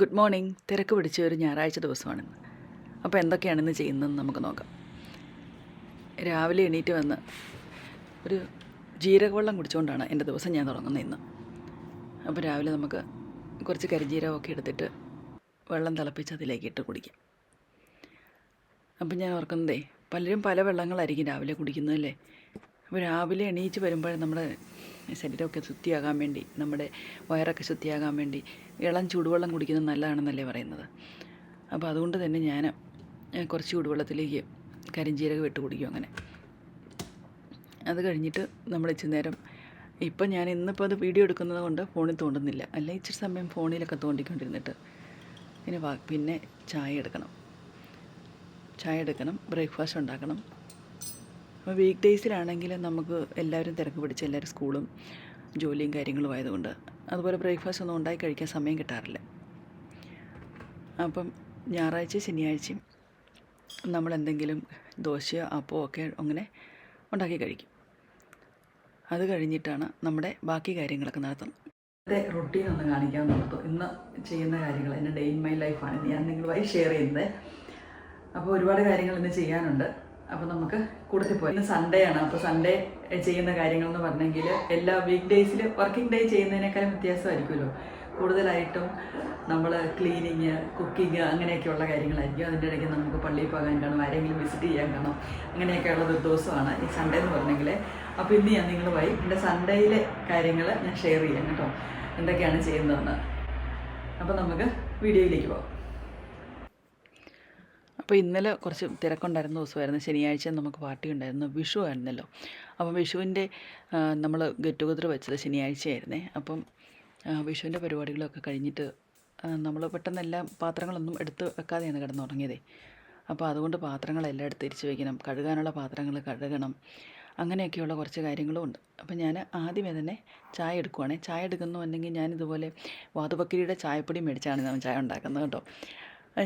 Good morning. തിരക്ക് പിടിച്ച ഒരു ഞായറാഴ്ച ദിവസമാണിന്ന്. അപ്പോൾ എന്തൊക്കെയാണിന്ന് ചെയ്യുന്നതെന്ന് നമുക്ക് നോക്കാം. രാവിലെ എണീറ്റ് വന്ന് ഒരു ജീരകവെള്ളം കുടിച്ചുകൊണ്ടാണ് എൻ്റെ ദിവസം ഞാൻ തുടങ്ങുന്നത് ഇന്ന്. അപ്പോൾ രാവിലെ നമുക്ക് കുറച്ച് കരിഞ്ജീരകമൊക്കെ എടുത്തിട്ട് വെള്ളം തിളപ്പിച്ച് അതിലേക്ക് ഇട്ട് കുടിക്കാം. അപ്പം ഞാൻ ഓർക്കുന്നതേ, പലരും പല വെള്ളങ്ങളായിരിക്കും രാവിലെ കുടിക്കുന്നതല്ലേ. അപ്പോൾ രാവിലെ എണീച്ച് വരുമ്പോൾ നമ്മുടെ ശരീരമൊക്കെ ശുദ്ധിയാകാൻ വേണ്ടി, നമ്മുടെ വയറൊക്കെ ശുദ്ധിയാകാൻ വേണ്ടി ഇളം ചൂടുവെള്ളം കുടിക്കുന്നത് നല്ലതാണെന്നല്ലേ പറയുന്നത്. അപ്പോൾ അതുകൊണ്ട് തന്നെ ഞാൻ കുറച്ച് ചൂടുവെള്ളത്തിലേക്ക് കരിഞ്ജീരകം ഇട്ട് കുടിക്കും. അങ്ങനെ അത് കഴിഞ്ഞിട്ട് നമ്മൾ ഇച്ചിരി നേരം, ഇപ്പം ഞാൻ ഇന്നിപ്പോൾ അത് വീഡിയോ എടുക്കുന്നത് കൊണ്ട് ഫോണിൽ തോണ്ടുന്നില്ല, അല്ല ഇച്ചിരി സമയം ഫോണിലൊക്കെ തോണ്ടിക്കൊണ്ടിരുന്നിട്ട് പിന്നെ ചായ എടുക്കണം, ബ്രേക്ക്ഫാസ്റ്റ് ഉണ്ടാക്കണം. അപ്പോൾ വീക്ക് ഡേയ്സിലാണെങ്കിൽ നമുക്ക് എല്ലാവരും തിരക്ക് പിടിച്ച് എല്ലാവരും സ്കൂളും ജോലിയും കാര്യങ്ങളും ആയതുകൊണ്ട് അതുപോലെ ബ്രേക്ക്ഫാസ്റ്റ് ഒന്നും ഉണ്ടാക്കി കഴിക്കാൻ സമയം കിട്ടാറില്ല. അപ്പം ഞായറാഴ്ച ശനിയാഴ്ചയും നമ്മളെന്തെങ്കിലും ദോശയോ അപ്പമോ ഒക്കെ അങ്ങനെ ഉണ്ടാക്കി കഴിക്കും. അത് കഴിഞ്ഞിട്ടാണ് നമ്മുടെ ബാക്കി കാര്യങ്ങളൊക്കെ നടത്തുന്നത്. എൻ്റെ റൊട്ടീൻ ഒന്ന് കാണിക്കാമെന്ന് ഓർത്തു. ഇന്ന് ചെയ്യുന്ന കാര്യങ്ങൾ എൻ്റെ ഡേ ഇൻ മൈ ലൈഫാണ് ഞാൻ നിങ്ങളുമായി ഷെയർ ചെയ്യുന്നത്. അപ്പോൾ ഒരുപാട് കാര്യങ്ങൾ ഇന്ന് ചെയ്യാനുണ്ട്. അപ്പോൾ നമുക്ക് കൂടുതൽ പോയി. ഇന്ന് സൺഡേ ആണ്. അപ്പോൾ സൺഡേ ചെയ്യുന്ന കാര്യങ്ങളെന്ന് പറഞ്ഞെങ്കിൽ എല്ലാ വീക്ക് ഡേയ്സിൽ വർക്കിംഗ് ഡേ ചെയ്യുന്നതിനേക്കാളും വ്യത്യാസമായിരിക്കുമല്ലോ. കൂടുതലായിട്ടും നമ്മൾ ക്ലീനിങ്, കുക്കിങ് അങ്ങനെയൊക്കെയുള്ള കാര്യങ്ങളായിരിക്കും. അതിൻ്റെ ഇടയ്ക്ക് നമുക്ക് പള്ളിയിൽ പോകാൻ കാണും, ആരെങ്കിലും വിസിറ്റ് ചെയ്യാൻ കാണും, അങ്ങനെയൊക്കെയുള്ളത് ഒരു ദിവസമാണ് ഈ സൺഡേ എന്ന് പറഞ്ഞെങ്കിൽ. അപ്പോൾ ഇന്ന് ഞാൻ നിങ്ങളുമായി എൻ്റെ സൺഡേയിലെ കാര്യങ്ങൾ ഞാൻ ഷെയർ ചെയ്യാം കേട്ടോ, എന്തൊക്കെയാണ് ചെയ്യുന്നതെന്ന്. അപ്പോൾ നമുക്ക് വീഡിയോയിലേക്ക് പോകാം. അപ്പോൾ ഇന്നലെ കുറച്ച് തിരക്കുണ്ടായിരുന്ന ദിവസമായിരുന്നു. ശനിയാഴ്ച നമുക്ക് പാർട്ടി ഉണ്ടായിരുന്നു, വിഷു ആയിരുന്നല്ലോ. അപ്പം വിഷുവിൻ്റെ നമ്മൾ ഗെറ്റ് ടുഗദർ വെച്ചത് ശനിയാഴ്ചയായിരുന്നേ. അപ്പം വിഷുവിൻ്റെ പരിപാടികളൊക്കെ കഴിഞ്ഞിട്ട് നമ്മൾ പെട്ടെന്ന് എല്ലാം പാത്രങ്ങളൊന്നും എടുത്ത് വെക്കാതെയാണ് കിടന്നുറങ്ങിയതേ. അപ്പോൾ അതുകൊണ്ട് പാത്രങ്ങളെല്ലാം എടുത്ത് തിരിച്ച് വയ്ക്കണം, കഴുകാനുള്ള പാത്രങ്ങൾ കഴുകണം, അങ്ങനെയൊക്കെയുള്ള കുറച്ച് കാര്യങ്ങളും ഉണ്ട്. അപ്പം ഞാൻ ആദ്യമേ തന്നെ ചായ എടുക്കുവാണേ. ചായ എടുക്കുന്നുണ്ടെങ്കിൽ ഞാനിതുപോലെ വാതുപക്കരിയുടെ ചായപ്പൊടി മേടിച്ചാണ് ഞാൻ ചായ ഉണ്ടാക്കുന്നത് കേട്ടോ.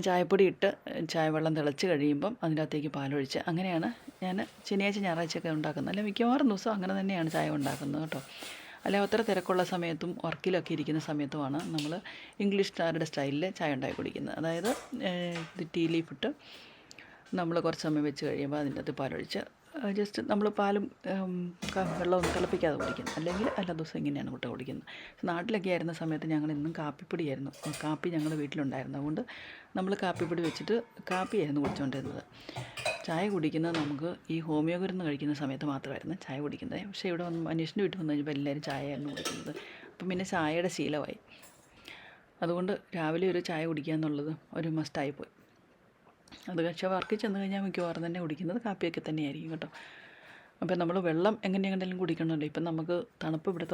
ചായപ്പൊടി ഇട്ട് ചായ വെള്ളം തിളച്ച് കഴിയുമ്പം അതിനകത്തേക്ക് പാലൊഴിച്ച്, അങ്ങനെയാണ് ഞാൻ ശനിയാഴ്ച ഞായറാഴ്ചയൊക്കെ ഉണ്ടാക്കുന്നത്. അല്ല മിക്കവാറും ദിവസം അങ്ങനെ തന്നെയാണ് ചായ ഉണ്ടാക്കുന്നത് കേട്ടോ. അല്ല അത്ര തിരക്കുള്ള സമയത്തും വർക്കിലൊക്കെ ഇരിക്കുന്ന സമയത്തുമാണ് നമ്മൾ ഇംഗ്ലീഷുകാരുടെ സ്റ്റൈലിൽ ചായ ഉണ്ടാക്കി കുടിക്കുന്നത്. അതായത് ടീ ലീഫ് ഇട്ട് നമ്മൾ കുറച്ച് സമയം വെച്ച് കഴിയുമ്പോൾ അതിൻ്റെ അകത്ത് പാലൊഴിച്ച് ജസ്റ്റ് നമ്മൾ പാലും വെള്ളവും തിളപ്പിക്കാതെ കുടിക്കും. അല്ലെങ്കിൽ എല്ലാ ദിവസവും ഇങ്ങനെയാണ് കുടിക്കുന്നത്. നാട്ടിലൊക്കെ ആയിരുന്ന സമയത്ത് ഞങ്ങൾ ഇന്നും കാപ്പിപ്പൊടിയായിരുന്നു, കാപ്പി ഞങ്ങളുടെ വീട്ടിലുണ്ടായിരുന്നു. അതുകൊണ്ട് നമ്മൾ കാപ്പിപ്പൊടി വെച്ചിട്ട് കാപ്പിയായിരുന്നു കുടിച്ചുകൊണ്ടിരുന്നത്. ചായ കുടിക്കുന്നത് നമുക്ക് ഈ ഹോമിയോ മരുന്ന് കഴിക്കുന്ന സമയത്ത് മാത്രമായിരുന്നു ചായ കുടിക്കുന്നത്. പക്ഷേ ഇവിടെ വന്ന് മനുഷ്യൻ്റെ വീട്ടിൽ വന്നു കഴിഞ്ഞപ്പോൾ എല്ലാവരും ചായയായിരുന്നു കുടിക്കുന്നത്. അപ്പം പിന്നെ ചായയുടെ ശീലമായി. അതുകൊണ്ട് രാവിലെ ഒരു ചായ കുടിക്കുക എന്നുള്ളത് ഒരു മസ്റ്റായിപ്പോയി. അത് പക്ഷേ വർക്കിൽ ചെന്ന് കഴിഞ്ഞാൽ മിക്കവാറും തന്നെ കുടിക്കുന്നത് കാപ്പിയൊക്കെ തന്നെയായിരിക്കും കേട്ടോ. അപ്പം നമ്മൾ വെള്ളം എങ്ങനെയെങ്കിലും കുടിക്കണമല്ലോ. ഇപ്പം നമുക്ക് തണുപ്പ് ഇവിടെ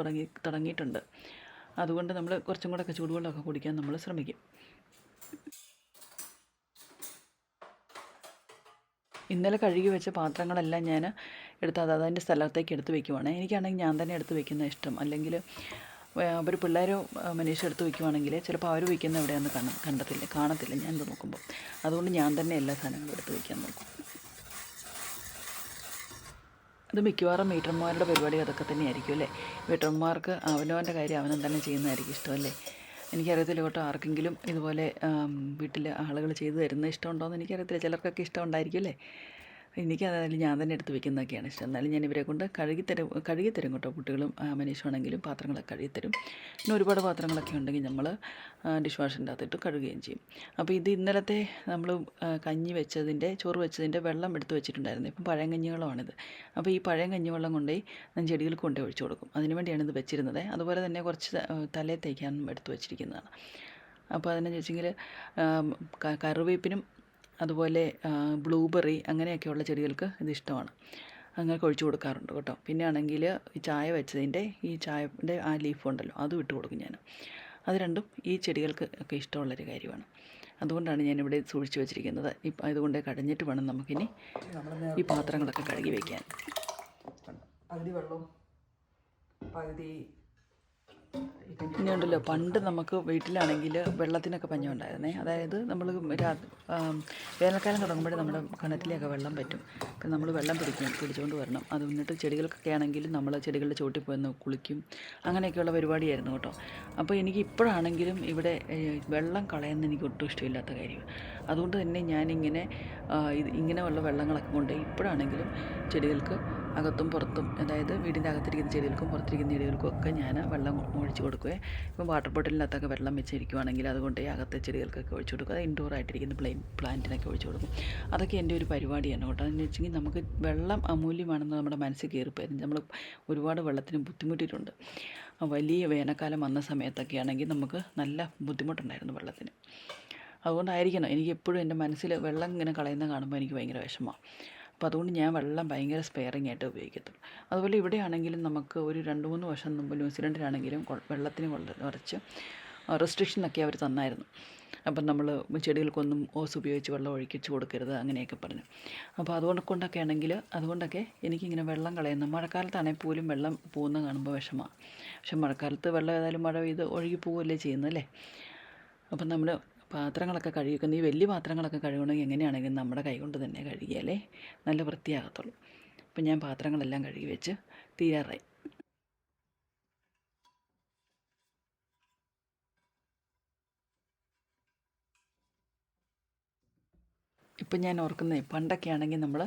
തുടങ്ങിയിട്ടുണ്ട്. അതുകൊണ്ട് നമ്മൾ കുറച്ചും കൂടെയൊക്കെ ചൂടുവെള്ളമൊക്കെ കുടിക്കാൻ നമ്മൾ ശ്രമിക്കും. ഇന്നലെ കഴുകി വെച്ച പാത്രങ്ങളെല്ലാം ഞാൻ എടുത്ത് അതിൻ്റെ സ്ഥലത്തേക്ക് എടുത്ത് വയ്ക്കുവാണ്. എനിക്കാണെങ്കിൽ ഞാൻ തന്നെ എടുത്ത് വയ്ക്കുന്ന ഇഷ്ടം. അല്ലെങ്കിൽ അവർ പിള്ളേരോ മനുഷ്യ എടുത്ത് വയ്ക്കുവാണെങ്കിൽ ചിലപ്പോൾ അവർ വയ്ക്കുന്ന എവിടെയാണെന്ന് കാണത്തില്ല ഞാനിത് നോക്കുമ്പോൾ. അതുകൊണ്ട് ഞാൻ തന്നെ എല്ലാ സാധനങ്ങളും എടുത്ത് വയ്ക്കാൻ നോക്കും. ഇത് മിക്കവാറും മീറ്റർമാരുടെ പരിപാടി അതൊക്കെ തന്നെയായിരിക്കും അല്ലേ. മീറ്റർമാർക്ക് അവനവൻ്റെ കാര്യം അവനും തന്നെ ചെയ്യുന്നതായിരിക്കും ഇഷ്ടമല്ലേ. എനിക്കറിയത്തില്ല കേട്ടോ, ആർക്കെങ്കിലും ഇതുപോലെ വീട്ടിൽ ആളുകൾ ചെയ്തു തരുന്നത് ഇഷ്ടമുണ്ടോയെന്ന് എനിക്കറിയത്തില്ല. ചിലർക്കൊക്കെ ഇഷ്ടം ഉണ്ടായിരിക്കും അല്ലേ. എനിക്കതായാലും ഞാൻ തന്നെ എടുത്ത് വയ്ക്കുന്നതൊക്കെയാണ് ഇഷ്ടം. എന്നാലും ഞാൻ ഇവരെ കൊണ്ട് കഴുകിത്തരും കേട്ടോ. കുട്ടികളും മനീഷുവാണെങ്കിലും പാത്രങ്ങളൊക്കെ കഴുകിത്തരും. പിന്നെ ഒരുപാട് പാത്രങ്ങളൊക്കെ ഉണ്ടെങ്കിൽ നമ്മൾ ഡിഷ് വാഷിൻ്റെ അകത്തിട്ട് കഴുകുകയും ചെയ്യും. അപ്പോൾ ഇത് ഇന്നലത്തെ നമ്മൾ ചോറ് വെച്ചതിൻ്റെ വെള്ളം എടുത്ത് വെച്ചിട്ടുണ്ടായിരുന്നു. ഇപ്പം പഴയ കഞ്ഞിവെള്ളമാണിത്. അപ്പോൾ ഈ പഴയ കഞ്ഞിവെള്ളം കൊണ്ടുപോയി ഞാൻ ചെടികൾക്ക് കൊണ്ടുപോയി ഒഴിച്ചു കൊടുക്കും. അതിന് വേണ്ടിയാണ് ഇത് വെച്ചിരുന്നത്. അതുപോലെ തന്നെ കുറച്ച് തലയിൽ തേക്കാനും എടുത്ത് വെച്ചിരിക്കുന്നതാണ്. അപ്പോൾ അതിനെന്ന് വെച്ചെങ്കിൽ കറിവേപ്പിനും അതുപോലെ ബ്ലൂബെറി അങ്ങനെയൊക്കെയുള്ള ചെടികൾക്ക് ഇത് ഇഷ്ടമാണ്. അങ്ങനെ ഒഴിച്ചു കൊടുക്കാറുണ്ട് കേട്ടോ. പിന്നെ ആണെങ്കിൽ ഈ ചായ വെച്ചതിൻ്റെ ഈ ചായൻ്റെ ആ ലീഫ് ഉണ്ടല്ലോ, അതും ഇട്ട് കൊടുക്കും ഞാൻ. അത് രണ്ടും ഈ ചെടികൾക്ക് ഒക്കെ ഇഷ്ടമുള്ളൊരു കാര്യമാണ്. അതുകൊണ്ടാണ് ഞാനിവിടെ സൂക്ഷിച്ച് വെച്ചിരിക്കുന്നത്. ഇപ്പം അതുകൊണ്ട് കടഞ്ഞിട്ട് വേണം നമുക്കിനി ഈ പാത്രങ്ങളൊക്കെ കഴുകി വയ്ക്കാൻ. പകുതി വെള്ളവും പകുതി ഇനിയുണ്ടല്ലോ, പണ്ട് നമുക്ക് വീട്ടിലാണെങ്കിൽ വെള്ളത്തിനൊക്കെ പഞ്ഞം ഉണ്ടായിരുന്നേ. അതായത് നമ്മൾ വേനൽക്കാലം തുടങ്ങുമ്പോഴേ നമ്മുടെ കിണറ്റിലേക്ക് വെള്ളം പറ്റും. അപ്പം നമ്മൾ വെള്ളം പിടിച്ചുകൊണ്ട് വരണം. അത് എന്നിട്ട് ചെടികൾക്കൊക്കെ ആണെങ്കിലും നമ്മൾ ചെടികളുടെ ചോട്ടിൽ പോയി കുളിക്കും. അങ്ങനെയൊക്കെയുള്ള പരിപാടിയായിരുന്നു കേട്ടോ. അപ്പോൾ എനിക്ക് ഇപ്പോഴാണെങ്കിലും ഇവിടെ വെള്ളം കളയുന്ന എനിക്ക് ഒട്ടും ഇഷ്ടമില്ലാത്ത കാര്യമാണ്. അതുകൊണ്ട് തന്നെ ഞാനിങ്ങനെ ഇങ്ങനെയുള്ള വെള്ളങ്ങളൊക്കെ കൊണ്ട് ഇപ്പോഴാണെങ്കിലും ചെടികൾക്ക് അകത്തും പുറത്തും, അതായത് വീടിൻ്റെ അകത്തിരിക്കുന്ന ചെടികൾക്കും പുറത്തിരിക്കുന്ന ചെടികൾക്കും ഒക്കെ ഞാൻ വെള്ളം ഒഴിച്ച് കൊടുക്കുവേ. ഇപ്പം വാട്ടർ ബോട്ടിലിനകത്തൊക്കെ വെള്ളം വെച്ചിരിക്കുവാണെങ്കിൽ അതുകൊണ്ട് അകത്തെ ചെടികൾക്കൊക്കെ ഒഴിച്ചു കൊടുക്കും. അത് ഇൻഡോർ ആയിട്ടിരിക്കുന്ന പ്ലാന്റിനൊക്കെ ഒഴിച്ചു കൊടുക്കും. അതൊക്കെ എൻ്റെ ഒരു പരിപാടിയാണ് കേട്ടോ. അതെന്ന് വെച്ചെങ്കിൽ നമുക്ക് വെള്ളം അമൂല്യമാണെന്ന് നമ്മുടെ മനസ്സിൽ കയറിപ്പോയി. നമ്മൾ ഒരുപാട് വെള്ളത്തിന് ബുദ്ധിമുട്ടിയിട്ടുണ്ട്. വലിയ വേനൽക്കാലം വന്ന സമയത്തൊക്കെ ആണെങ്കിൽ നമുക്ക് നല്ല ബുദ്ധിമുട്ടുണ്ടായിരുന്നു വെള്ളത്തിന്. അതുകൊണ്ടായിരിക്കണം എനിക്ക് എപ്പോഴും എൻ്റെ മനസ്സിൽ വെള്ളം ഇങ്ങനെ കളയുന്ന കാണുമ്പോൾ എനിക്ക് ഭയങ്കര വിഷമമാണ്. അപ്പോൾ അതുകൊണ്ട് ഞാൻ വെള്ളം ഭയങ്കര സ്പെയറിങ് ആയിട്ട് ഉപയോഗിക്കത്തുള്ളൂ. അതുപോലെ ഇവിടെയാണെങ്കിലും നമുക്ക് ഒരു 2-3 വർഷം മുമ്പ് ന്യൂസിലൻഡിലാണെങ്കിലും വെള്ളത്തിന് കുറച്ച് റെസ്ട്രിക്ഷനൊക്കെ അവർ തന്നായിരുന്നു. അപ്പം നമ്മൾ ചെടികൾക്കൊന്നും ഓസ് ഉപയോഗിച്ച് വെള്ളം ഒഴിക്കിച്ച് കൊടുക്കരുത് അങ്ങനെയൊക്കെ പറഞ്ഞു. അപ്പോൾ അതുകൊണ്ടൊക്കെ എനിക്കിങ്ങനെ വെള്ളം കളയുന്ന, മഴക്കാലത്താണെങ്കിൽ പോലും വെള്ളം പോകുന്ന കാണുമ്പോൾ വിഷമമാണ്. പക്ഷെ മഴക്കാലത്ത് വെള്ളം ഏതായാലും മഴ പെയ്ത് ഒഴുകി പോവുകയല്ലേ ചെയ്യുന്നതല്ലേ. അപ്പം നമ്മൾ പാത്രങ്ങളൊക്കെ കഴുകിക്കുന്ന ഈ വലിയ പാത്രങ്ങളൊക്കെ കഴുകണമെങ്കിൽ എങ്ങനെയാണെങ്കിലും നമ്മുടെ കൈ കൊണ്ട് തന്നെ കഴുകിയാലേ നല്ല വൃത്തിയാകത്തുള്ളൂ. അപ്പം ഞാൻ പാത്രങ്ങളെല്ലാം കഴുകി വെച്ച് തീരാറായി. ഇപ്പം ഞാൻ ഓർക്കുന്നത്, പണ്ടൊക്കെ ആണെങ്കിൽ നമ്മൾ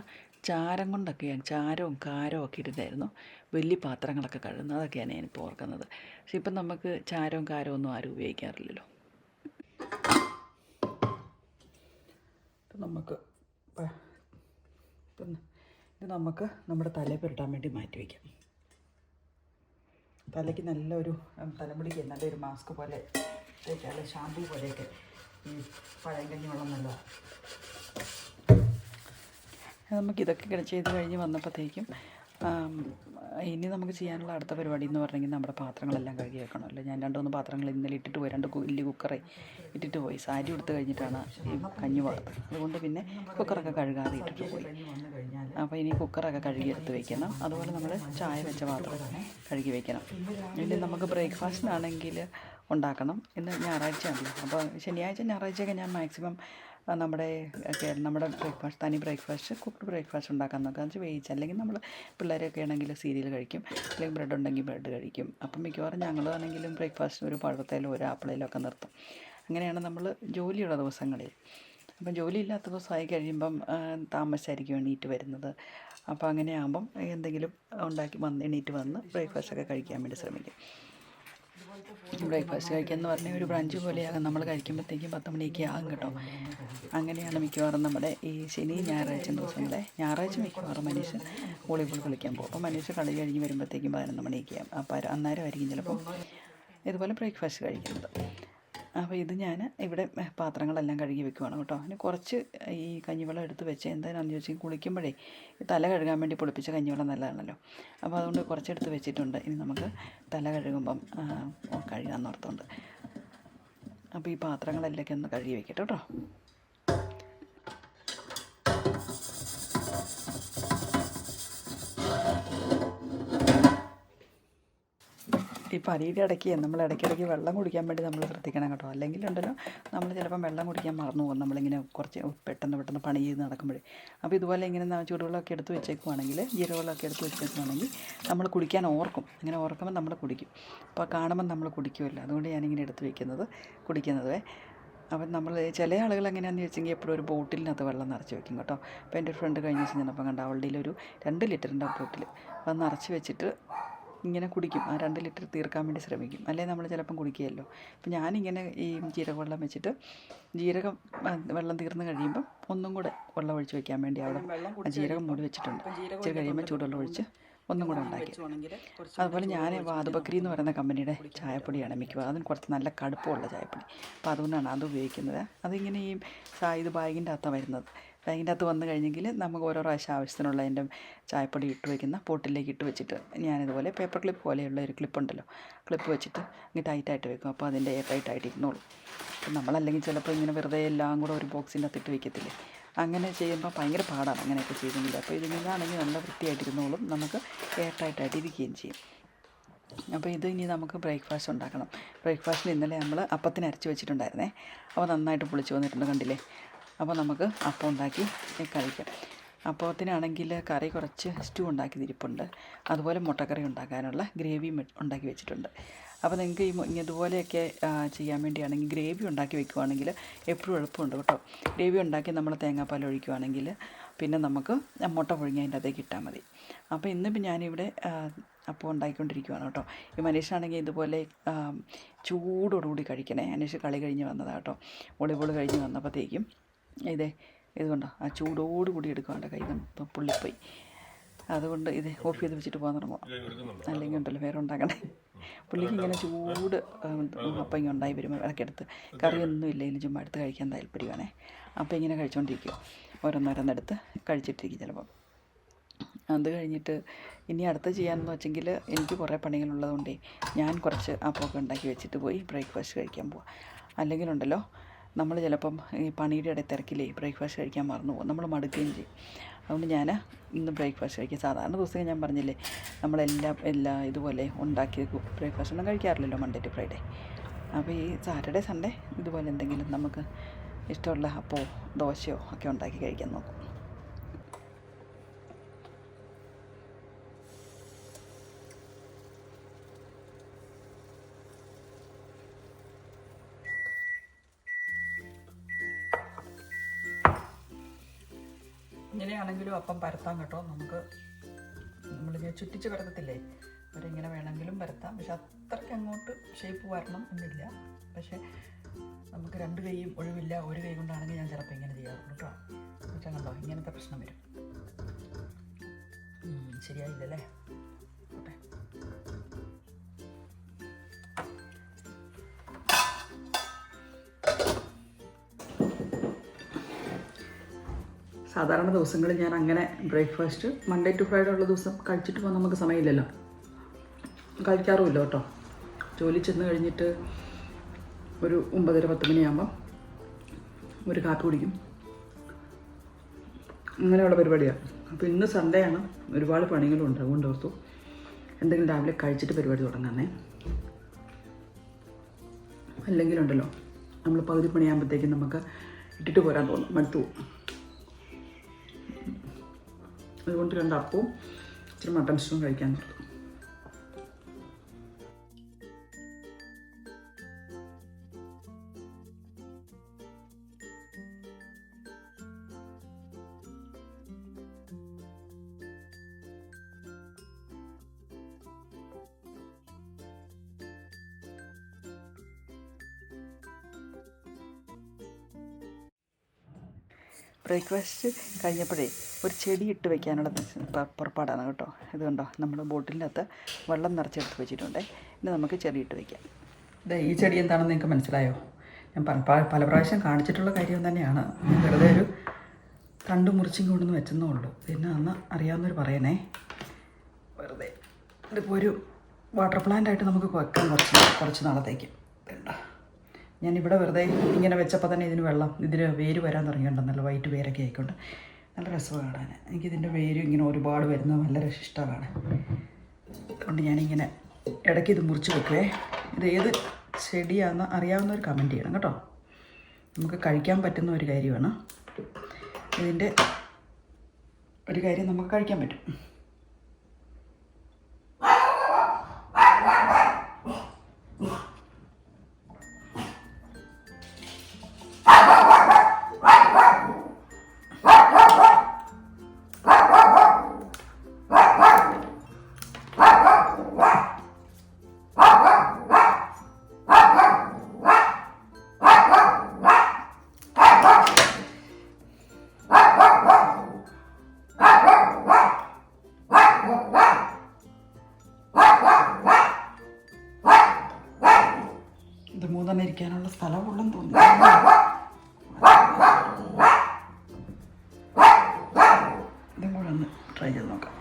ചാരവും കാരവും ഒക്കെ ഇടുന്നായിരുന്നു വലിയ പാത്രങ്ങളൊക്കെ കഴുകുന്നത്. അതൊക്കെയാണ് ഞാനിപ്പോൾ ഓർക്കുന്നത്. പക്ഷെ ഇപ്പം നമുക്ക് ചാരവും കാരവും ഒന്നും ആരും ഉപയോഗിക്കാറില്ലല്ലോ. ഇത് നമുക്ക് നമ്മുടെ തലയിൽ പുരട്ടാൻ വേണ്ടി മാറ്റി വയ്ക്കാം. തലയ്ക്ക് നല്ലൊരു തലമുടിക്ക് നല്ലൊരു മാസ്ക് പോലെ തേക്കാൽ, ഷാമ്പൂ പോലെയൊക്കെ ഈ പഴങ്കഞ്ഞി വെള്ളം നല്ലതാണ്. നമുക്കിതൊക്കെ ചെയ്ത് കഴിഞ്ഞ് വന്നപ്പോഴത്തേക്കും ഇനി നമുക്ക് ചെയ്യാനുള്ള അടുത്ത പരിപാടി എന്ന് പറഞ്ഞെങ്കിൽ നമ്മുടെ പാത്രങ്ങളെല്ലാം കഴുകി വെക്കണമല്ലോ. ഞാൻ 2-3 പാത്രങ്ങൾ ഇന്നലെ ഇട്ടിട്ട് പോയി, 2 വലിയ കുക്കറെ ഇട്ടിട്ട് പോയി. സാരി എടുത്ത് കഴിഞ്ഞിട്ടാണ് ഈ കഞ്ഞി വറുത്തത്. അതുകൊണ്ട് പിന്നെ കുക്കറൊക്കെ കഴുകാതെ ഇട്ടിട്ട് പോയി. അപ്പോൾ ഇനി കുക്കറൊക്കെ കഴുകി എടുത്ത് വെക്കണം. അതുപോലെ നമ്മൾ ചായ വെച്ച പാത്രം കഴുകി വെക്കണം. ഇനി നമുക്ക് ബ്രേക്ക്ഫാസ്റ്റിനാണെങ്കിൽ ഉണ്ടാക്കണം. ഇന്ന് ഞായറാഴ്ചയാണല്ലോ. അപ്പോൾ ഞായറാഴ്ചയൊക്കെ ഞാൻ മാക്സിമം നമ്മുടെ തനി ബ്രേക്ക്ഫാസ്റ്റ്, കുക്ക്ഡ് ബ്രേക്ക്ഫാസ്റ്റ് ഉണ്ടാക്കാൻ നോക്കുക. എന്ന് വെച്ചാൽ വേവിച്ച്, അല്ലെങ്കിൽ നമ്മൾ പിള്ളേരൊക്കെ ആണെങ്കിൽ സീരിയൽ കഴിക്കും, അല്ലെങ്കിൽ ബ്രെഡ് ഉണ്ടെങ്കിൽ ബ്രെഡ് കഴിക്കും. അപ്പം മിക്കവാറും ഞങ്ങളാണെങ്കിലും ബ്രേക്ക്ഫാസ്റ്റിന് ഒരു പഴത്തേലോ ഒരു ആപ്പിളിലോ ഒക്കെ നിർത്തും. അങ്ങനെയാണ് നമ്മൾ ജോലിയുള്ള ദിവസങ്ങളിൽ. അപ്പം ജോലി ഇല്ലാത്ത ദിവസമായി കഴിയുമ്പം താമസിച്ചായിരിക്കും എണീറ്റ് വരുന്നത്. അപ്പോൾ അങ്ങനെ ആകുമ്പം എന്തെങ്കിലും എണീറ്റ് വന്ന് ബ്രേക്ക്ഫാസ്റ്റൊക്കെ കഴിക്കാൻ വേണ്ടി ശ്രമിക്കും. ബ്രേക്ക്ഫാസ്റ്റ് കഴിക്കാമെന്ന് പറഞ്ഞാൽ ഒരു ബ്രഞ്ച് പോലെയാകും. നമ്മൾ കഴിക്കുമ്പോഴത്തേക്കും 10 മണിയൊക്കെ ആകും കേട്ടോ. അങ്ങനെയാണ് മിക്കവാറും നമ്മുടെ ഈ ശനി ഞായറാഴ്ച ദിവസങ്ങളെ. ഞായറാഴ്ച മിക്കവാറും മനുഷ്യൻ വോളിബോൾ കളിക്കാൻ പോകും. അപ്പോൾ മനുഷ്യൻ കളി കഴിഞ്ഞ് വരുമ്പോഴത്തേക്കും 11 മണിയൊക്കെ ആകും. അപ്പോൾ അന്നേരമായിരിക്കും ചിലപ്പോൾ ഇതുപോലെ ബ്രേക്ക്ഫാസ്റ്റ് കഴിക്കുന്നത്. അപ്പോൾ ഇത് ഞാൻ ഇവിടെ പാത്രങ്ങളെല്ലാം കഴുകി വെക്കുവാണ് കേട്ടോ. അതിന് കുറച്ച് ഈ കഞ്ഞിവെള്ളം എടുത്ത് വെച്ച് എന്താണെന്ന് ചോദിച്ചാൽ കുളിക്കുമ്പോഴേ തല കഴുകാൻ വേണ്ടി പൊളിപ്പിച്ച കഞ്ഞിവെള്ളം നല്ലതാണല്ലോ. അപ്പോൾ അതുകൊണ്ട് കുറച്ചെടുത്ത് വെച്ചിട്ടുണ്ട്. ഇനി നമുക്ക് തല കഴുകുമ്പം കഴുകാമെന്ന് ഓർത്തുകൊണ്ട്. അപ്പോൾ ഈ പാത്രങ്ങളെല്ലാം ഒന്ന് കഴുകി വെക്കട്ടെ കേട്ടോ. ഈ പനിയുടെ ഇടയ്ക്ക് നമ്മൾ ഇടയ്ക്കിടയ്ക്ക് വെള്ളം കുടിക്കാൻ വേണ്ടി നമ്മൾ ശ്രദ്ധിക്കണം കേട്ടോ. അല്ലെങ്കിലുണ്ടല്ലോ നമ്മൾ ചിലപ്പം വെള്ളം കുടിക്കാൻ മറന്നു പോകും. നമ്മളിങ്ങനെ കുറച്ച് പെട്ടെന്ന് പണി ചെയ്ത് നടക്കുമ്പോഴേ. അപ്പോൾ ഇതുപോലെ ഇങ്ങനെ ചൂടുവെള്ളമൊക്കെ എടുത്ത് വെച്ചേക്കുവാണെങ്കിൽ, ജീരകവെള്ളമൊക്കെ എടുത്ത് വെച്ചേക്കുവാണെങ്കിൽ നമ്മൾ കുടിക്കാൻ ഓർക്കും. അങ്ങനെ ഓർക്കുമ്പോൾ നമ്മൾ കുടിക്കും. അപ്പോൾ കാണുമ്പം നമ്മൾ കുടിക്കുമല്ലോ. അതുകൊണ്ട് ഞാനിങ്ങനെ എടുത്ത് കുടിക്കുന്നത്. അപ്പം നമ്മൾ ചില ആളുകൾ എങ്ങനെയാണെന്ന് വെച്ചെങ്കിൽ എപ്പോഴും ഒരു ബോട്ടിലിനകത്ത് വെള്ളം നിറച്ച് വെക്കും കേട്ടോ. അപ്പോൾ എൻ്റെ ഫ്രണ്ട് കഴിഞ്ഞ ദിവസം ചെന്നപ്പോൾ കണ്ട അവളുടെ ഒരു 2 ലിറ്ററിൻ്റെ ബോട്ടിൽ അത് നിറച്ച് വെച്ചിട്ട് ഇങ്ങനെ കുടിക്കും. ആ 2 ലിറ്റർ തീർക്കാൻ വേണ്ടി ശ്രമിക്കും. അല്ലെങ്കിൽ നമ്മൾ ചിലപ്പം കുടിക്കുകയല്ലോ. അപ്പം ഞാനിങ്ങനെ ഈ ജീരകവെള്ളം വെച്ചിട്ട് വെള്ളം തീർന്ന് കഴിയുമ്പം ഒന്നും കൂടെ വെള്ളം ഒഴിച്ച് വയ്ക്കാൻ വേണ്ടി അവിടെ ജീരകം മൂടി വെച്ചിട്ടുണ്ട്. ഇച്ചിരി കഴിയുമ്പോൾ ചൂടുവെള്ളം ഒഴിച്ച് ഒന്നും കൂടെ ഉണ്ടാക്കി. അതുപോലെ ഞാൻ വാതുബക്കരി എന്ന് പറയുന്ന കമ്പനിയുടെ ചായപ്പൊടിയാണ് മിക്കവാറും. അതിന് കുറച്ച് നല്ല കടുപ്പമുള്ള ചായപ്പൊടി. അപ്പോൾ അതുകൊണ്ടാണ് അത് ഉപയോഗിക്കുന്നത്. അതിങ്ങനെ ഇത് ബാഗിൻ്റെ അകത്താണ് വരുന്നത്. ബാഗിൻ്റെ അകത്ത് വന്നു കഴിഞ്ഞെങ്കിൽ നമുക്ക് ഓരോ പ്രാവശ്യം ആവശ്യത്തിനുള്ള എൻ്റെ ചായപ്പൊടി ഇട്ട് വയ്ക്കുന്ന പോട്ടിലേക്ക് ഇട്ട് വെച്ചിട്ട് ഞാനിതുപോലെ പേപ്പർ ക്ലിപ്പ് പോലെയുള്ള ഒരു ക്ലിപ്പുണ്ടല്ലോ, ക്ലിപ്പ് വെച്ചിട്ട് ഇങ്ങനെ ടൈറ്റായിട്ട് വെക്കും. അപ്പോൾ അതിൻ്റെ ടൈറ്റായിട്ട് ഇരുന്നോളും. അപ്പം നമ്മളല്ലെങ്കിൽ ചിലപ്പോൾ ഇങ്ങനെ വെറുതെ എല്ലാം കൂടെ ഒരു ബോക്സിൻ്റെ അകത്ത് ഇട്ട് വയ്ക്കത്തില്ലേ. അങ്ങനെ ചെയ്യുമ്പോൾ ഭയങ്കര പാടാണ് അങ്ങനെയൊക്കെ ചെയ്തെങ്കിൽ. അപ്പോൾ ഇതിനാണെങ്കിൽ നല്ല വൃത്തിയായിട്ടിരുന്നോളും, നമുക്ക് എയർ ടൈറ്റായിട്ട് ഇരിക്കുകയും ചെയ്യും. അപ്പോൾ ഇത് ഇനി നമുക്ക് ബ്രേക്ക്ഫാസ്റ്റ് ഉണ്ടാക്കണം. ബ്രേക്ക്ഫാസ്റ്റിന് ഇന്നലെ നമ്മൾ അപ്പത്തിന് അരച്ച് വെച്ചിട്ടുണ്ടായിരുന്നേ. അപ്പോൾ നന്നായിട്ട് പുളിച്ച് വന്നിട്ടുണ്ട്, കണ്ടില്ലേ. അപ്പോൾ നമുക്ക് അപ്പം ഉണ്ടാക്കി കഴിക്കാം. അപ്പത്തിനാണെങ്കിൽ കറി കുറച്ച് സ്റ്റൂ ഉണ്ടാക്കി ഇരിപ്പുണ്ട്. അതുപോലെ മുട്ടക്കറി ഉണ്ടാക്കാനുള്ള ഗ്രേവിയും ഉണ്ടാക്കി വെച്ചിട്ടുണ്ട്. അപ്പോൾ നിങ്ങൾക്ക് ഇതുപോലെയൊക്കെ ചെയ്യാൻ വേണ്ടിയാണെങ്കിൽ ഗ്രേവി ഉണ്ടാക്കി വെക്കുവാണെങ്കിൽ എപ്പോഴും എളുപ്പമുണ്ട് കേട്ടോ. ഗ്രേവി ഉണ്ടാക്കി നമ്മൾ തേങ്ങാപ്പാൽ ഒഴിക്കുവാണെങ്കിൽ പിന്നെ നമുക്ക് മുട്ട പുഴുങ്ങി അതിൻ്റെ അകത്തേക്ക് ഇട്ടാൽ മതി. അപ്പോൾ ഇന്നിപ്പോൾ ഞാനിവിടെ അപ്പം ഉണ്ടാക്കിക്കൊണ്ടിരിക്കുകയാണ് കേട്ടോ. ഈ മനീഷാണെങ്കിൽ ഇതുപോലെ ചൂടോടുകൂടി കഴിക്കണേ. അനീഷ് കളി കഴിഞ്ഞ് വന്നതാണ് കേട്ടോ. വോളിബോൾ കഴിഞ്ഞ് വന്നപ്പോഴത്തേക്കും ഇതുകൊണ്ടോ ആ ചൂടോടുകൂടി എടുക്കാണ്ട് കൈ ഇപ്പം പുള്ളിപ്പോയി. അതുകൊണ്ട് ഇത് ഓഫ് ചെയ്ത് വെച്ചിട്ട് പോകാൻ തുടങ്ങുക, അല്ലെങ്കിൽ ഉണ്ടല്ലോ വേറെ ഉണ്ടാക്കണേ. പുള്ളിക്ക് ഇങ്ങനെ ചൂട് അപ്പം ഇങ്ങനെ ഉണ്ടായി വരുമ്പോൾ ഇടയ്ക്കെടുത്ത് കറിയൊന്നും ഇല്ലെങ്കിലും ചുമ്മാ എടുത്ത് കഴിക്കാൻ താല്പര്യമാണേ. അപ്പം ഇങ്ങനെ കഴിച്ചുകൊണ്ടിരിക്കും, ഓരോന്നോരോന്നെടുത്ത് കഴിച്ചിട്ടിരിക്കും ചിലപ്പം. അത് കഴിഞ്ഞിട്ട് ഇനി അടുത്ത് ചെയ്യാമെന്ന് വെച്ചെങ്കിൽ എനിക്ക് കുറേ പണികളുള്ളതുകൊണ്ടേ ഞാൻ കുറച്ച് അപ്പമൊക്കെ ഉണ്ടാക്കി വെച്ചിട്ട് പോയി ബ്രേക്ക്ഫാസ്റ്റ് കഴിക്കാൻ പോവാം. അല്ലെങ്കിലുണ്ടല്ലോ നമ്മൾ ചിലപ്പം ഈ പണിയുടെ ഇടയിൽ തിരക്കിലേ ബ്രേക്ക്ഫാസ്റ്റ് കഴിക്കാൻ മറന്നു പോകും, നമ്മൾ മടുക്കുകയും ചെയ്യും. അതുകൊണ്ട് ഞാൻ ഇന്ന് ബ്രേക്ക്ഫാസ്റ്റ് കഴിക്കും. സാധാരണ ദിവസം ഞാൻ പറഞ്ഞില്ലേ നമ്മളെല്ലാം ഇതുപോലെ ഉണ്ടാക്കി ബ്രേക്ക്ഫാസ്റ്റ് ഒന്നും കഴിക്കാറില്ലല്ലോ മൺഡേ ടു ഫ്രൈഡേ. അപ്പോൾ ഈ സാറ്റർഡേ സൺഡേ ഇതുപോലെ എന്തെങ്കിലും നമുക്ക് ഇഷ്ടമുള്ള അപ്പമോ ദോശയോ ഒക്കെ ഉണ്ടാക്കി കഴിക്കാൻ നോക്കും. ഇങ്ങനെയാണെങ്കിലും അപ്പം പരത്താം കേട്ടോ. നമ്മളിങ്ങനെ ചുറ്റിച്ച് പരത്തത്തില്ലേ, അവരിങ്ങനെ വേണമെങ്കിലും പരത്താം. പക്ഷെ അത്രയ്ക്ക് അങ്ങോട്ട് ഷേപ്പ് വരണം എന്നില്ല. പക്ഷേ നമുക്ക് രണ്ട് കൈയും ഒഴിവില്ല, ഒരു കൈ കൊണ്ടാണെങ്കിൽ ഞാൻ ചിലപ്പോൾ ഇങ്ങനെ ചെയ്യാറുള്ളൂ കേട്ടോ. പക്ഷേ കണ്ടോ ഇങ്ങനത്തെ പ്രശ്നം വരും. ശരിയായില്ലല്ലേ. ഓട്ടെ. സാധാരണ ദിവസങ്ങളിൽ ഞാൻ അങ്ങനെ ബ്രേക്ക്ഫാസ്റ്റ് മൺഡേ ടു ഫ്രൈഡേ ഉള്ള ദിവസം കഴിച്ചിട്ട് പോകാൻ നമുക്ക് സമയമില്ലല്ലോ, കഴിക്കാറുമില്ല കേട്ടോ. ജോലി ചെന്ന് കഴിഞ്ഞിട്ട് ഒരു 9:30-10 മണിയാകുമ്പം ഒരു കാപ്പി കുടിക്കും, അങ്ങനെയുള്ള പരിപാടിയാണ്. അപ്പോൾ ഇന്ന് സൺഡേ ആണ്, ഒരുപാട് പണികളുണ്ട്. അതുകൊണ്ട് ഓർത്തു എന്തെങ്കിലും രാവിലെ കഴിച്ചിട്ട് പരിപാടി തുടങ്ങാന്നേ. അല്ലെങ്കിലുണ്ടല്ലോ നമ്മൾ 10 മണിയാകുമ്പോഴത്തേക്കും നമുക്ക് ഇട്ടിട്ട് പോരാൻ തോന്നും, മടുത്തു പോകും. അതുകൊണ്ട് 2 അപ്പവും ഇച്ചിരി മട്ടൺ സ്റ്റൂവും കഴിക്കാൻ നിർത്തും. ബ്രേക്ക്ഫാസ്റ്റ് കഴിഞ്ഞപ്പോഴേ ഒരു ചെടി ഇട്ട് വെക്കാനുള്ള പുറപ്പാടാണ് കേട്ടോ. ഇതുകൊണ്ടോ നമ്മൾ ബോട്ടിലിനകത്ത് വെള്ളം നിറച്ചെടുത്ത് വെച്ചിട്ടുണ്ട്. ഇനി നമുക്ക് ചെടി ഇട്ട് വയ്ക്കാം. ഈ ചെടി എന്താണെന്ന് നിങ്ങൾക്ക് മനസ്സിലായോ? ഞാൻ പല പ്രാവശ്യം കാണിച്ചിട്ടുള്ള കാര്യം തന്നെയാണ്. വെറുതെ ഒരു തണ്ട് മുറിച്ചും കൊണ്ടുവന്ന് വെച്ചെന്നേ ഉള്ളൂ. പിന്നെ അന്ന് അറിയാവുന്നവർ പറയണേ. വെറുതെ ഇതിപ്പോൾ ഒരു വാട്ടർ പ്ലാന്റായിട്ട് നമുക്ക് വെക്കാം കുറച്ച് നാളത്തേക്ക്. വേണ്ട, ഞാനിവിടെ വെറുതെ ഇങ്ങനെ വെച്ചപ്പോൾ തന്നെ ഇതിന് വേര് വരാൻ തുടങ്ങിയിട്ടുണ്ടെന്നല്ലോ. വൈറ്റ് വേരൊക്കെ ആയിക്കൊണ്ട് നല്ല രസമാണ് കാണാൻ. എനിക്കിതിൻ്റെ വേര് ഇങ്ങനെ ഒരുപാട് വരുന്നത് നല്ല ഇഷ്ടമാണ്. അതുകൊണ്ട് ഞാനിങ്ങനെ ഇടയ്ക്ക് ഇത് മുറിച്ച് വെക്കുവേ. ഇത് ഏത് ചെടിയാണെന്ന് അറിയാവുന്നവർ കമൻറ്റ് ചെയ്യണം കേട്ടോ. നമുക്ക് കഴിക്കാൻ പറ്റുന്ന ഒരു കാര്യമാണ്. ഇതിൻ്റെ ഒരു കാര്യം നമുക്ക് കഴിക്കാൻ പറ്റും. ഇത് മൂന്നെണ്ണം ഇരിക്കാനുള്ള സ്ഥലമുള്ളെന്ന് തോന്നുന്നു. ഇതും കൂടെ ഒന്ന് ട്രൈ ചെയ്ത് നോക്കാം.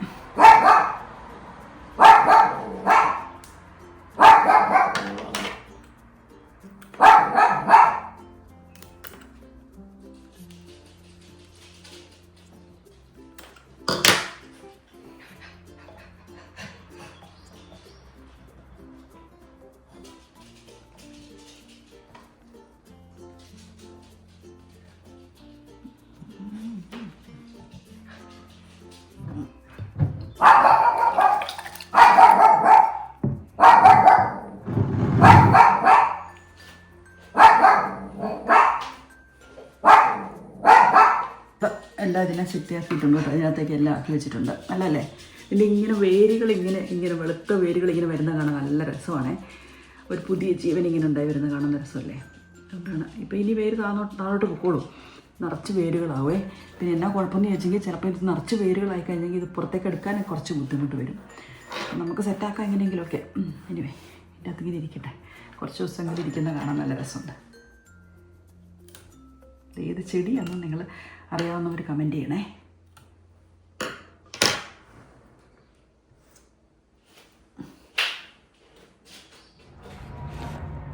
എല്ലാം ഇതിനെ സെറ്റാക്കിയിട്ടുണ്ട് കേട്ടോ. അതിനകത്തേക്ക് എല്ലാം ആക്കി വെച്ചിട്ടുണ്ട്. നല്ലല്ലേ? പിന്നെ ഇങ്ങനെ വേരുകൾ ഇങ്ങനെ വെളുത്ത വേരുകൾ ഇങ്ങനെ വരുന്ന കാണാൻ നല്ല രസമാണേ. ഒരു പുതിയ ജീവൻ ഇങ്ങനെ ഉണ്ടായി വരുന്ന കാണുന്ന രസമല്ലേ? അതുകൊണ്ടാണ്. ഇപ്പോൾ ഇനി വേര് താഴോട്ട് പൊക്കോളും, നിറച്ച് വേരുകളാവേ. പിന്നെ എന്നാ കുഴപ്പമെന്ന് ചോദിച്ചെങ്കിൽ ചിലപ്പോൾ ഇത് നിറച്ച് വേരുകളായി കഴിഞ്ഞെങ്കിൽ ഇത് പുറത്തേക്ക് എടുക്കാൻ കുറച്ച് ബുദ്ധിമുട്ട് വരും. നമുക്ക് സെറ്റാക്കാം എങ്ങനെയെങ്കിലുമൊക്കെ. എനിവേ ഇതിൻ്റെ അകത്ത് ഇങ്ങനെ ഇരിക്കട്ടെ. കുറച്ച് ദിവസങ്ങളിൽ ഇരിക്കുന്ന കാണാൻ നല്ല രസമുണ്ട്. ഏത് ചെടിയാണെന്ന് നിങ്ങൾ അറിയാവുന്നവർ കമൻറ്റ് ചെയ്യണേ.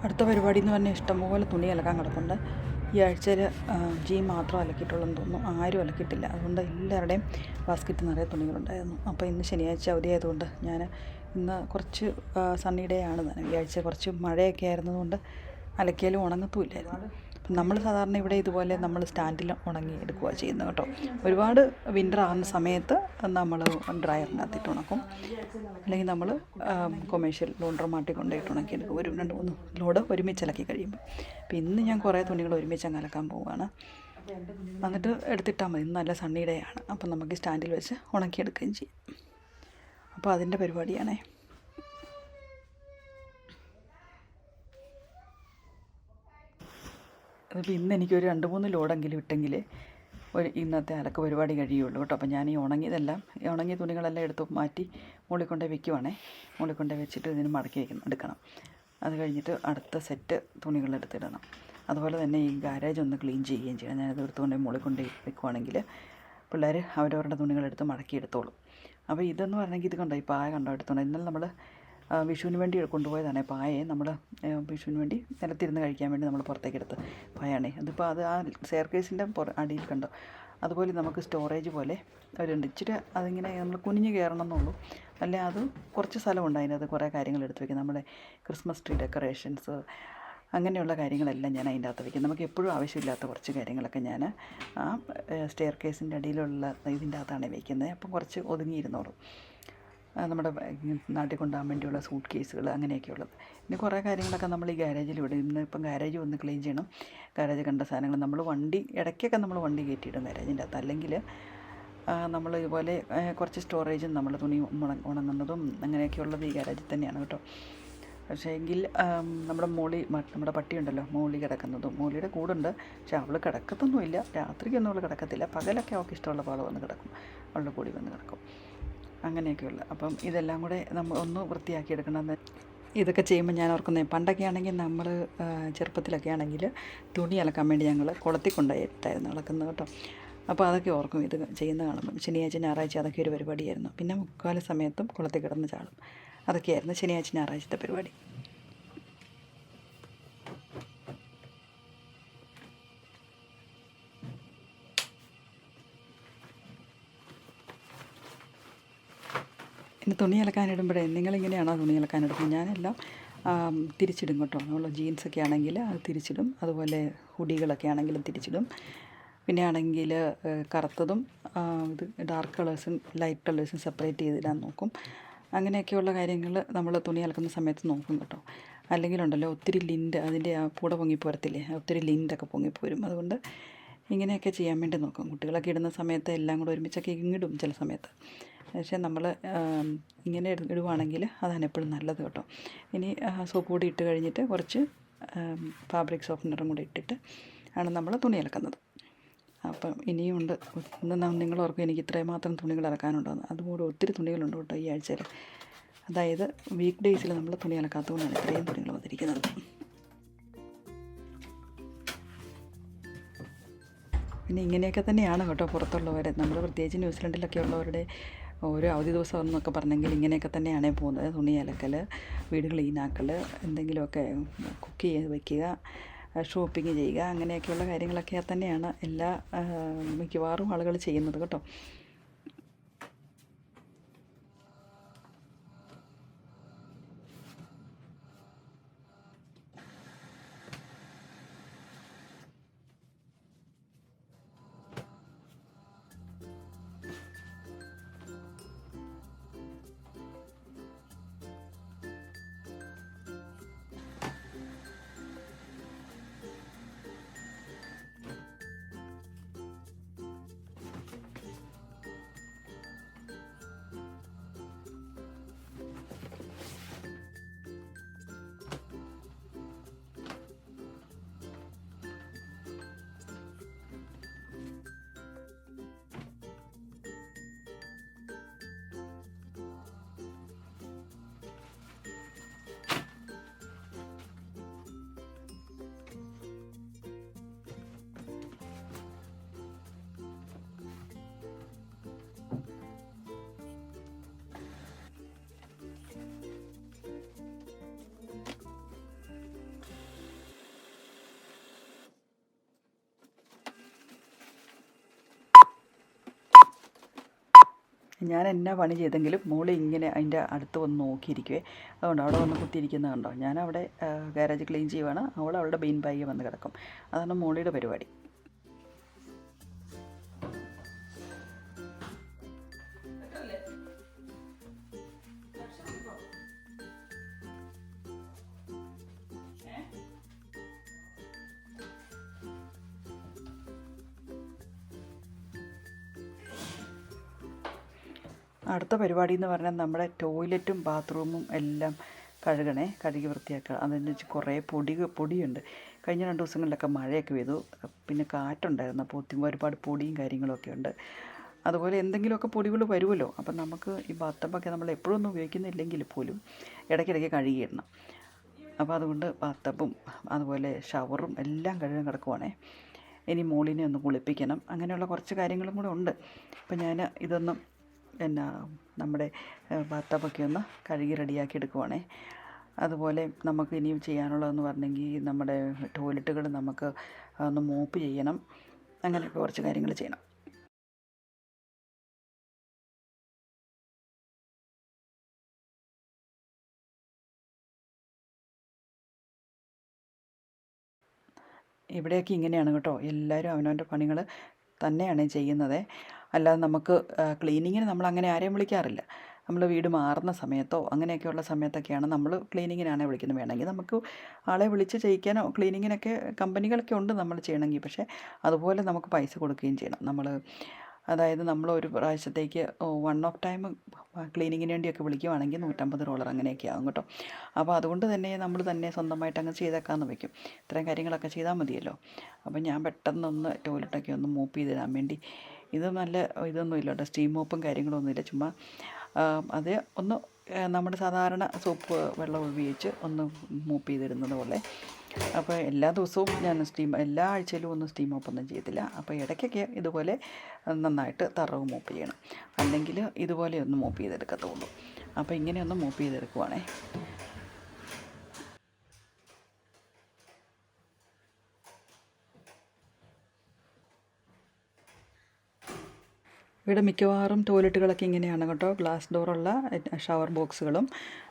അടുത്ത പരിപാടി എന്ന് പറഞ്ഞാൽ ഇഷ്ടംപോലെ തുണി അലക്കാൻ കിടപ്പുണ്ട്. ഈ ആഴ്ചയിൽ മാത്രം അലക്കിയിട്ടുള്ളെന്ന് തോന്നുന്നു, ആരും അലക്കിയിട്ടില്ല. അതുകൊണ്ട് എല്ലാവരുടെയും ബാസ്ക്കറ്റ് നിറയെ തുണികളുണ്ടായിരുന്നു. അപ്പോൾ ഇന്ന് ശനിയാഴ്ച അവധി ആയതുകൊണ്ട് ഞാൻ ഇന്ന് കുറച്ച് സണ്ണി ഡേ ആണ് തന്നെ. ഈ ആഴ്ച കുറച്ച് മഴയൊക്കെ ആയിരുന്നതുകൊണ്ട് അലക്കിയാലും ഉണങ്ങത്തുമില്ലായിരുന്നു. നമ്മൾ സാധാരണ ഇവിടെ ഇതുപോലെ നമ്മൾ സ്റ്റാൻഡിൽ ഉണങ്ങി എടുക്കുക ചെയ്യുന്നത് കേട്ടോ. ഒരുപാട് വിൻ്റർ ആകുന്ന സമയത്ത് നമ്മൾ ഡ്രയറിനകത്തിട്ട് ഉണക്കും, അല്ലെങ്കിൽ നമ്മൾ കൊമേഴ്ഷ്യൽ ലോണ്ടർമാർട്ടിൽ കൊണ്ടുപോയിട്ട് ഉണക്കിയെടുക്കും. ഒരു 2-3 ലോഡ് ഒരുമിച്ച് ഇളക്കി കഴിയുമ്പോൾ. അപ്പോൾ ഇന്ന് ഞാൻ കുറേ തുണികൾ ഒരുമിച്ച് അങ്ങ് അലക്കാൻ പോവുകയാണ്. എന്നിട്ട് എടുത്തിട്ടാൽ മതി. ഇന്ന് നല്ല സണ്ണി ഡേ ആണ്. അപ്പം നമുക്ക് സ്റ്റാൻഡിൽ വെച്ച് ഉണക്കിയെടുക്കുകയും ചെയ്യും. അപ്പോൾ അതിൻ്റെ പരിപാടിയാണേ. അതിപ്പോൾ ഇന്ന് എനിക്കൊരു 2-3 ലോഡെങ്കിലും ഇട്ടെങ്കിൽ ഇന്നത്തെ അലക്ക് പരിപാടി കഴിയുള്ളൂ കേട്ടോ. അപ്പോൾ ഞാൻ ഈ ഉണങ്ങിയ തുണികളെല്ലാം എടുത്ത് മാറ്റി മുകളിൽ കൊണ്ടുപോയി വെക്കുവാണേ. മുകളിൽ കൊണ്ടുപോയി വെച്ചിട്ട് ഇതിന് മടക്കി എടുക്കണം. അത് കഴിഞ്ഞിട്ട് അടുത്ത സെറ്റ് തുണികളെടുത്തിടണം. അതുപോലെ തന്നെ ഈ ഗാരേജ് ഒന്ന് ക്ലീൻ ചെയ്യുകയും ചെയ്യണം. ഞാനത് എടുത്തുകൊണ്ട് മുകളിൽ കൊണ്ടുപോയി വെക്കുവാണെങ്കിൽ പിള്ളേർ അവരവരുടെ തുണികളെടുത്ത് മടക്കി എടുത്തോളും. അപ്പോൾ ഇതെന്ന് പറഞ്ഞെങ്കിൽ ഇത് കണ്ടോ, ഈ പായ കണ്ടോ എടുത്തോണ്ട്. ഇന്നലെ നമ്മൾ വിഷുവിന് വേണ്ടി കൊണ്ടുപോയതാണ് പായയെ. നമ്മൾ വിഷുവിന് വേണ്ടി നിലത്തിരുന്ന് കഴിക്കാൻ വേണ്ടി നമ്മൾ പുറത്തേക്ക് എടുത്ത് പായാണേ. അതിപ്പോൾ അത് ആ സ്റ്റെയർകേസിൻ്റെ അടിയിൽ കണ്ടോ. അതുപോലെ നമുക്ക് സ്റ്റോറേജ് പോലെ ഒരുണ്ട്. ഇച്ചിരി അതിങ്ങനെ നമ്മൾ കുനിഞ്ഞ് കയറണം എന്നുള്ളൂ. അല്ലെ അത് കുറച്ച് സ്ഥലമുണ്ട് അതിനകത്ത് കുറേ കാര്യങ്ങൾ എടുത്ത് വയ്ക്കും. നമ്മുടെ ക്രിസ്മസ് ട്രീ ഡെക്കറേഷൻസ് അങ്ങനെയുള്ള കാര്യങ്ങളെല്ലാം ഞാൻ അതിൻ്റെ അകത്ത് വയ്ക്കും. നമുക്ക് എപ്പോഴും ആവശ്യമില്ലാത്ത കുറച്ച് കാര്യങ്ങളൊക്കെ ഞാൻ ആ സ്റ്റെയർകേസിൻ്റെ അടിയിലുള്ള ഇതിൻ്റെ അകത്താണ് വയ്ക്കുന്നത്. അപ്പം കുറച്ച് ഒതുങ്ങിയിരുന്നോളും. നമ്മുടെ നാട്ടിൽ കൊണ്ടുപോകാൻ വേണ്ടിയുള്ള സൂട്ട് കേസുകൾ അങ്ങനെയൊക്കെ ഉള്ളത്. ഇനി കുറേ കാര്യങ്ങളൊക്കെ നമ്മൾ ഈ ഗാരേജിൽ വിടും. ഇന്നിപ്പം ഗാരേജ് ഒന്ന് ക്ലീൻ ചെയ്യണം. ഗാരേജ് കണ്ട സാധനങ്ങൾ നമ്മൾ ഇടയ്ക്കൊക്കെ നമ്മൾ വണ്ടി കയറ്റിയിടും ഗാരേജിൻ്റെ അകത്ത്. അല്ലെങ്കിൽ നമ്മൾ ഇതുപോലെ കുറച്ച് സ്റ്റോറേജും നമ്മൾ തുണി ഉണങ്ങുന്നതും അങ്ങനെയൊക്കെയുള്ളത് ഈ ഗാരേജിൽ തന്നെയാണ് കേട്ടോ. പക്ഷേ എങ്കിൽ നമ്മുടെ പട്ടിയുണ്ടല്ലോ മോളി കിടക്കുന്നതും, മോളിയുടെ കൂടുണ്ട്. പക്ഷെ അവൾ കിടക്കത്തൊന്നുമില്ല, രാത്രിക്കൊന്നും അവൾ കിടക്കത്തില്ല. പകലൊക്കെ അവൾക്ക് ഇഷ്ടമുള്ള പാൾ വന്ന് കിടക്കും, അവളുടെ കൂടി വന്ന് കിടക്കും. അങ്ങനെയൊക്കെയുള്ള. അപ്പം ഇതെല്ലാം കൂടെ നമ്മൾ ഒന്ന് വൃത്തിയാക്കിയെടുക്കണം. ഇതൊക്കെ ചെയ്യുമ്പോൾ ഞാൻ ഓർക്കുന്നത്, പണ്ടൊക്കെ ആണെങ്കിൽ നമ്മൾ ചെറുപ്പത്തിലൊക്കെ ആണെങ്കിൽ തുണി അലക്കാൻ വേണ്ടി ഞങ്ങൾ കുളത്തിൽ കൊണ്ടുപോയിട്ടായിരുന്നു അലക്കുന്നത് കേട്ടോ. അപ്പോൾ അതൊക്കെ ഓർക്കും ഇത് ചെയ്യുന്ന കാണുമ്പോൾ. ശനിയാഴ്ച ഞായറാഴ്ച അതൊക്കെ ഒരു പരിപാടിയായിരുന്നു. പിന്നെ മുക്കാല സമയത്തും കുളത്തിൽ കിടന്ന് ചാടും. അതൊക്കെയായിരുന്നു ശനിയാഴ്ച ഞായറാഴ്ചത്തെ പരിപാടി. ഇനി തുണി അലക്കാനിടുമ്പോഴേ നിങ്ങളിങ്ങനെയാണോ തുണി അലക്കാനിടുന്നത്? ഞാനെല്ലാം തിരിച്ചിടും കേട്ടോ. നമ്മൾ ജീൻസൊക്കെ ആണെങ്കിൽ അത് തിരിച്ചിടും. അതുപോലെ ഹുഡികളൊക്കെ ആണെങ്കിലും തിരിച്ചിടും. പിന്നെ ആണെങ്കിൽ കറുത്തതും ഇത് ഡാർക്ക് കളേഴ്സും ലൈറ്റ് കളേഴ്സും സെപ്പറേറ്റ് ചെയ്തിടാൻ നോക്കും. അങ്ങനെയൊക്കെയുള്ള കാര്യങ്ങൾ നമ്മൾ തുണി അലക്കുന്ന സമയത്ത് നോക്കും കേട്ടോ. അല്ലെങ്കിലുണ്ടല്ലോ ഒത്തിരി ലിൻഡ് അതിൻ്റെ ആ പൂട പൊങ്ങിപ്പോരത്തില്ലേ, ഒത്തിരി ലിൻഡൊക്കെ പൊങ്ങിപ്പോരും. അതുകൊണ്ട് ഇങ്ങനെയൊക്കെ ചെയ്യാൻ വേണ്ടി നോക്കും. കുട്ടികളൊക്കെ ഇടുന്ന സമയത്ത് എല്ലാം കൂടെ ഒരുമിച്ചൊക്കെ ഇങ്ങിടും ചില സമയത്ത്. പക്ഷേ നമ്മൾ ഇങ്ങനെ ഇടുവാണെങ്കിൽ അതാണ് എപ്പോഴും നല്ലത് കേട്ടോ. ഇനി സോപ്പ് പൊടി ഇട്ട് കഴിഞ്ഞിട്ട് കുറച്ച് ഫാബ്രിക് സോഫ്റ്റ്നറും കൂടി ഇട്ടിട്ട് ആണ് നമ്മൾ തുണി അലക്കുന്നത്. അപ്പം ഇനിയുണ്ട്. ഇന്ന് നിങ്ങൾ ഓർക്കും എനിക്ക് ഇത്രയും മാത്രം തുണികൾ അലക്കാനുണ്ടോയെന്ന്. അതുകൂടെ ഒത്തിരി തുണികളുണ്ട് കേട്ടോ ഈ ആഴ്ചയിൽ. അതായത് വീക്ക് ഡേയ്സിൽ നമ്മൾ തുണി അലക്കാത്തതുകൊണ്ടാണ് ഇത്രയും തുണികൾ വന്നിരിക്കുന്നത്. പിന്നെ ഇങ്ങനെയൊക്കെ തന്നെയാണ് കേട്ടോ പുറത്തുള്ളവരെ. നമ്മൾ പ്രത്യേകിച്ച് ന്യൂസിലൻഡിലൊക്കെ ഉള്ളവരുടെ ഓരോ അവധി ദിവസം എന്നൊക്കെ പറഞ്ഞെങ്കിൽ ഇങ്ങനെയൊക്കെ തന്നെയാണ് പോകുന്നത്. തുണി അലക്കൽ, വീട് ക്ലീനാക്കൽ, എന്തെങ്കിലുമൊക്കെ കുക്ക് ചെയ്ത് വയ്ക്കുക, ഷോപ്പിംഗ് ചെയ്യുക, അങ്ങനെയൊക്കെയുള്ള കാര്യങ്ങളൊക്കെ തന്നെയാണ് എല്ലാ മിക്കവാറും ആളുകൾ ചെയ്യുന്നത് കേട്ടോ. ഞാൻ എന്നാ പണി ചെയ്തെങ്കിലും മോളി ഇങ്ങനെ അതിൻ്റെ അടുത്ത് വന്ന് നോക്കിയിരിക്കുവേ. അതുകൊണ്ട് അവിടെ വന്ന് കുത്തിയിരിക്കുന്നത് കണ്ടോ. ഞാനവിടെ ഗാരേജ് ക്ലീൻ ചെയ്യുവാണ്, അവൾ അവളുടെ ബീൻ ബാഗ് വന്ന് കിടക്കും. അതാണ് മോളിയുടെ പരിപാടി. അടുത്ത പരിപാടി എന്ന് പറഞ്ഞാൽ നമ്മുടെ ടോയ്ലറ്റും ബാത്റൂമും എല്ലാം കഴുകി വൃത്തിയാക്കുക. അതെന്ന് വെച്ചാൽ കുറേ പൊടിയുണ്ട്. കഴിഞ്ഞ 2 ദിവസങ്ങളിലൊക്കെ മഴയൊക്കെ പെയ്തു, പിന്നെ കാറ്റുണ്ടായിരുന്നു. അപ്പോൾ ഒരുപാട് പൊടിയും കാര്യങ്ങളൊക്കെ ഉണ്ട്. അതുപോലെ എന്തെങ്കിലുമൊക്കെ പൊടികൾ വരുമല്ലോ. അപ്പം നമുക്ക് ഈ ബാത്തബൊക്കെ നമ്മൾ എപ്പോഴൊന്നും ഉപയോഗിക്കുന്നില്ലെങ്കിൽ പോലും ഇടയ്ക്കിടയ്ക്ക് കഴുകിയിടണം. അപ്പോൾ അതുകൊണ്ട് ബാത്തബും അതുപോലെ ഷവറും എല്ലാം കഴുകാൻ കിടക്കുവാണേ. ഇനി മോളിനെ ഒന്ന് കുളിപ്പിക്കണം. അങ്ങനെയുള്ള കുറച്ച് കാര്യങ്ങളും കൂടെ ഉണ്ട്. അപ്പം ഞാൻ ഇതൊന്നും നമ്മുടെ ബാത്തബൊക്കെ ഒന്ന് കഴുകി റെഡിയാക്കി എടുക്കുവാണേ. അതുപോലെ നമുക്ക് ഇനിയും ചെയ്യാനുള്ളതെന്ന് പറഞ്ഞെങ്കിൽ നമ്മുടെ ടോയ്ലറ്റുകൾ നമുക്ക് ഒന്ന് മോപ്പ് ചെയ്യണം. അങ്ങനെയൊക്കെ കുറച്ച് കാര്യങ്ങൾ ചെയ്യണം. ഇവിടെയൊക്കെ ഇങ്ങനെയാണ് കേട്ടോ. എല്ലാവരും അവനവൻ്റെ പണികൾ തന്നെയാണ് ചെയ്യുന്നത്. അല്ലാതെ നമുക്ക് ക്ലീനിങ്ങിന് നമ്മൾ അങ്ങനെ ആരെയും വിളിക്കാറില്ല. നമ്മൾ വീട് മാറുന്ന സമയത്തോ അങ്ങനെയൊക്കെയുള്ള സമയത്തൊക്കെയാണ് നമ്മൾ ക്ലീനിങ്ങിനാണ് വിളിക്കുന്നത്. വേണമെങ്കിൽ നമുക്ക് ആളെ വിളിച്ച് ചെയ്യിക്കാനോ ക്ലീനിങ്ങിനൊക്കെ കമ്പനികളൊക്കെ ഉണ്ട് നമ്മൾ ചെയ്യണമെങ്കിൽ. പക്ഷേ അതുപോലെ നമുക്ക് പൈസ കൊടുക്കുകയും ചെയ്യണം. അതായത് നമ്മൾ ഒരു പ്രാവശ്യത്തേക്ക് 1 ഓഫ് ടൈം ക്ലീനിങ്ങിന് വേണ്ടിയൊക്കെ വിളിക്കുവാണെങ്കിൽ $150 അങ്ങനെയൊക്കെ ആകും കേട്ടോ. അപ്പോൾ അതുകൊണ്ട് തന്നെ നമ്മൾ തന്നെ സ്വന്തമായിട്ട് അങ്ങ് ചെയ്തേക്കാമെന്ന് വയ്ക്കും. ഇത്രയും കാര്യങ്ങളൊക്കെ ചെയ്താൽ മതിയല്ലോ. അപ്പം ഞാൻ പെട്ടെന്നൊന്ന് ടോയ്ലറ്റൊക്കെ ഒന്ന് മോപ്പ് ചെയ്ത് തരാൻ വേണ്ടി, ഇത് നല്ല ഇതൊന്നുമില്ല കേട്ടോ, സ്റ്റീം മോപ്പും കാര്യങ്ങളൊന്നുമില്ല. ചുമ്മാ അത് ഒന്ന് നമ്മുടെ സാധാരണ സോപ്പ് വെള്ളം ഉപയോഗിച്ച് ഒന്ന് മോപ്പ് ചെയ്തിരുന്നത് പോലെ. അപ്പോൾ എല്ലാ ദിവസവും ഞാൻ എല്ലാ ആഴ്ചയിലും ഒന്നും സ്റ്റീം മോപ്പൊന്നും ചെയ്യത്തില്ല. അപ്പോൾ ഇടയ്ക്കൊക്കെ ഇതുപോലെ നന്നായിട്ട് തറവ് മോപ്പ് ചെയ്യണം, അല്ലെങ്കിൽ ഇതുപോലെ ഒന്ന് മോപ്പ് ചെയ്തെടുക്കത്തുള്ളൂ. അപ്പോൾ ഇങ്ങനെയൊന്ന് മോപ്പ് ചെയ്തെടുക്കുവാണേ. ഇവിടെ മിക്കവാറും ടോയ്ലറ്റുകളൊക്കെ ഇങ്ങനെയാണ് കേട്ടോ. ഗ്ലാസ് ഡോറുള്ള ഷവർ ബോക്സുകളും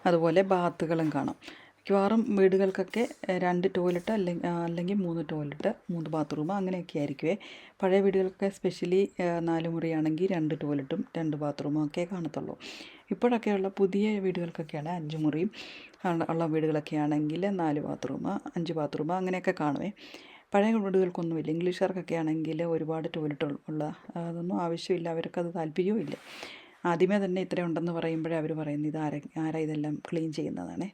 അതുപോലെ ബാത്തുകളും കാണും. മിക്കവാറും വീടുകൾക്കൊക്കെ 2 ടോയ്ലറ്റ് അല്ലെങ്കിൽ 3 ടോയ്ലറ്റ് 3 ബാത്റൂം അങ്ങനെയൊക്കെ ആയിരിക്കുമേ. പഴയ വീടുകൾക്കൊക്കെ സ്പെഷ്യലി 4 മുറിയാണെങ്കിൽ 2 ടോയ്ലറ്റും 2 ബാത്റൂമും ഒക്കെ കാണത്തുള്ളൂ. ഇപ്പോഴൊക്കെയുള്ള പുതിയ വീടുകൾക്കൊക്കെയാണ് 5 മുറിയും ഉള്ള വീടുകളൊക്കെ ആണെങ്കിൽ 4 ബാത്റൂം 5 ബാത്റൂം അങ്ങനെയൊക്കെ കാണുമേ. പഴയ വീടുകൾക്കൊന്നുമില്ല. ഇംഗ്ലീഷുകാർക്കൊക്കെ ആണെങ്കിൽ ഒരുപാട് ടോയ്ലറ്റ് ഉള്ള അതൊന്നും ആവശ്യമില്ല. അവർക്കത് താല്പര്യവും ഇല്ല. ആദ്യമേ തന്നെ ഇത്ര ഉണ്ടെന്ന് പറയുമ്പോഴേ അവർ പറയുന്നത് ആരാ ഇതെല്ലാം ക്ലീൻ ചെയ്യുന്നതാണ്.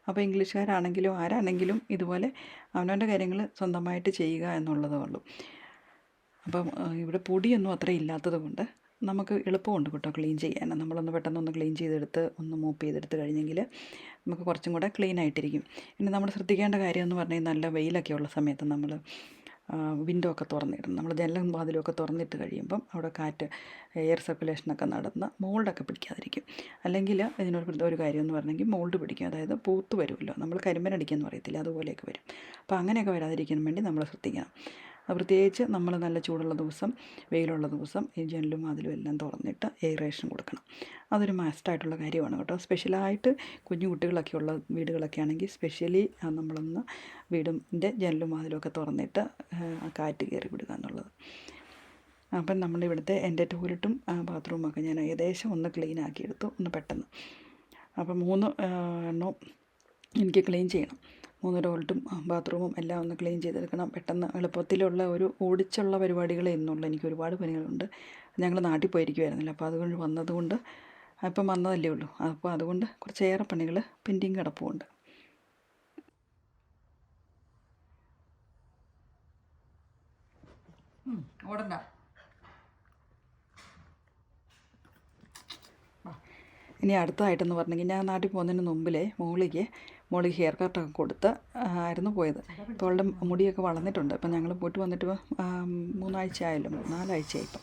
അപ്പോൾ ഇംഗ്ലീഷുകാരാണെങ്കിലും ആരാണെങ്കിലും ഇതുപോലെ അവനവൻ്റെ കാര്യങ്ങൾ സ്വന്തമായിട്ട് ചെയ്യുക എന്നുള്ളതേ ഉള്ളൂ. അപ്പം ഇവിടെ പൊടിയൊന്നും അത്ര ഇല്ലാത്തത് കൊണ്ട് നമുക്ക് എളുപ്പമുണ്ട് കേട്ടോ ക്ലീൻ ചെയ്യാൻ. നമ്മളൊന്ന് പെട്ടെന്നൊന്ന് ക്ലീൻ ചെയ്തെടുത്ത് ഒന്ന് മോപ്പ് ചെയ്തെടുത്ത് കഴിഞ്ഞെങ്കിൽ നമുക്ക് കുറച്ചും കൂടെ ക്ലീൻ ആയിട്ടിരിക്കും. പിന്നെ നമ്മൾ ശ്രദ്ധിക്കേണ്ട കാര്യം എന്ന് പറഞ്ഞാൽ നല്ല വെയിലൊക്കെ ഉള്ള സമയത്ത് നമ്മൾ വിൻഡോ ഒക്കെ തുറന്നിടണം. നമ്മൾ ജനലും വാതിലുമൊക്കെ തുറന്നിട്ട് കഴിയുമ്പം അവിടെ കാറ്റ് എയർ സർക്കുലേഷനൊക്കെ നടന്ന് മോൾഡൊക്കെ പിടിക്കാതിരിക്കും. അല്ലെങ്കിൽ ഇതിനൊരു കാര്യം എന്ന് പറഞ്ഞെങ്കിൽ മോൾഡ് പിടിക്കും. അതായത് പൂത്ത് വരുമല്ലോ, നമ്മൾ കരിമ്പനടിക്കുമെന്ന് പറയത്തില്ല, അതുപോലെയൊക്കെ വരും. അപ്പോൾ അങ്ങനെയൊക്കെ വരാതിരിക്കാൻ വേണ്ടി നമ്മൾ ശ്രദ്ധിക്കണം. പ്രത്യേകിച്ച് നമ്മൾ നല്ല ചൂടുള്ള ദിവസം വെയിലുള്ള ദിവസം ഈ ജനലും വാതിലും എല്ലാം തുറന്നിട്ട് എയറേഷൻ കൊടുക്കണം. അതൊരു മസ്റ്റായിട്ടുള്ള കാര്യമാണ് കേട്ടോ. സ്പെഷ്യലായിട്ട് കുഞ്ഞു കുട്ടികളൊക്കെ ഉള്ള വീടുകളൊക്കെ ആണെങ്കിൽ സ്പെഷ്യലി നമ്മളൊന്ന് വീടിൻ്റെ ജനലും വാതിലും ഒക്കെ തുറന്നിട്ട് കാറ്റ് കയറി വിടുക എന്നുള്ളത്. അപ്പം നമ്മളിവിടുത്തെ എൻ്റെ ടോയ്ലറ്റും ബാത്റൂമൊക്കെ ഞാൻ ഏകദേശം ഒന്ന് ക്ലീൻ ആക്കിയെടുത്തു ഒന്ന് പെട്ടെന്ന്. അപ്പം 3 എണ്ണം എനിക്ക് ക്ലീൻ ചെയ്യണം. 3 ടോയ്ലറ്റും ബാത്റൂമും എല്ലാം ഒന്ന് ക്ലീൻ ചെയ്തെടുക്കണം. പെട്ടെന്ന് എളുപ്പത്തിലുള്ള ഒരു ഓടിച്ചുള്ള പരിപാടികളെ ഇന്നുള്ളൂ. എനിക്ക് ഒരുപാട് പണികളുണ്ട്. ഞങ്ങൾ നാട്ടിൽ പോയിരിക്കുമായിരുന്നില്ല. അപ്പോൾ അതുകൊണ്ട് വന്നതുകൊണ്ട് ഇപ്പം വന്നതല്ലേ ഉള്ളൂ. അപ്പോൾ അതുകൊണ്ട് കുറച്ചേറെ പണികൾ പെൻഡിങ് കിടപ്പുണ്ട്. ഓടണ്ട. ഇനി അടുത്തതായിട്ടെന്ന് പറഞ്ഞെങ്കിൽ ഞാൻ നാട്ടിൽ പോകുന്നതിന് മുമ്പിലേ മോളിക്ക് ഹെയർ കട്ടൊക്കെ കൊടുത്ത് ആയിരുന്നു പോയത്. ഇപ്പോൾ അവളുടെ മുടിയൊക്കെ വളർന്നിട്ടുണ്ട്. ഇപ്പം ഞങ്ങൾ പോയിട്ട് വന്നിട്ട് 3 ആഴ്ച ആയല്ലോ, 4 ആഴ്ചയായി ഇപ്പം.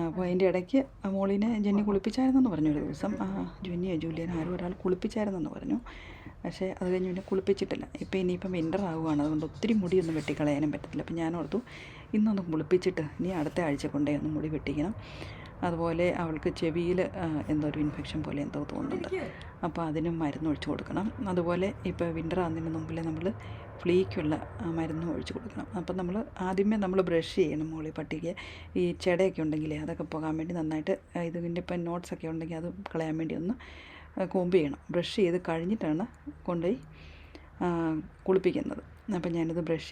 അപ്പോൾ അതിൻ്റെ ഇടയ്ക്ക് മോളിനെ ജെന്നി കുളിപ്പിച്ചായിരുന്നെന്ന് പറഞ്ഞു ഒരു ദിവസം. ജൂലിയൻ ആരും ഒരാൾ കുളിപ്പിച്ചായിരുന്നെന്ന് പറഞ്ഞു. പക്ഷേ അത് കഴിഞ്ഞ് പിന്നെ കുളിപ്പിച്ചിട്ടില്ല. ഇനിയിപ്പം വിൻ്റർ ആവുകയാണ്, അതുകൊണ്ട് ഒത്തിരി മുടിയൊന്നും വെട്ടിക്കളയാനും പറ്റത്തില്ല. അപ്പം ഞാൻ ഓർത്തു ഇന്നൊന്ന് കുളിപ്പിച്ചിട്ട് ഇനി അടുത്ത ആഴ്ച കൊണ്ടേ ഒന്ന് മുടി വെട്ടിക്കണം. അതുപോലെ അവൾക്ക് ചെവിയിൽ എന്തോ ഒരു ഇൻഫെക്ഷൻ പോലെ എന്തോ തോന്നുന്നുണ്ട്. അപ്പോൾ അതിനും മരുന്ന് ഒഴിച്ച് കൊടുക്കണം. അതുപോലെ ഇപ്പോൾ വിൻ്റർ ആകുന്നതിന് മുമ്പിൽ നമ്മൾ ഫ്ലീക്കുള്ള മരുന്ന് ഒഴിച്ച് കൊടുക്കണം. അപ്പം നമ്മൾ ആദ്യമേ നമ്മൾ ബ്രഷ് ചെയ്യണം. മോളി പട്ടിക്ക് ഈ ചെടയൊക്കെ ഉണ്ടെങ്കിലേ അതൊക്കെ പോകാൻ വേണ്ടി നന്നായിട്ട് ഇതിൻ്റെ ഇപ്പം നോട്ട്സൊക്കെ ഉണ്ടെങ്കിൽ അത് കളയാൻ വേണ്ടി ഒന്ന് കോമ്പ് ചെയ്യണം. ബ്രഷ് ചെയ്ത് കഴിഞ്ഞിട്ടാണ് കൊണ്ടുപോയി കുളിപ്പിക്കുന്നത്. അപ്പം ഞാനിത് ബ്രഷ്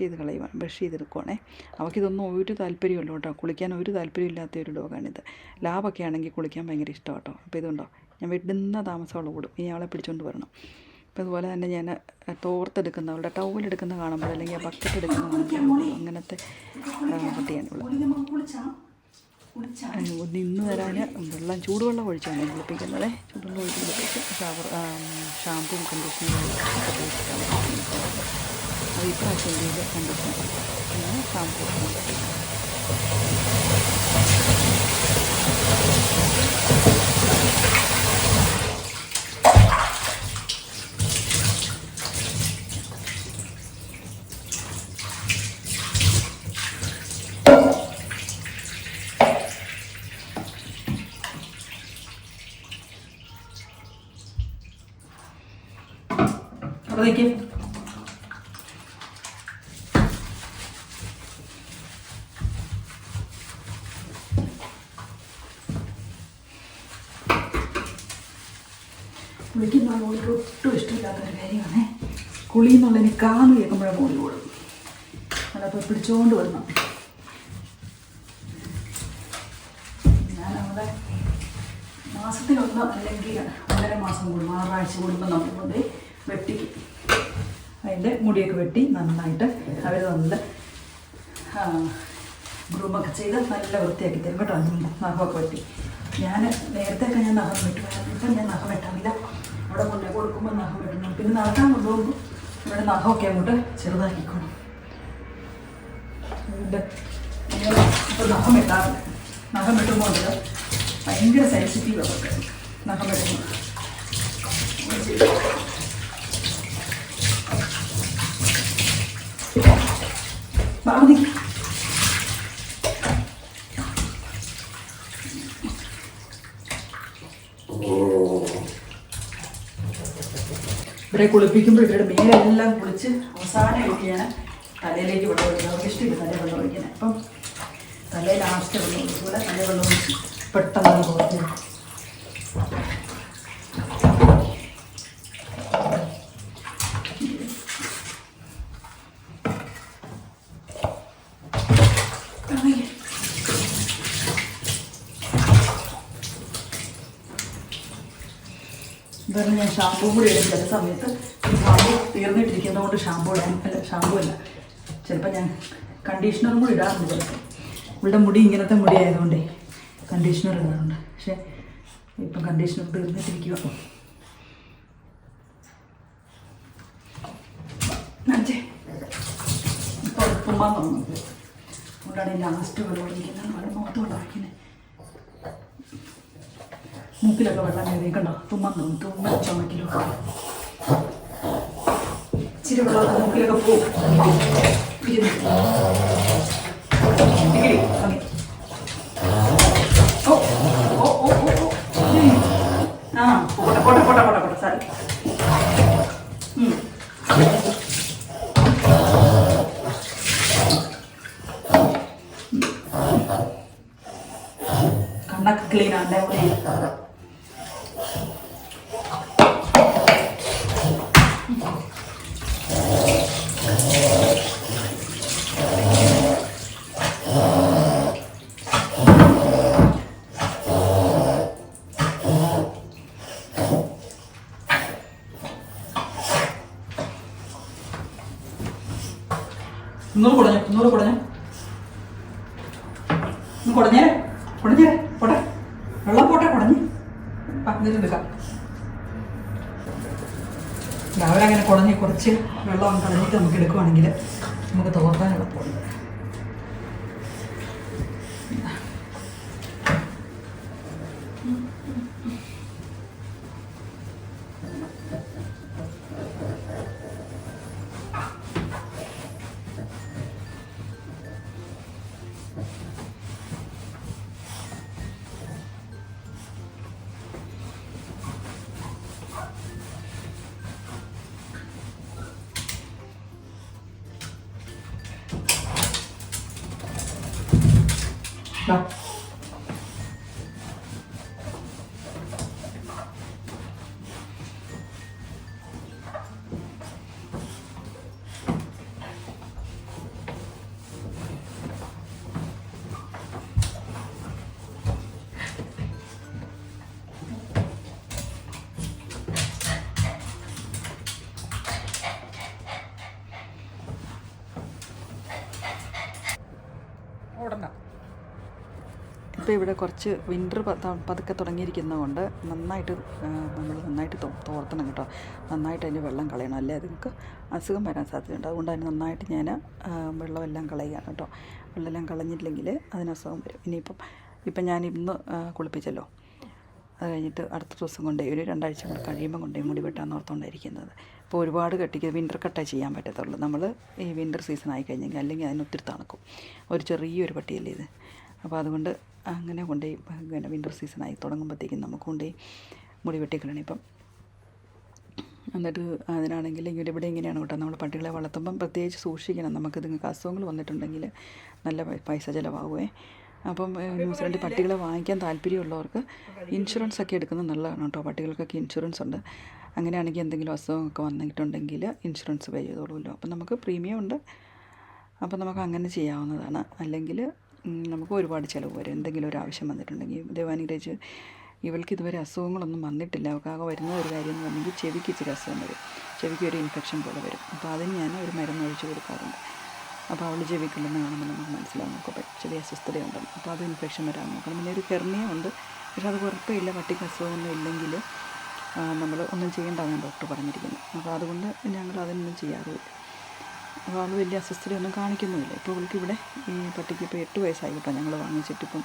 ചെയ്തെടുക്കുവാണേ. അവൾക്കിതൊന്നും ഒരു താല്പര്യമില്ല കേട്ടോ, കുളിക്കാൻ ഒരു താല്പര്യമില്ലാത്ത ഒരു ഡോഗാണിത്. ലാബൊക്കെ ആണെങ്കിൽ കുളിക്കാൻ ഭയങ്കര ഇഷ്ടമാണ് കേട്ടോ. അപ്പോൾ ഇതുണ്ടോ, ഞാൻ വിടുന്ന താമസമുള്ള ഓടും, ഇനി അവളെ പിടിച്ചുകൊണ്ട് വരണം. അപ്പോൾ അതുപോലെ തന്നെ ഞാൻ തോർത്തെടുക്കുന്ന, അവളുടെ ടൗവലെടുക്കുന്ന കാണുമ്പോൾ അല്ലെങ്കിൽ ആ ബക്കറ്റ് എടുക്കുന്ന കാണുമ്പോൾ അങ്ങനത്തെ പട്ടിയാണുള്ളത്. നിന്ന് തരാൻ ചൂടുവെള്ളം ഒഴിച്ചാണ് കുളിപ്പിക്കുന്നത്. ചൂടുവെള്ളം ഒഴിച്ച് കുളിപ്പിച്ച് ഷാമ്പും കണ്ടീഷണറും ഒക്കെ തേച്ചിട്ടാണ് അത് ഇപ്രാവശ്യം ചെയ്ത് കണ്ടീഷണർ പിന്നെ ഷാമ്പു. അപ്പോഴേക്കും കുളിക്കുന്ന മോൾക്ക് ഒട്ടും ഇഷ്ടമില്ലാത്തൊരു കാര്യമാണ് കുളി എന്നുള്ളതിന് കാന്ന് കേൾക്കുമ്പോഴേ മോളി കൂടും. അതപ്പോൾ പിടിച്ചുകൊണ്ട് വരണം. ഞാനവിടെ മാസത്തിലൊന്ന് അല്ലെങ്കിൽ 1.5 മാസം കൂടുമ്പോൾ 6 ആഴ്ച കൂടുമ്പോൾ നമ്മൾ കൊണ്ട് വെട്ടിക്കും. അതിൻ്റെ മുടിയൊക്കെ വെട്ടി നന്നായിട്ട് അവർ നല്ല ഗ്രൂമൊക്കെ ചെയ്ത് നല്ല വൃത്തിയാക്കി തരും കേട്ടോ. നഖമൊക്കെ വെട്ടി ഞാൻ നേരത്തെയൊക്കെ ഞാൻ നഖം വെട്ടുമായിരുന്നു. ഇപ്പം ഞാൻ നഖം വെട്ടാറില്ല. അവിടെ കൊണ്ടേ കൊടുക്കുമ്പോൾ നഖം വെട്ടണം. പിന്നെ നടക്കാൻ കൊണ്ടുപോകുമ്പോൾ ഇവിടെ നഖമൊക്കെ അങ്ങോട്ട് ചെറുതാക്കിക്കോണം. അതുകൊണ്ട് ഇപ്പോൾ നഖം വെട്ടാറില്ല. നഖം വെട്ടുമ്പോൾ ഭയങ്കര സെൻസിറ്റീവ് അവർക്ക് നഖം വെട്ടുമ്പോൾ. ബാബു ഇവരെ കുളിപ്പിക്കുമ്പോൾ ഇവരുടെ മേലെല്ലാം കുളിച്ച് അവസാനം ഒഴിക്കുകയാണ് തലയിലേക്ക് വെള്ളം ഒഴിക്കുന്നത്. അവർക്ക് ഇഷ്ടമില്ല തലയിൽ വെള്ളം ഒഴിക്കുന്നത്. അപ്പം തലയിൽ ലാസ്റ്റ് വെള്ളം ഒഴിച്ചുകൂടെ തലയിൽ വെള്ളം ഒഴിച്ച് പെട്ടെന്ന് പോകത്തില്ല. ഇതാണ് ഞാൻ ഷാമ്പൂ കൂടി ഇടും. ചില സമയത്ത് ഷാമ്പൂ തീർന്നിട്ടിരിക്കുന്നതുകൊണ്ട് ഷാമ്പൂ അല്ല ചിലപ്പോൾ ഞാൻ കണ്ടീഷണറും കൂടി ഇടാറുണ്ട്. ചിലപ്പോൾ ഇവിടെ മുടി ഇങ്ങനത്തെ മുടി ആയതുകൊണ്ടേ കണ്ടീഷണർ ഇടാറുണ്ട്. പക്ഷേ ഇപ്പം കണ്ടീഷണർ തീർന്നിട്ടിരിക്കുക. ഇപ്പോൾ തുമ്മാൻ തോന്നുന്നത് അതുകൊണ്ടാണ് ലാസ്റ്റ് വെള്ളം ഒഴിക്കുന്നത്. നമ്മുടെ മുഖത്ത് വെള്ളം ഒഴിക്കുന്നത്. മൂക്കിലൊക്കെ വെള്ളം കയറിയേക്കണ്ടോ, തുമ്മാൻ തോന്നും. തുമ്മൽ ചുമക്കിലൊക്കെ ഇച്ചിരി വെള്ളമൊക്കെ മൂക്കിലൊക്കെ പോകും. പോട്ടെ സാരി. കണ്ണൊക്കെ ക്ലീൻ ആണ്ടേ. കുടഞ്ഞേ പോട്ടെ, വെള്ളം പോട്ടെ, കുടഞ്ഞ് എടുക്കാം. രാവിലെ അങ്ങനെ കുടഞ്ഞ് കുറച്ച് വെള്ളം കളഞ്ഞിട്ട് നമുക്ക് എടുക്കുവാണെങ്കിൽ നമുക്ക് തോർത്താൻ എളുപ്പമുണ്ട്. ഇപ്പോൾ ഇവിടെ കുറച്ച് വിൻ്റർ പതുക്കെ തുടങ്ങിയിരിക്കുന്നതുകൊണ്ട് നന്നായിട്ട് നമ്മൾ നന്നായിട്ട് തോർത്തണം കേട്ടോ. നന്നായിട്ട് അതിൻ്റെ വെള്ളം കളയണം, അല്ലേ നിങ്ങൾക്ക് അസുഖം വരാൻ സാധ്യതയുണ്ട്. അതുകൊണ്ട് അതിന് നന്നായിട്ട് ഞാൻ വെള്ളമെല്ലാം കളയുകയാണ് കേട്ടോ. വെള്ളമെല്ലാം കളഞ്ഞില്ലെങ്കിൽ അതിന് അസുഖം വരും. ഇപ്പം ഞാൻ ഇന്ന് കുളിപ്പിച്ചല്ലോ, അത് കഴിഞ്ഞിട്ട് അടുത്ത ദിവസം കൊണ്ടേ ഒരു 2 ആഴ്ച കൂടെ കഴിയുമ്പോൾ കൊണ്ടേ മുടി വെട്ടാൻ ഓർത്തുകൊണ്ടിരിക്കുന്നത്. ഇപ്പോൾ ഒരുപാട് കട്ടിക്ക് വിൻ്റർ കട്ടേ ചെയ്യാൻ പറ്റത്തുള്ളൂ നമ്മൾ ഈ വിൻ്റർ സീസൺ ആയി കഴിഞ്ഞെങ്കിൽ, അല്ലെങ്കിൽ അതിന് ഒത്തിരി തണുക്കും. ഒരു ചെറിയൊരു പട്ടിയല്ലേ ഇത്. അപ്പോൾ അതുകൊണ്ട് അങ്ങനെ കൊണ്ടുപോയി പിന്നെ വിൻ്റർ സീസണായി തുടങ്ങുമ്പോഴത്തേക്കും നമുക്ക് കൊണ്ടുപോയി മുടി വെട്ടിക്കളയണം. ഇപ്പം എന്നിട്ട് അതിനാണെങ്കിൽ ഇവിടെ ഇങ്ങനെയാണ് കേട്ടോ, നമ്മൾ പട്ടികളെ വളർത്തുമ്പം പ്രത്യേകിച്ച് സൂക്ഷിക്കണം. നമുക്ക് നിങ്ങൾക്ക് അസുഖങ്ങൾ വന്നിട്ടുണ്ടെങ്കിൽ നല്ല പൈസ ചിലവാകുമേ. അപ്പം ന്യൂസിലൻഡ് പട്ടികളെ വാങ്ങിക്കാൻ താല്പര്യമുള്ളവർക്ക് ഇൻഷുറൻസ് ഒക്കെ എടുക്കുന്നത് നല്ലതാണ് കേട്ടോ. പട്ടികൾക്കൊക്കെ ഇൻഷുറൻസ് ഉണ്ട്. അങ്ങനെയാണെങ്കിൽ എന്തെങ്കിലും അസുഖമൊക്കെ വന്നിട്ടുണ്ടെങ്കിൽ ഇൻഷുറൻസ് പേ ചെയ്തോളുമല്ലോ. അപ്പം നമുക്ക് പ്രീമിയം ഉണ്ട്. അപ്പം നമുക്ക് അങ്ങനെ ചെയ്യാവുന്നതാണ്. അല്ലെങ്കിൽ നമുക്ക് ഒരുപാട് ചിലവ് വരും. എന്തെങ്കിലും ഒരു ആവശ്യം വന്നിട്ടുണ്ടെങ്കിൽ. ദൈവാനുഗ്രഹിച്ച് ഇവൾക്ക് ഇതുവരെ അസുഖങ്ങളൊന്നും വന്നിട്ടില്ല. അവൾക്കാകെ വരുന്ന ഒരു കാര്യം എന്ന് പറഞ്ഞെങ്കിൽ ചെവിക്ക് ഇച്ചിരി അസുഖം വരും, ചെവിക്ക് ഒരു ഇൻഫെക്ഷൻ പോലെ വരും. അപ്പോൾ അതിന് ഞാൻ ഒരു മരുന്ന് ഒഴിച്ച് കൊടുക്കാറുണ്ട്. അപ്പോൾ അവൾ ചെവിക്കുള്ളെന്ന് കാണുമ്പോൾ നമുക്ക് മനസ്സിലാവും നമുക്ക് ചെറിയ അസ്വസ്ഥതയുണ്ടെന്ന്. അപ്പോൾ അത് ഇൻഫെക്ഷൻ വരാൻ നോക്കണം. പിന്നെ ഒരു ഹെർണിയ ഉണ്ട്, പക്ഷെ അത് കുഴപ്പമില്ല. പട്ടിക്ക് അസുഖമൊന്നും ഇല്ലെങ്കിൽ നമ്മൾ ഒന്നും ചെയ്യേണ്ടതാണ് ഡോക്ടർ പറഞ്ഞിരിക്കുന്നത്. അപ്പോൾ അതുകൊണ്ട് ഞങ്ങൾ അതൊന്നും ചെയ്യാറുമില്ല. അപ്പോൾ അത് വലിയ അസ്വസ്ഥതയൊന്നും കാണിക്കുന്നുമില്ല. ഇപ്പോൾ ഇവൾക്ക് ഇവിടെ ഈ പട്ടിക്ക് ഇപ്പോൾ 8 വയസ്സായി കേട്ടോ. ഞങ്ങൾ വാങ്ങിച്ചിട്ടിപ്പം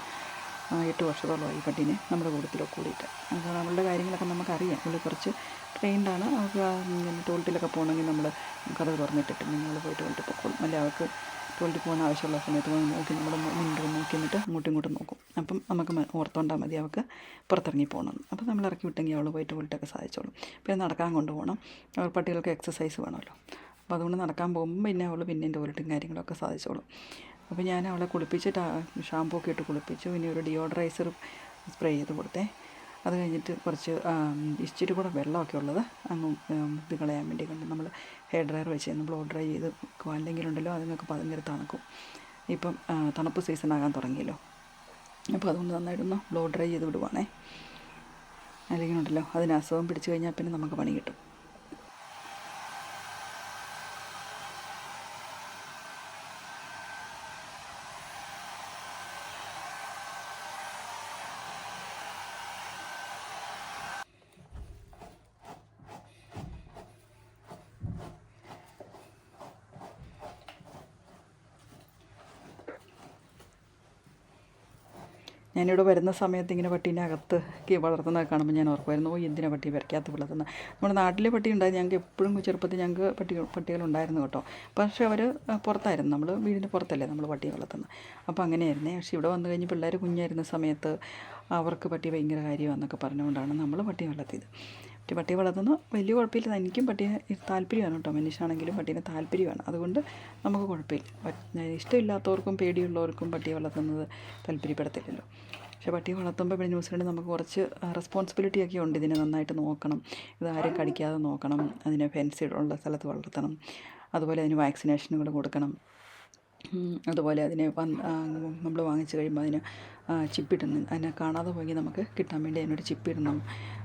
8 വർഷത്തോളമായി പട്ടീനെ നമ്മുടെ കൂട്ടത്തിലൊക്കെ കൂടിയിട്ട്. അപ്പോൾ നമ്മളുടെ കാര്യങ്ങളൊക്കെ നമുക്കറിയാം. ഇവിടെ കുറച്ച് ട്രെയിൻഡാണ്. അവർക്ക് ടോയ്ലറ്റിലൊക്കെ പോകണമെങ്കിൽ നമ്മൾ കഥ തുറന്നിട്ടിട്ട് നിങ്ങൾ പോയിട്ട് കൊണ്ടിട്ട് പൊക്കോളും. അല്ലെ അവർക്ക് ടോയ്ലറ്റിൽ പോകുന്ന ആവശ്യമുള്ള സമയത്ത് നോക്കി നമ്മൾ മുന്നിൽ നോക്കി നിന്നിട്ട് ഇങ്ങോട്ടും നോക്കും. അപ്പം നമുക്ക് ഓർത്തോണ്ടാൽ മതി അവൾക്ക് പുറത്തിറങ്ങി പോകണം. അപ്പോൾ നമ്മൾ ഇറക്കി വിട്ടെങ്കിൽ അവൾ പോയി ടോയ്ലറ്റൊക്കെ സാധിച്ചോളും. പിന്നെ നടക്കാൻ കൊണ്ടുപോകണം. അവർ പട്ടികൾക്ക് എക്സസൈസ് വേണമല്ലോ. അപ്പോൾ അതുകൊണ്ട് നടക്കാൻ പോകുമ്പോൾ പിന്നെ അവൾ പിന്നെ ടോയ്ലറ്റും കാര്യങ്ങളൊക്കെ സാധിച്ചോളും. അപ്പോൾ ഞാൻ അവളെ കുളിപ്പിച്ചിട്ട് ഷാമ്പൂ ഒക്കെ ഇട്ട് കുളിപ്പിച്ചു. ഇനി ഒരു ഡിയോഡറൈസർ സ്പ്രേ ചെയ്ത് കൊടുത്തേ. അത് കഴിഞ്ഞിട്ട് കുറച്ച് ഇച്ചിരി കൂടെ വെള്ളമൊക്കെ ഉള്ളത് അങ്ങ് ഇത് കളയാൻ വേണ്ടി കൊണ്ട് നമ്മൾ ഹെയർ ഡ്രയർ വെച്ച് ബ്ലോ ഡ്രൈ ചെയ്ത് അല്ലെങ്കിലുണ്ടല്ലോ അതിനൊക്കെ ഭയങ്കര തണുക്കും. ഇപ്പം തണുപ്പ് സീസണാകാൻ തുടങ്ങിയല്ലോ. അപ്പോൾ അതുകൊണ്ട് നന്നായിട്ടൊന്ന് ബ്ലോ ഡ്രൈ ചെയ്ത് വിടുവാണേ. അല്ലെങ്കിൽ ഉണ്ടല്ലോ അതിന് അസുഖം പിടിച്ചു കഴിഞ്ഞാൽ പിന്നെ നമുക്ക് പണി കിട്ടും. ഞാനിവിടെ വരുന്ന സമയത്ത് ഇങ്ങനെ പട്ടീനെ അകത്ത് വളർത്തുന്നതൊക്കെ കാണുമ്പോൾ ഞാൻ ഓർക്കുമായിരുന്നു, എന്തിനാ പട്ടി പെരക്കകത്ത് വളർത്തുന്നത്. നമ്മുടെ നാട്ടിലെ പട്ടി ഉണ്ടായിരുന്നു. ഞങ്ങൾക്ക് എപ്പോഴും ചെറുപ്പത്തിൽ ഞങ്ങൾക്ക് പട്ടികളുണ്ടായിരുന്നു കേട്ടോ. പക്ഷേ അവർ പുറത്തായിരുന്നു, നമ്മൾ വീടിൻ്റെ പുറത്തല്ലേ നമ്മൾ പട്ടിയെ വളർത്തുന്നത്. അപ്പോൾ അങ്ങനെയായിരുന്നേ. പക്ഷേ ഇവിടെ വന്നു കഴിഞ്ഞ് പിള്ളേർ കുഞ്ഞായിരുന്ന സമയത്ത് അവർക്ക് പട്ടി ഭയങ്കര കാര്യമാണെന്നൊക്കെ പറഞ്ഞുകൊണ്ടാണ് നമ്മൾ പട്ടിയെ വളർത്തിയത്. പട്ടിയെ വളർത്തുന്നത് വലിയ കുഴപ്പമില്ല. എനിക്കും പട്ടീനെ താല്പര്യമാണ് കേട്ടോ. മനുഷ്യനാണെങ്കിലും പട്ടീനെ താല്പര്യമാണ്. അതുകൊണ്ട് നമുക്ക് കുഴപ്പമില്ല. ഇഷ്ടമില്ലാത്തവർക്കും പേടിയുള്ളവർക്കും പട്ടിയെ വളർത്തുന്നത് താല്പര്യപ്പെടത്തില്ലല്ലോ. പക്ഷേ പട്ടിയെ വളർത്തുമ്പോൾ ഇവിടെ ന്യൂസിലൻഡ് നമുക്ക് കുറച്ച് റെസ്പോൺസിബിലിറ്റിയൊക്കെ ഉണ്ട്. ഇതിനെ നന്നായിട്ട് നോക്കണം, ഇത് ആരും കടിക്കാതെ നോക്കണം, അതിനെ ഫെൻസ് ഉള്ള സ്ഥലത്ത് വളർത്തണം, അതുപോലെ അതിന് വാക്സിനേഷനുകൾ കൊടുക്കണം. അതുപോലെ അതിനെ നമ്മൾ വാങ്ങിച്ച് കഴിയുമ്പോൾ അതിന് ചിപ്പിടണം. അതിനെ കാണാതെ പോയി നമുക്ക് കിട്ടാൻ വേണ്ടി അതിനൊരു ചിപ്പിടണം.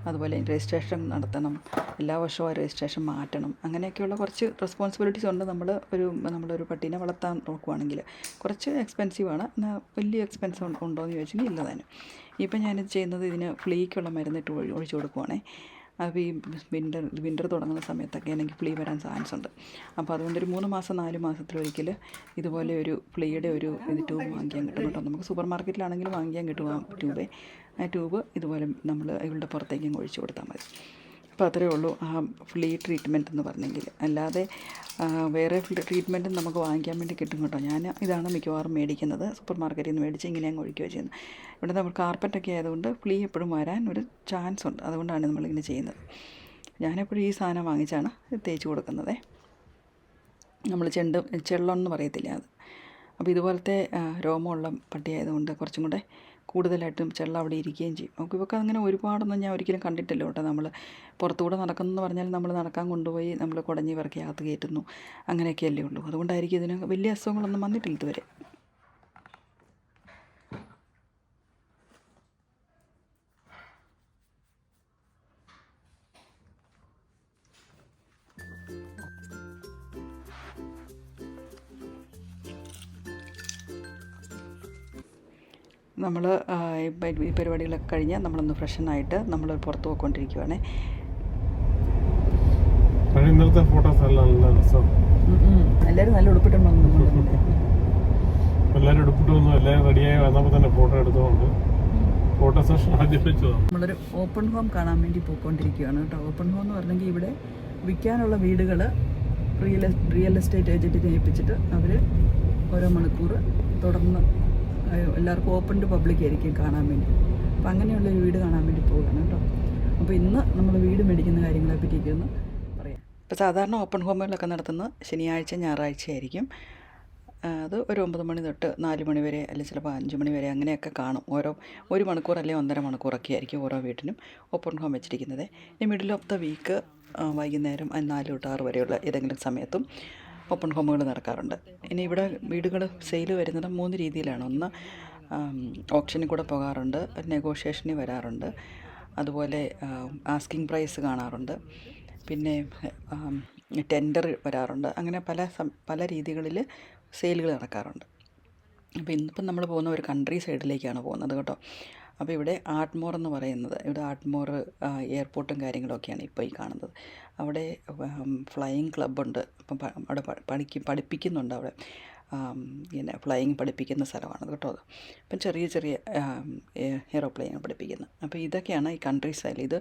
അതുപോലെ രജിസ്ട്രേഷൻ നടത്തണം, എല്ലാ വർഷവും ആ രജിസ്ട്രേഷൻ മാറ്റണം. അങ്ങനെയൊക്കെയുള്ള കുറച്ച് റെസ്പോൺസിബിലിറ്റീസ് ഉണ്ട്. നമ്മളൊരു പട്ടീനെ വളർത്താൻ നോക്കുവാണെങ്കിൽ കുറച്ച് എക്സ്പെൻസീവാണ്. എന്നാൽ വലിയ എക്സ്പെൻസ് ഉണ്ടോ എന്ന് ചോദിച്ചെങ്കിൽ ഇല്ല തന്നെ. ഇപ്പം ഞാനിത് ചെയ്യുന്നത് ഇതിന് ഫ്ലീക്കുള്ള മരുന്നിട്ട് ഒഴിച്ചു കൊടുക്കുവാണേ. അപ്പോൾ ഈ വിൻ്റർ തുടങ്ങുന്ന സമയത്തൊക്കെ എനിക്ക് ഫ്ലീ വരാൻ ചാൻസ് ഉണ്ട്. അപ്പോൾ അതുകൊണ്ടൊരു 3 മാസം 4 മാസത്തിലൊരിക്കൽ ഇതുപോലെ ഒരു ഫ്ലീയുടെ ഒരു ട്യൂബ് വാങ്ങിക്കാൻ കിട്ടും കേട്ടോ. നമുക്ക് സൂപ്പർ മാർക്കറ്റിലാണെങ്കിലും വാങ്ങിക്കാൻ കിട്ടും ആ ട്യൂബ്. ആ ട്യൂബ് ഇതുപോലെ നമ്മൾ ഇവളുടെ പുറത്തേക്കും ഒഴിച്ചു കൊടുത്താൽ മതി. അപ്പോൾ അത്രയേ ഉള്ളൂ ആ ഫ്ലീ ട്രീറ്റ്മെൻറ്റ് എന്ന് പറഞ്ഞെങ്കിൽ. അല്ലാതെ വേറെ ട്രീറ്റ്മെൻറ്റും നമുക്ക് വാങ്ങിക്കാൻ വേണ്ടി കിട്ടും കേട്ടോ. ഞാൻ ഇതാണ് മിക്കവാറും മേടിക്കുന്നത്. സൂപ്പർ മാർക്കറ്റിൽ നിന്ന് മേടിച്ച് ഇങ്ങനെ അങ്ങ് ഒഴിക്കുകയോ ചെയ്യുന്നത്. ഇവിടെ നമ്മൾ കാർപ്പറ്റൊക്കെ ആയതുകൊണ്ട് ഫ്ലീ എപ്പോഴും വരാൻ ഒരു ചാൻസ് ഉണ്ട്. അതുകൊണ്ടാണ് നമ്മളിങ്ങനെ ചെയ്യുന്നത്. ഞാനെപ്പോഴും ഈ സാധനം വാങ്ങിച്ചാണ് തേച്ച് കൊടുക്കുന്നത്. നമ്മൾ ചെള്ളം എന്ന് പറയത്തില്ല അത്. അപ്പോൾ ഇതുപോലത്തെ രോമമുള്ള പട്ടിയായതുകൊണ്ട് കുറച്ചും കൂടെ കൂടുതലായിട്ടും ചെള്ള അവിടെ ഇരിക്കുകയും ചെയ്യും. നമുക്ക് ഇവർക്ക് അങ്ങനെ ഒരുപാടൊന്നും ഞാൻ ഒരിക്കലും കണ്ടിട്ടില്ല കേട്ടോ. നമ്മൾ പുറത്തുകൂടെ നടക്കുന്നതെന്ന് പറഞ്ഞാൽ നമ്മൾ നടക്കാൻ കൊണ്ടുപോയി നമ്മൾ കുടഞ്ഞ് ഇവർക്ക് അകത്ത് കയറ്റുന്നു, അങ്ങനെയൊക്കെയല്ലേ ഉള്ളൂ. അതുകൊണ്ടായിരിക്കും ഇതിന് വലിയ അസുഖങ്ങളൊന്നും വന്നിട്ടില്ല ഇതുവരെ. നമ്മൾ ഈ പരിപാടികളൊക്കെ കഴിഞ്ഞ് നമ്മളൊന്ന് ഫ്രഷനായിട്ട് നമ്മൾ പുറത്ത് പോയിക്കൊണ്ടിരിക്കുവാണേ. ഇന്നലത്തെ ഫോട്ടോസ് എല്ലാവരും നല്ല ഉടുപ്പിട്ടുണ്ടോ? എല്ലാവരും ഉടുപ്പിട്ട് വന്നു, എല്ലാവരും റെഡിയായി വന്നപ്പോൾ തന്നെ ഫോട്ടോ എടുത്തുകൊണ്ട് ഫോട്ടോ സെഷൻ ആദ്യം വെച്ചതാണ്. നമ്മളൊരു ഓപ്പൺ ഹോം കാണാൻ വേണ്ടി പോയിക്കൊണ്ടിരിക്കുകയാണ് കേട്ടോ. ഓപ്പൺ ഹോം എന്ന് പറഞ്ഞെങ്കിൽ ഇവിടെ വിൽക്കാനുള്ള വീടുകൾ റിയൽ എസ്റ്റേറ്റ് ഏജൻറ്റിനെ ഏൽപ്പിച്ചിട്ട് അവർ ഓരോ മണിക്കൂർ തുടർന്ന് എല്ലാവർക്കും ഓപ്പൺ ടു പബ്ലിക് ആയിരിക്കും കാണാൻ വേണ്ടി. അപ്പോൾ അങ്ങനെയുള്ളൊരു വീട് കാണാൻ വേണ്ടി പോവുകയാണ് കേട്ടോ. അപ്പോൾ ഇന്ന് നമ്മൾ വീട് മേടിക്കുന്ന കാര്യങ്ങളെ പറ്റിയൊക്കെ ഒന്ന് പറയാം. ഇപ്പോൾ സാധാരണ ഓപ്പൺ ഹോമുകളൊക്കെ നടത്തുന്നത് ശനിയാഴ്ച ഞായറാഴ്ച ആയിരിക്കും. അത് ഒരു 9 മണി തൊട്ട് 4 മണി വരെ, അല്ലെങ്കിൽ ചിലപ്പോൾ 5 മണി വരെ അങ്ങനെയൊക്കെ കാണും. ഒരു മണിക്കൂർ അല്ലെങ്കിൽ 1.5 മണിക്കൂറൊക്കെ ആയിരിക്കും ഓരോ വീട്ടിനും ഓപ്പൺ ഹോം വെച്ചിരിക്കുന്നത്. ഈ മിഡിൽ ഓഫ് ദ വീക്ക് വൈകുന്നേരം 4 തൊട്ട് 6 വരെയുള്ള ഏതെങ്കിലും സമയത്തും ഓപ്പൺ ഹോമുകൾ നടക്കാറുണ്ട്. ഇനി ഇവിടെ വീടുകൾ സെയിൽ വരുന്നത് 3 രീതിയിലാണ്. ഒന്ന് ഓപ്ഷനിൽ കൂടെ പോകാറുണ്ട്, നെഗോഷിയേഷനിൽ വരാറുണ്ട്, അതുപോലെ ആസ്കിങ് പ്രൈസ് കാണാറുണ്ട്, പിന്നെ ടെൻഡർ വരാറുണ്ട്. അങ്ങനെ പല രീതികളിൽ സെയിലുകൾ നടക്കാറുണ്ട്. അപ്പോൾ ഇന്നിപ്പം നമ്മൾ പോകുന്ന ഒരു കൺട്രി സൈഡിലേക്കാണ് പോകുന്നത് കേട്ടോ. അപ്പോൾ ഇവിടെ ആർട്ട്മോർ എന്ന് പറയുന്നത്, ഇവിടെ ആർട്ട്മോർ എയർപോർട്ടും കാര്യങ്ങളൊക്കെയാണ് ഇപ്പോൾ ഈ കാണുന്നത്. അവിടെ ഫ്ലൈയിങ് ക്ലബ്ബുണ്ട്. അപ്പം അവിടെ പഠിപ്പിക്കുന്നുണ്ട് അവിടെ. ഇങ്ങനെ ഫ്ലൈയിങ് പഠിപ്പിക്കുന്ന സ്ഥലമാണ് കേട്ടോ അത്. അപ്പം ചെറിയ എയ്റോപ്ലെയിൻ പഠിപ്പിക്കുന്നത്. അപ്പോൾ ഇതൊക്കെയാണ് ഈ കൺട്രി സ്റ്റൈൽ. ഇത്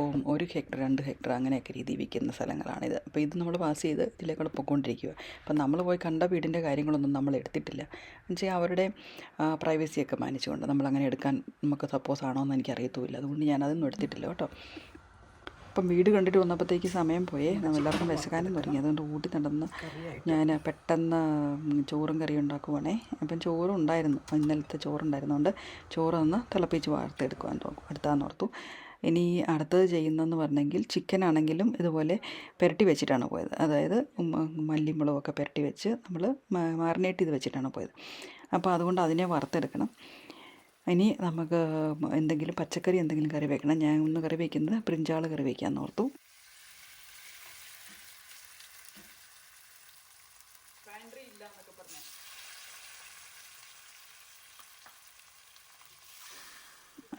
1 ഹെക്ടർ 2 ഹെക്ടർ അങ്ങനെയൊക്കെ രീതി വിൽക്കുന്ന സ്ഥലങ്ങളാണിത്. അപ്പോൾ ഇത് നമ്മൾ പാസ് ചെയ്ത് ഇതിലേക്കൂടെ പോയിക്കൊണ്ടിരിക്കുക. അപ്പം നമ്മൾ പോയി കണ്ട വീടിൻ്റെ കാര്യങ്ങളൊന്നും നമ്മൾ എടുത്തിട്ടില്ല. എന്നുവെച്ചാൽ അവരുടെ പ്രൈവസിയൊക്കെ മാനിച്ചുകൊണ്ട് നമ്മളങ്ങനെ എടുക്കാൻ നമുക്ക് സപ്പോസ് ആണോ എന്ന് എനിക്കറിയത്തുമില്ല. അതുകൊണ്ട് ഞാനതൊന്നും എടുത്തിട്ടില്ല കേട്ടോ. അപ്പം വീട് കണ്ടിട്ട് വന്നപ്പോഴത്തേക്ക് സമയം പോയേ, എല്ലാവർക്കും വിശക്കാനും തുടങ്ങി. അതുകൊണ്ട് ഊട്ടി നടന്ന് ഞാൻ പെട്ടെന്ന് ചോറും കറിയും ഉണ്ടാക്കുവാണേ. അപ്പം ചോറും ഉണ്ടായിരുന്നു, ഇന്നലത്തെ ചോറുണ്ടായിരുന്നുകൊണ്ട് ചോറൊന്ന് തിളപ്പിച്ച് എടുത്താന്ന് ഓർത്തു. ഇനി അടുത്തത് ചെയ്യുന്നതെന്ന് പറഞ്ഞെങ്കിൽ ചിക്കൻ ആണെങ്കിലും ഇതുപോലെ പുരട്ടി വെച്ചിട്ടാണ് പോയത്. അതായത് മല്ലിമുളകൊക്കെ പുരട്ടി വെച്ച് നമ്മൾ മാറിനേറ്റ് ചെയ്ത് വെച്ചിട്ടാണ് പോയത്. അപ്പോൾ അതുകൊണ്ട് അതിനെ വറുത്തെടുക്കണം. ഇനി നമുക്ക് എന്തെങ്കിലും പച്ചക്കറി എന്തെങ്കിലും കറി വയ്ക്കണം. ഞാൻ ഒന്ന് കറി വയ്ക്കുന്നത് ബ്രിഞ്ചാൾ കറി വയ്ക്കാമെന്ന് ഓർത്തു.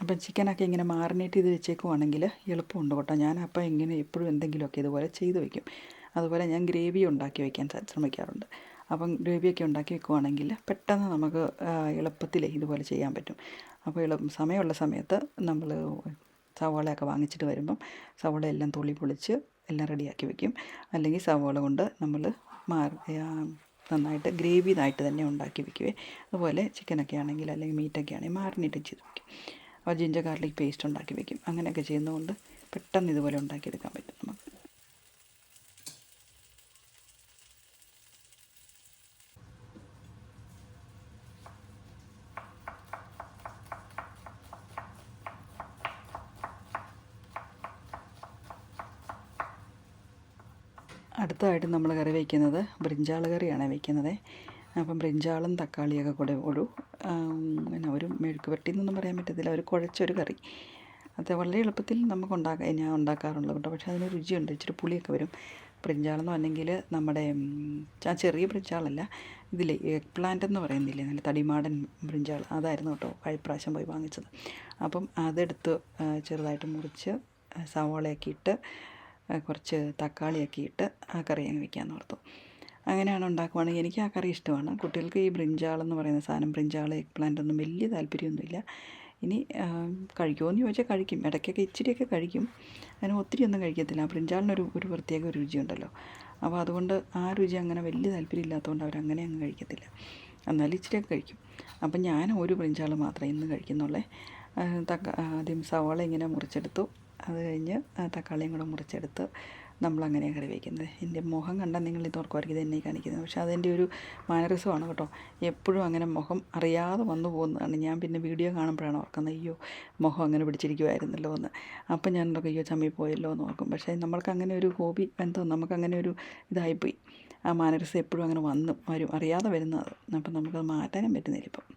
അപ്പം ചിക്കനൊക്കെ ഇങ്ങനെ മാറിനേറ്റ് ചെയ്ത് വെച്ചേക്കുവാണെങ്കിൽ എളുപ്പമുണ്ട് കേട്ടോ. ഞാൻ അപ്പം ഇങ്ങനെ എപ്പോഴും എന്തെങ്കിലുമൊക്കെ ഇതുപോലെ ചെയ്ത് വയ്ക്കും. അതുപോലെ ഞാൻ ഗ്രേവി ഉണ്ടാക്കി വയ്ക്കാൻ ശ്രമിക്കാറുണ്ട്. അപ്പം ഗ്രേവിയൊക്കെ ഉണ്ടാക്കി വെക്കുവാണെങ്കിൽ പെട്ടെന്ന് നമുക്ക് എളുപ്പത്തിൽ ഇതുപോലെ ചെയ്യാൻ പറ്റും. അപ്പോൾ സമയമുള്ള സമയത്ത് നമ്മൾ സവാളയൊക്കെ വാങ്ങിച്ചിട്ട് വരുമ്പം സവാള എല്ലാം തൊളി പൊളിച്ച് എല്ലാം റെഡിയാക്കി വെക്കും. അല്ലെങ്കിൽ സവാള കൊണ്ട് നമ്മൾ നന്നായിട്ട് ഗ്രേവിയായിട്ട് തന്നെ ഉണ്ടാക്കി വെക്കുവേ. അതുപോലെ ചിക്കനൊക്കെ ആണെങ്കിൽ അല്ലെങ്കിൽ മീറ്റൊക്കെ ആണെങ്കിൽ മാറിനേറ്റ് ചെയ്ത് വയ്ക്കും. അപ്പോൾ ജിഞ്ചർ ഗാർലിക് പേസ്റ്റ് ഉണ്ടാക്കി വെക്കും. അങ്ങനെയൊക്കെ ചെയ്യുന്നതുകൊണ്ട് പെട്ടെന്ന് ഇതുപോലെ ഉണ്ടാക്കിയെടുക്കാൻ പറ്റും നമുക്ക്. അടുത്തതായിട്ട് നമ്മൾ കറി വയ്ക്കുന്നത് ബ്രിഞ്ചാൾ കറിയാണ് വയ്ക്കുന്നത്. അപ്പം ബ്രിഞ്ചാളും തക്കാളിയൊക്കെ കൂടെ പിന്നെ ഒരു മെഴുക്ക് വരട്ടിന്നൊന്നും പറയാൻ പറ്റത്തില്ല, ഒരു കുഴച്ചൊരു കറി. അത് വളരെ എളുപ്പത്തിൽ നമുക്ക് ഞാൻ ഉണ്ടാക്കാറുള്ളൂ കേട്ടോ. പക്ഷേ അതിന് രുചിയുണ്ട്, ഇച്ചിരി പുളിയൊക്കെ വരും. ബ്രിഞ്ചാളെന്ന് പറഞ്ഞെങ്കിൽ നമ്മുടെ ചെറിയ ബ്രിഞ്ചാളല്ല, ഇതില്ലേ എഗ് പ്ലാന്റ് എന്ന് പറയുന്നില്ലേ, നല്ല തടിമാടൻ ബ്രിഞ്ചാൾ, അതായിരുന്നു കേട്ടോ പ്രാവശ്യം പോയി വാങ്ങിച്ചത്. അപ്പം അതെടുത്ത് ചെറുതായിട്ട് മുറിച്ച് സവാളയൊക്കെ ഇട്ട് കുറച്ച് തക്കാളിയൊക്കെ ഇട്ട് ആ കറി അങ്ങ് വയ്ക്കാമെന്ന് ഓർത്തു. അങ്ങനെയാണ് ഉണ്ടാക്കുവാണെങ്കിൽ എനിക്ക് ആ കറി ഇഷ്ടമാണ്. കുട്ടികൾക്ക് ഈ ബ്രിഞ്ചാളെന്ന് പറയുന്ന സാധനം, ബ്രിഞ്ചാൾ എഗ് പ്ലാന്റ് ഒന്നും വലിയ താല്പര്യമൊന്നുമില്ല. ഇനി കഴിക്കുമോ എന്ന് ചോദിച്ചാൽ കഴിക്കും, ഇടയ്ക്കൊക്കെ ഇച്ചിരിയൊക്കെ കഴിക്കും. അതിന് ഒത്തിരി ഒന്നും കഴിക്കത്തില്ല. ബ്രിഞ്ചാളിനൊരു പ്രത്യേക രുചിയുണ്ടല്ലോ. അപ്പോൾ അതുകൊണ്ട് ആ രുചി അങ്ങനെ വലിയ താല്പര്യം ഇല്ലാത്തതുകൊണ്ട് അവരങ്ങനെ അങ്ങ് കഴിക്കത്തില്ല. എന്നാലും ഇച്ചിരിയൊക്കെ കഴിക്കും. അപ്പം ഞാൻ ഒരു ബ്രിഞ്ചാൾ മാത്രമേ ഇന്ന് കഴിക്കുന്നുള്ളേ. ആദ്യം സവാള ഇങ്ങനെ മുറിച്ചെടുത്തു, അത് കഴിഞ്ഞ് തക്കാളിയും കൂടെ മുറിച്ചെടുത്ത് നമ്മളങ്ങനെയാണ് കറി വയ്ക്കുന്നത്. എൻ്റെ മുഖം കണ്ടാൽ നിങ്ങൾ ഇത് ഓർക്കുമായിരിക്കും ഇത് എന്നെ കാണിക്കുന്നത്. പക്ഷേ അതെൻ്റെ ഒരു മാനറിസമാണ് കേട്ടോ. എപ്പോഴും അങ്ങനെ മുഖം അറിയാതെ വന്നു പോകുന്നതാണ്. ഞാൻ പിന്നെ വീഡിയോ കാണുമ്പോഴാണ് ഓർക്കുന്നത്, അയ്യോ മുഖം അങ്ങനെ പിടിച്ചിരിക്കുമായിരുന്നല്ലോ എന്ന്. അപ്പം ഞാൻ ഓർക്കും, അയ്യോ ചമ്മി പോയല്ലോ എന്ന് ഓർക്കും. പക്ഷേ നമ്മൾക്ക് അങ്ങനെ ഒരു ഹോബി എന്തോ നമുക്കങ്ങനെ ഒരു ഇതായിപ്പോയി. ആ മാനറിസം എപ്പോഴും അങ്ങനെ വരും, അറിയാതെ വരുന്നത്. അപ്പം നമുക്കത് മാറ്റാനും പറ്റുന്നില്ല ഇപ്പം.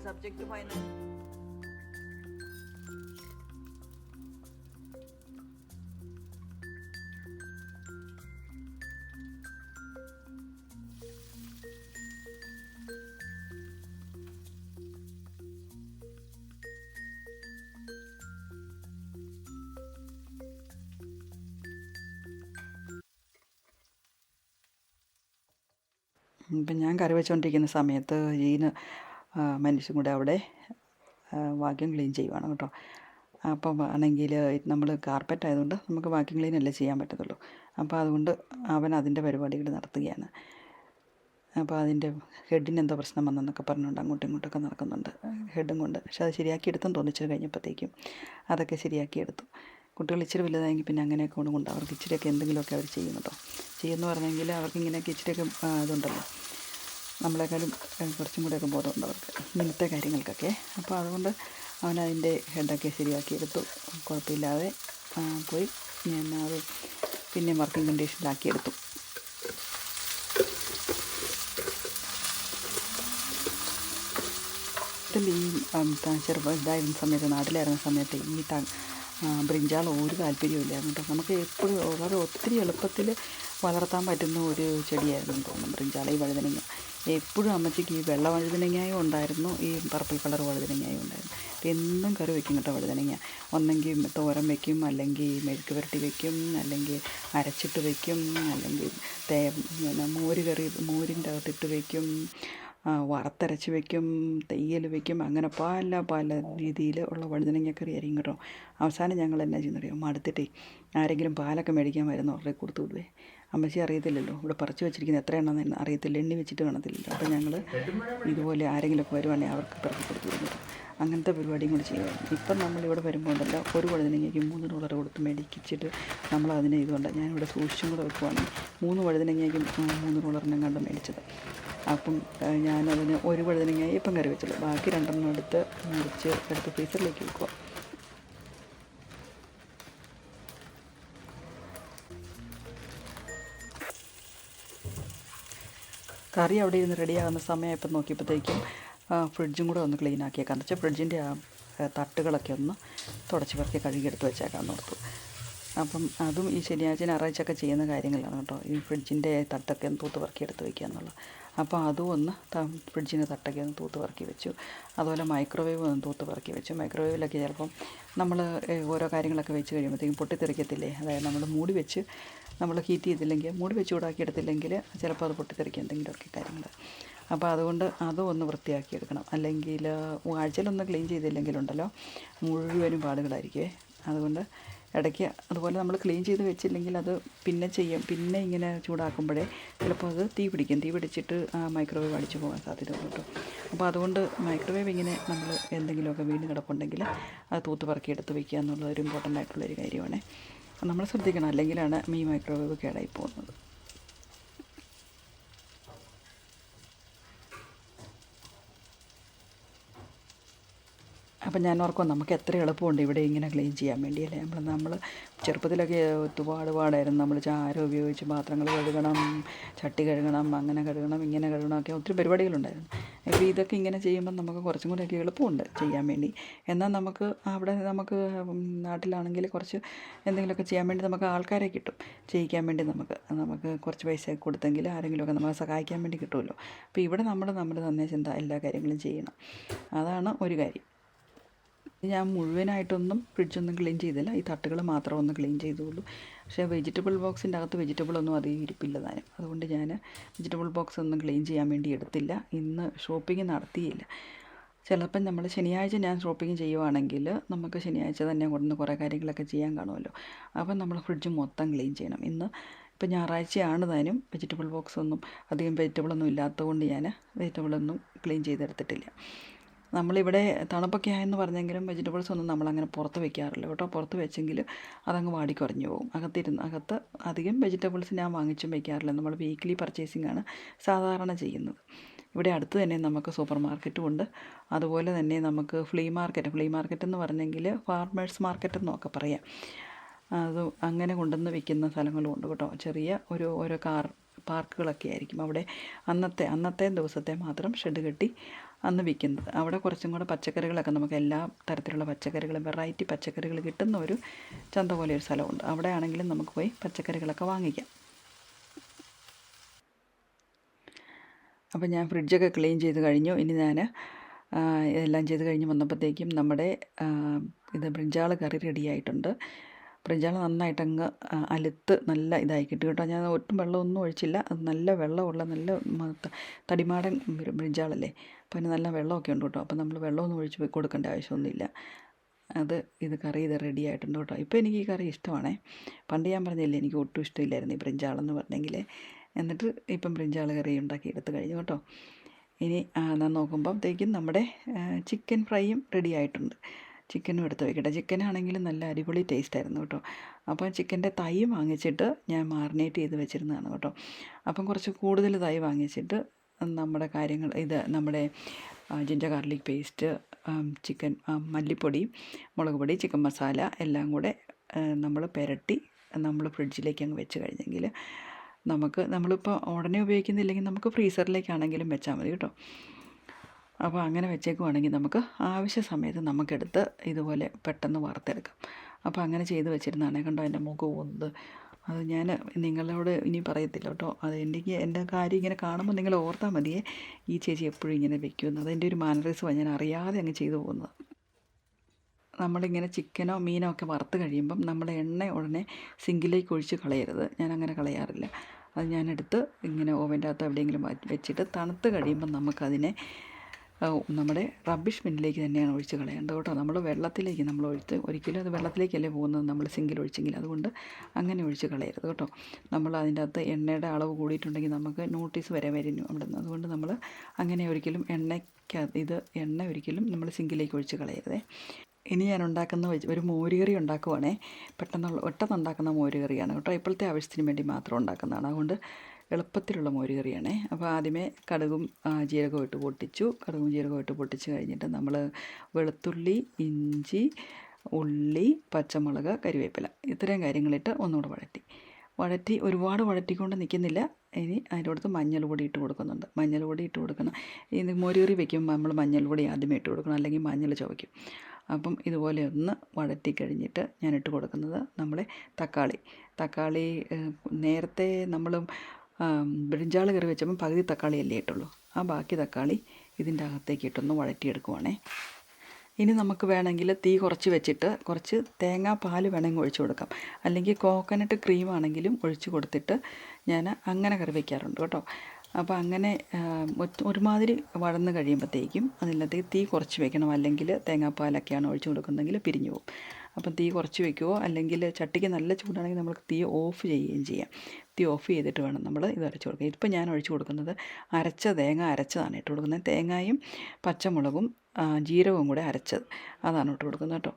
സബ്ജക്റ്റ് ഫൈനൽ ഇപ്പം ഞാൻ കറി വെച്ചുകൊണ്ടിരിക്കുന്ന സമയത്ത് ജീന് മനുഷ്യൻ കൂടെ അവിടെ വാക്യൂം ക്ലീൻ ചെയ്യുവാണ് കേട്ടോ. അപ്പം ആണെങ്കിൽ നമ്മൾ കാർപ്പറ്റ് ആയതുകൊണ്ട് നമുക്ക് വാക്യൂം ക്ലീൻ അല്ലേ ചെയ്യാൻ പറ്റത്തുള്ളൂ. അപ്പോൾ അതുകൊണ്ട് അവൻ അതിൻ്റെ പരിപാടികൾ നടത്തുകയാണ്. അപ്പോൾ അതിൻ്റെ ഹെഡിന് എന്തോ പ്രശ്നം വന്നെന്നൊക്കെ പറഞ്ഞുകൊണ്ട് അങ്ങോട്ടും ഇങ്ങോട്ടൊക്കെ നടക്കുന്നുണ്ട് ഹെഡും കൊണ്ട്. പക്ഷെ അത് ശരിയാക്കി എടുത്തെന്ന് തോന്നിച്ചു കഴിഞ്ഞപ്പോഴത്തേക്കും അതൊക്കെ ശരിയാക്കി എടുത്തു. കുട്ടികൾ ഇച്ചിരി വലുതായെങ്കിൽ പിന്നെ അങ്ങനെയൊക്കെ കൊണ്ട് അവർക്ക് ഇച്ചിരിയൊക്കെ എന്തെങ്കിലുമൊക്കെ അവർ ചെയ്യും കേട്ടോ. ചെയ്യുമെന്ന് പറഞ്ഞെങ്കിൽ അവർക്ക് ഇങ്ങനെയൊക്കെ ഇച്ചിരിയൊക്കെ ഇതുണ്ടല്ലോ, നമ്മളെക്കാളും കുറച്ചും കൂടെയൊക്കെ ബോധമുണ്ട് അവർക്ക് ഇങ്ങനത്തെ കാര്യങ്ങൾക്കൊക്കെ. അപ്പോൾ അതുകൊണ്ട് അവനതിൻ്റെ ഹെഡൊക്കെ ശരിയാക്കി എടുത്തു. കുഴപ്പമില്ലാതെ പോയി. ഞാൻ അത് പിന്നെ വർക്കിംഗ് കണ്ടീഷനിലാക്കി എടുത്തു. ഈ ഇതായിരുന്ന സമയത്ത്, നാട്ടിലായിരുന്ന സമയത്ത് ഈ ബ്രിഞ്ചാൾ ഒരു താല്പര്യമില്ലായിരുന്നു കേട്ടോ. നമുക്ക് എപ്പോഴും വളരെ ഒത്തിരി എളുപ്പത്തിൽ വളർത്താൻ പറ്റുന്ന ഒരു ചെടിയായിരുന്നു തോന്നുന്നു ബ്രിഞ്ചാൾ. ഈ വഴുതനങ്ങ എപ്പോഴും അമ്മച്ചിക്ക് ഈ വെള്ള വഴുതനങ്ങയും ഉണ്ടായിരുന്നു, ഈ പർപ്പിൾ കളർ വഴുതനങ്ങയും ഉണ്ടായിരുന്നു. എന്നും കറി വയ്ക്കും കേട്ടോ വഴുതനങ്ങ. ഒന്നെങ്കിൽ തോരൻ വയ്ക്കും, അല്ലെങ്കിൽ മെഴുക്ക് പുരട്ടി വയ്ക്കും, അല്ലെങ്കിൽ അരച്ചിട്ട് വയ്ക്കും, അല്ലെങ്കിൽ മോര് കറി മോരിൻ്റെ അകത്തിട്ട് വയ്ക്കും, വറുത്തരച്ച് വയ്ക്കും, തെയ്യൽ വയ്ക്കും. അങ്ങനെ പല രീതിയിൽ ഉള്ള വഴുതനങ്ങക്കറി ആയിരിക്കും കേട്ടോ. അവസാനം ഞങ്ങൾ എന്നാ ചെയ്യുന്നറിയോ, മടുത്തിട്ടേ ആരെങ്കിലും പാലൊക്കെ മേടിക്കാൻ വരുന്ന അവരുടെ കൊടുത്തു വിടുവേ. അമ്മച്ചി അറിയത്തില്ലല്ലോ, ഇവിടെ പറിച്ച് വെച്ചിരിക്കുന്നത് എത്ര എണ്ണം അറിയത്തില്ല, എണ്ണി വെച്ചിട്ട് കാണത്തില്ലല്ലോ. അപ്പോൾ ഞങ്ങൾ ഇതുപോലെ ആരെങ്കിലുമൊക്കെ വരുവാണെങ്കിൽ അവർക്ക് പിറക്കി കൊടുത്തു വിടുന്നു. അങ്ങനത്തെ പരിപാടിയും കൂടി ചെയ്യുമായിരുന്നു. ഇപ്പം നമ്മളിവിടെ വരുമ്പോൾ ഉണ്ടല്ലോ, ഒരു വഴുതനങ്ങയ്ക്ക് $3 കൊടുത്ത് മേടിച്ചിട്ട് നമ്മളതിനെ ഇതുകൊണ്ട് ഞാനിവിടെ സൂക്ഷിച്ചും കൂടെ വെക്കുവാണെങ്കിൽ 3 വഴുതനങ്ങയ്ക്കും $3 കണ്ട് മേടിച്ചത്. അപ്പം ഞാനതിന് ഒരു വഴുതനങ്ങ ഇപ്പം കറി വെച്ചുള്ളൂ, ബാക്കി 2 എടുത്ത് എടുത്ത് ഫ്രീസറിലേക്ക് വെക്കുക. കറി അവിടെ ഇരുന്ന് റെഡിയാകുന്ന സമയമായപ്പോൾ നോക്കിയപ്പോഴത്തേക്കും ഫ്രിഡ്ജും കൂടെ ഒന്ന് ക്ലീൻ ആക്കിയേക്കാം. എന്ന് വെച്ചാൽ ഫ്രിഡ്ജിൻ്റെ ആ തട്ടുകളൊക്കെ ഒന്ന് തുടച്ച് പറക്കി കഴുകിയെടുത്ത് വെച്ചേക്കാമെന്ന് ഓർത്തു. അപ്പം അതും ഈ ശനിയാഴ്ച ഞായറാഴ്ചയൊക്കെ ചെയ്യുന്ന കാര്യങ്ങളാണ് കേട്ടോ, ഈ ഫ്രിഡ്ജിൻ്റെ തട്ടൊക്കെ ഒന്ന് തൂത്ത് പറക്കി എടുത്ത് വയ്ക്കുക എന്നുള്ളത്. അപ്പോൾ അതും ഒന്ന് ഫ്രിഡ്ജിൻ്റെ തട്ടൊക്കെ ഒന്ന് തൂത്ത് പറക്കി വെച്ചു. അതുപോലെ മൈക്രോവേവ് ഒന്ന് തൂത്ത് പറക്കി വെച്ചു. മൈക്രോവേവിലൊക്കെ ചിലപ്പം നമ്മൾ ഓരോ കാര്യങ്ങളൊക്കെ വെച്ച് കഴിയുമ്പോഴത്തേക്കും പൊട്ടിത്തെറിക്കത്തില്ലേ, അതായത് നമ്മൾ മൂടി വെച്ച് നമ്മൾ ഹീറ്റ് ചെയ്തില്ലെങ്കിൽ, മൂടി വെച്ച് ചൂടാക്കി എടുത്തില്ലെങ്കിൽ ചിലപ്പോൾ അത് പൊട്ടിത്തെറിക്കും എന്തെങ്കിലുമൊക്കെ കാര്യങ്ങൾ. അപ്പോൾ അതുകൊണ്ട് അതും ഒന്ന് വൃത്തിയാക്കി എടുക്കണം. അല്ലെങ്കിൽ ആഴ്ചയിലൊന്ന് ക്ലീൻ ചെയ്തില്ലെങ്കിലുണ്ടല്ലോ മുഴുവനും പാടുകളായിരിക്കുമേ. അതുകൊണ്ട് ഇടയ്ക്ക് അതുപോലെ നമ്മൾ ക്ലീൻ ചെയ്ത് വെച്ചില്ലെങ്കിൽ അത് പിന്നെ ഇങ്ങനെ ചൂടാക്കുമ്പോഴേ ചിലപ്പോൾ അത് തീ പിടിച്ചിട്ട് മൈക്രോവേവ് അടിച്ചു പോകാൻ സാധ്യത ഉണ്ട് കേട്ടോ. അപ്പോൾ അതുകൊണ്ട് മൈക്രോവേവ് ഇങ്ങനെ നമ്മൾ എന്തെങ്കിലുമൊക്കെ വീണ് കിടപ്പുണ്ടെങ്കിൽ അത് തൂത്ത് പറക്കി എടുത്ത് വയ്ക്കുക എന്നുള്ളത് ഒരു ഇമ്പോർട്ടൻ്റ് ആയിട്ടുള്ളൊരു കാര്യമാണ്. നമ്മൾ ശ്രദ്ധിക്കണം, അല്ലെങ്കിലാണ് ഈ മൈക്രോവേവ് കേടായി പോകുന്നത്. അപ്പം ഞാൻ ഓർക്കും നമുക്ക് എത്ര എളുപ്പമുണ്ട് ഇവിടെ ഇങ്ങനെ ക്ലീൻ ചെയ്യാൻ വേണ്ടിയല്ലേ. നമ്മൾ ചെറുപ്പത്തിലൊക്കെ പാടായിരുന്നു. നമ്മൾ ചാരം ഉപയോഗിച്ച് പാത്രങ്ങൾ കഴുകണം, ചട്ടി കഴുകണം, അങ്ങനെ കഴുകണം, ഇങ്ങനെ കഴുകണം ഒക്കെ ഒത്തിരി പരിപാടികളുണ്ടായിരുന്നു. ഇപ്പോൾ ഇതൊക്കെ ഇങ്ങനെ ചെയ്യുമ്പം നമുക്ക് കുറച്ചും കൂടെയൊക്കെ എളുപ്പമുണ്ട് ചെയ്യാൻ വേണ്ടി. എന്നാൽ നമുക്ക് നാട്ടിലാണെങ്കിൽ കുറച്ച് എന്തെങ്കിലുമൊക്കെ ചെയ്യാൻ വേണ്ടി നമുക്ക് ആൾക്കാരെ കിട്ടും ചെയ്യിക്കാൻ വേണ്ടി. നമുക്ക് കുറച്ച് പൈസ കൊടുത്തെങ്കിൽ ആരെങ്കിലുമൊക്കെ നമ്മളെ സഹായിക്കാൻ വേണ്ടി കിട്ടുമല്ലോ. അപ്പോൾ ഇവിടെ നമ്മൾ തന്നെ ചിന്ത എല്ലാ കാര്യങ്ങളും ചെയ്യണം, അതാണ് ഒരു കാര്യം. ഞാൻ മുഴുവനായിട്ടൊന്നും ഫ്രിഡ്ജൊന്നും ക്ലീൻ ചെയ്തില്ല, ഈ തട്ടുകൾ മാത്രം ഒന്ന് ക്ലീൻ ചെയ്തുള്ളൂ. പക്ഷേ വെജിറ്റബിൾ ബോക്സിൻ്റെ അകത്ത് വെജിറ്റബിളൊന്നും അധികം ഇരിപ്പില്ല താനും, അതുകൊണ്ട് ഞാൻ വെജിറ്റബിൾ ബോക്സ് ഒന്നും ക്ലീൻ ചെയ്യാൻ വേണ്ടി എടുത്തില്ല. ഇന്ന് ഷോപ്പിംഗ് നടത്തിയില്ല. ചിലപ്പം നമ്മൾ ശനിയാഴ്ച ഞാൻ ഷോപ്പിംഗ് ചെയ്യുവാണെങ്കിൽ നമുക്ക് ശനിയാഴ്ച തന്നെ കൊണ്ടുവന്ന് കുറേ കാര്യങ്ങളൊക്കെ ചെയ്യാൻ കാണുമല്ലോ. അപ്പം നമ്മൾ ഫ്രിഡ്ജ് മൊത്തം ക്ലീൻ ചെയ്യണം. ഇപ്പം ഞായറാഴ്ചയാണ് താനും വെജിറ്റബിൾ ബോക്സ് ഒന്നും അധികം വെജിറ്റബിളൊന്നും ഇല്ലാത്തതുകൊണ്ട് ഞാൻ വെജിറ്റബിളൊന്നും ക്ലീൻ ചെയ്തെടുത്തിട്ടില്ല. നമ്മളിവിടെ തണുപ്പൊക്കെ ആയെന്ന് പറഞ്ഞെങ്കിലും വെജിറ്റബിൾസ് ഒന്നും നമ്മളങ്ങനെ പുറത്ത് വെക്കാറില്ല കേട്ടോ. പുറത്ത് വെച്ചെങ്കിൽ അതങ്ങ് വാടിക്കുറഞ്ഞു പോകും. അകത്ത് അധികം വെജിറ്റബിൾസ് ഞാൻ വാങ്ങിച്ചും വെക്കാറില്ല. നമ്മൾ വീക്ക്ലി പർച്ചേസിംഗ് ആണ് സാധാരണ ചെയ്യുന്നത്. ഇവിടെ അടുത്ത് തന്നെ നമുക്ക് സൂപ്പർ മാർക്കറ്റും ഉണ്ട്. അതുപോലെ തന്നെ നമുക്ക് ഫ്ലീ മാർക്കറ്റ് എന്ന് പറഞ്ഞെങ്കിൽ ഫാർമേഴ്സ് മാർക്കറ്റ് എന്നൊക്കെ പറയാം. അത് അങ്ങനെ കൊണ്ടുവന്ന് വിൽക്കുന്ന സ്ഥലങ്ങളും ഉണ്ട് കേട്ടോ. ചെറിയ ഓരോ പാർക്കുകളൊക്കെ ആയിരിക്കും അവിടെ അന്നത്തെ ദിവസത്തെ മാത്രം ഷെഡ് കെട്ടി അന്ന് വിൽക്കുന്നത്. അവിടെ കുറച്ചും കൂടെ പച്ചക്കറികളൊക്കെ നമുക്ക് എല്ലാ തരത്തിലുള്ള പച്ചക്കറികളും വെറൈറ്റി പച്ചക്കറികൾ കിട്ടുന്ന ഒരു ചന്ത പോലെ ഒരു സ്ഥലമുണ്ട്. അവിടെ ആണെങ്കിലും നമുക്ക് പോയി പച്ചക്കറികളൊക്കെ വാങ്ങിക്കാം. അപ്പോൾ ഞാൻ ഫ്രിഡ്ജൊക്കെ ക്ലീൻ ചെയ്ത് കഴിഞ്ഞു. ഇനി ഞാൻ ഇതെല്ലാം ചെയ്ത് കഴിഞ്ഞ് വന്നപ്പോഴത്തേക്കും നമ്മുടെ ബ്രിഞ്ചാൾ കറി റെഡിയായിട്ടുണ്ട്. ബ്രിഞ്ചാൾ നന്നായിട്ടങ്ങ് അലുത്ത് നല്ല ഇതായി കിട്ടി കേട്ടോ. ഞാൻ ഒട്ടും വെള്ളമൊന്നും ഒഴിച്ചില്ല. അത് നല്ല വെള്ളമുള്ള നല്ല തടിമാടൻ ബ്രിഞ്ചാളല്ലേ, അപ്പോൾ അതിന് നല്ല വെള്ളമൊക്കെ ഉണ്ട് കേട്ടോ. അപ്പോൾ നമ്മൾ വെള്ളമൊന്നും ഒഴിച്ച് കൊടുക്കേണ്ട ആവശ്യമൊന്നുമില്ല. ഇത് കറി റെഡി ആയിട്ടുണ്ട് കേട്ടോ. ഇപ്പോൾ എനിക്ക് ഈ കറി ഇഷ്ടമാണേ. പണ്ട് ഞാൻ പറഞ്ഞില്ലേ എനിക്ക് ഒട്ടും ഇഷ്ടമില്ലായിരുന്നു ഈ ബ്രിഞ്ചാളെന്ന് പറഞ്ഞെങ്കിൽ. എന്നിട്ട് ഇപ്പം ബ്രിഞ്ചാൾ കറി ഉണ്ടാക്കി എടുത്ത് കഴിഞ്ഞു കേട്ടോ. ഇനി ഞാൻ നോക്കുമ്പോഴത്തേക്കും നമ്മുടെ ചിക്കൻ ഫ്രൈയും റെഡി ആയിട്ടുണ്ട്. ചിക്കനും എടുത്ത് വയ്ക്കട്ടെ. ചിക്കനാണെങ്കിലും നല്ല അടിപൊളി ടേസ്റ്റായിരുന്നു കേട്ടോ. അപ്പോൾ ചിക്കൻ്റെ തൈ വാങ്ങിച്ചിട്ട് ഞാൻ മാറിനേറ്റ് ചെയ്ത് വെച്ചിരുന്നതാണ് കേട്ടോ. അപ്പം കുറച്ച് കൂടുതൽ തൈ വാങ്ങിച്ചിട്ട് നമ്മുടെ കാര്യങ്ങൾ നമ്മുടെ ജിഞ്ചർ ഗാർലിക് പേസ്റ്റ്, ചിക്കൻ മല്ലിപ്പൊടി, മുളക് പൊടി, ചിക്കൻ മസാല എല്ലാം കൂടെ നമ്മൾ പുരട്ടി നമ്മൾ ഫ്രിഡ്ജിലേക്ക് അങ്ങ് വെച്ച് കഴിഞ്ഞെങ്കിൽ നമ്മളിപ്പോൾ ഉടനെ ഉപയോഗിക്കുന്നില്ലെങ്കിൽ നമുക്ക് ഫ്രീസറിലേക്കാണെങ്കിലും വെച്ചാൽ മതി കേട്ടോ. അപ്പോൾ അങ്ങനെ വെച്ചേക്കുവാണെങ്കിൽ നമുക്ക് ആവശ്യ സമയത്ത് നമുക്കെടുത്ത് ഇതുപോലെ പെട്ടെന്ന് വറുത്തെടുക്കാം. അപ്പോൾ അങ്ങനെ ചെയ്ത് വെച്ചിരുന്നതാണ്. കണ്ടോ എൻ്റെ മൂക്ക് പോകുന്നത്. അത് ഞാൻ നിങ്ങളോട് ഇനി പറയത്തില്ല കേട്ടോ. അത് എൻ്റെ കാര്യം ഇങ്ങനെ കാണുമ്പോൾ നിങ്ങൾ ഓർത്താൽ മതിയേ ഈ ചേച്ചി എപ്പോഴും ഇങ്ങനെ വെക്കുന്നത്. അതിൻ്റെ ഒരു മാനറിസമാണ്, ഞാൻ അറിയാതെ അങ്ങ് ചെയ്തു പോകുന്നത്. നമ്മളിങ്ങനെ ചിക്കനോ മീനോ ഒക്കെ വറുത്ത് കഴിയുമ്പം നമ്മൾ എണ്ണ ഉടനെ സിങ്കിലേക്ക് ഒഴിച്ച് കളയരുത്. ഞാനങ്ങനെ കളയാറില്ല. അത് ഞാനെടുത്ത് ഇങ്ങനെ ഓവൻ്റെ അകത്ത് എവിടെയെങ്കിലും വെച്ചിട്ട് തണുത്ത് കഴിയുമ്പം നമുക്കതിനെ നമ്മുടെ റബ്ബിഷ് ബിന്നിലേക്ക് തന്നെയാണ് ഒഴിച്ച് കളയേണ്ടത് കേട്ടോ. നമ്മൾ വെള്ളത്തിലേക്ക് ഒരിക്കലും അത് വെള്ളത്തിലേക്കല്ലേ പോകുന്നത് നമ്മൾ സിങ്കിൽ ഒഴിച്ചെങ്കിൽ. അതുകൊണ്ട് അങ്ങനെ ഒഴിച്ച് കളയരുത് കേട്ടോ. നമ്മൾ അതിൻ്റെ അകത്ത് എണ്ണയുടെ അളവ് കൂടിയിട്ടുണ്ടെങ്കിൽ നമുക്ക് നോട്ടീസ് വരെ വരും അവിടെ നിന്ന്. അതുകൊണ്ട് നമ്മൾ അങ്ങനെ ഒരിക്കലും എണ്ണ ഒരിക്കലും നമ്മൾ സിങ്കിലേക്ക് ഒഴിച്ച് കളയരുതേ. ഇനി ഞാൻ ഉണ്ടാക്കുന്ന ഒരു മോരുകറി ഉണ്ടാക്കുവാണേ. പെട്ടെന്നുണ്ടാക്കുന്ന മോരുകറിയാണ് കേട്ടോ. ഇപ്പോഴത്തെ ആവശ്യത്തിന് വേണ്ടി മാത്രം ഉണ്ടാക്കുന്നതാണ്. അതുകൊണ്ട് എളുപ്പത്തിലുള്ള മോരുകറിയാണേ. അപ്പോൾ ആദ്യമേ കടുകും ജീരകവും ഇട്ട് പൊട്ടിച്ച് കഴിഞ്ഞിട്ട് നമ്മൾ വെളുത്തുള്ളി, ഇഞ്ചി, ഉള്ളി, പച്ചമുളക്, കരിവേപ്പില ഇത്രയും കാര്യങ്ങളിട്ട് ഒന്നുകൂടെ വഴറ്റി ഒരുപാട് വഴറ്റിക്കൊണ്ട് നിൽക്കുന്നില്ല. ഇനി അതിൻ്റെ അടുത്ത് മഞ്ഞൾപ്പൊടി ഇട്ട് കൊടുക്കുന്നുണ്ട്. മഞ്ഞൾപ്പൊടി ഇട്ട് കൊടുക്കണം. ഈ മോരുകറി വെക്കുമ്പോൾ നമ്മൾ മഞ്ഞൾപ്പൊടി ആദ്യമേ ഇട്ട് കൊടുക്കണം, അല്ലെങ്കിൽ മഞ്ഞൾ ചുവയ്ക്കും. അപ്പം ഇതുപോലെ ഒന്ന് വഴറ്റി കഴിഞ്ഞിട്ട് ഞാൻ ഇട്ട് കൊടുക്കുന്നത് നമ്മളെ തക്കാളി നേരത്തെ നമ്മൾ ബ്രിഞ്ചാൾ കറി വെച്ചപ്പം പകുതി തക്കാളിയല്ലേ ഇട്ടുള്ളൂ. ആ ബാക്കി തക്കാളി ഇതിൻ്റെ അകത്തേക്ക് ഇട്ടൊന്ന് വഴറ്റിയെടുക്കുവാണേ. ഇനി നമുക്ക് വേണമെങ്കിൽ തീ കുറച്ച് വെച്ചിട്ട് കുറച്ച് തേങ്ങാപ്പാൽ വേണമെങ്കിൽ ഒഴിച്ച് കൊടുക്കാം, അല്ലെങ്കിൽ കോക്കനട്ട് ക്രീമാണെങ്കിലും ഒഴിച്ച് കൊടുത്തിട്ട് ഞാൻ അങ്ങനെ കറി വയ്ക്കാറുണ്ട് കേട്ടോ. അപ്പോൾ അങ്ങനെ ഒരുമാതിരി വഴന്ന് കഴിയുമ്പോഴത്തേക്കും അതിനകത്തേക്ക് തീ കുറച്ച് വെക്കണം, അല്ലെങ്കിൽ തേങ്ങാപ്പാലൊക്കെയാണ് ഒഴിച്ച് കൊടുക്കുന്നതെങ്കിൽ പിരിഞ്ഞു പോകും. അപ്പം തീ കുറച്ച് വെക്കുമോ, അല്ലെങ്കിൽ ചട്ടിക്ക് നല്ല ചൂടാണെങ്കിൽ നമുക്ക് തീ ഓഫ് ചെയ്യുകയും ചെയ്യാം. തീ ഓഫ് ചെയ്തിട്ട് വേണം നമ്മൾ ഇത് അരച്ച് കൊടുക്കുക. ഇതിപ്പോൾ ഞാൻ ഒഴിച്ച് കൊടുക്കുന്നത് തേങ്ങ അരച്ചതാണ് ഇട്ട് കൊടുക്കുന്നത്. തേങ്ങയും പച്ചമുളകും ജീരകവും കൂടെ അരച്ചത് അതാണ് ഇട്ട് കൊടുക്കുന്നത് കേട്ടോ.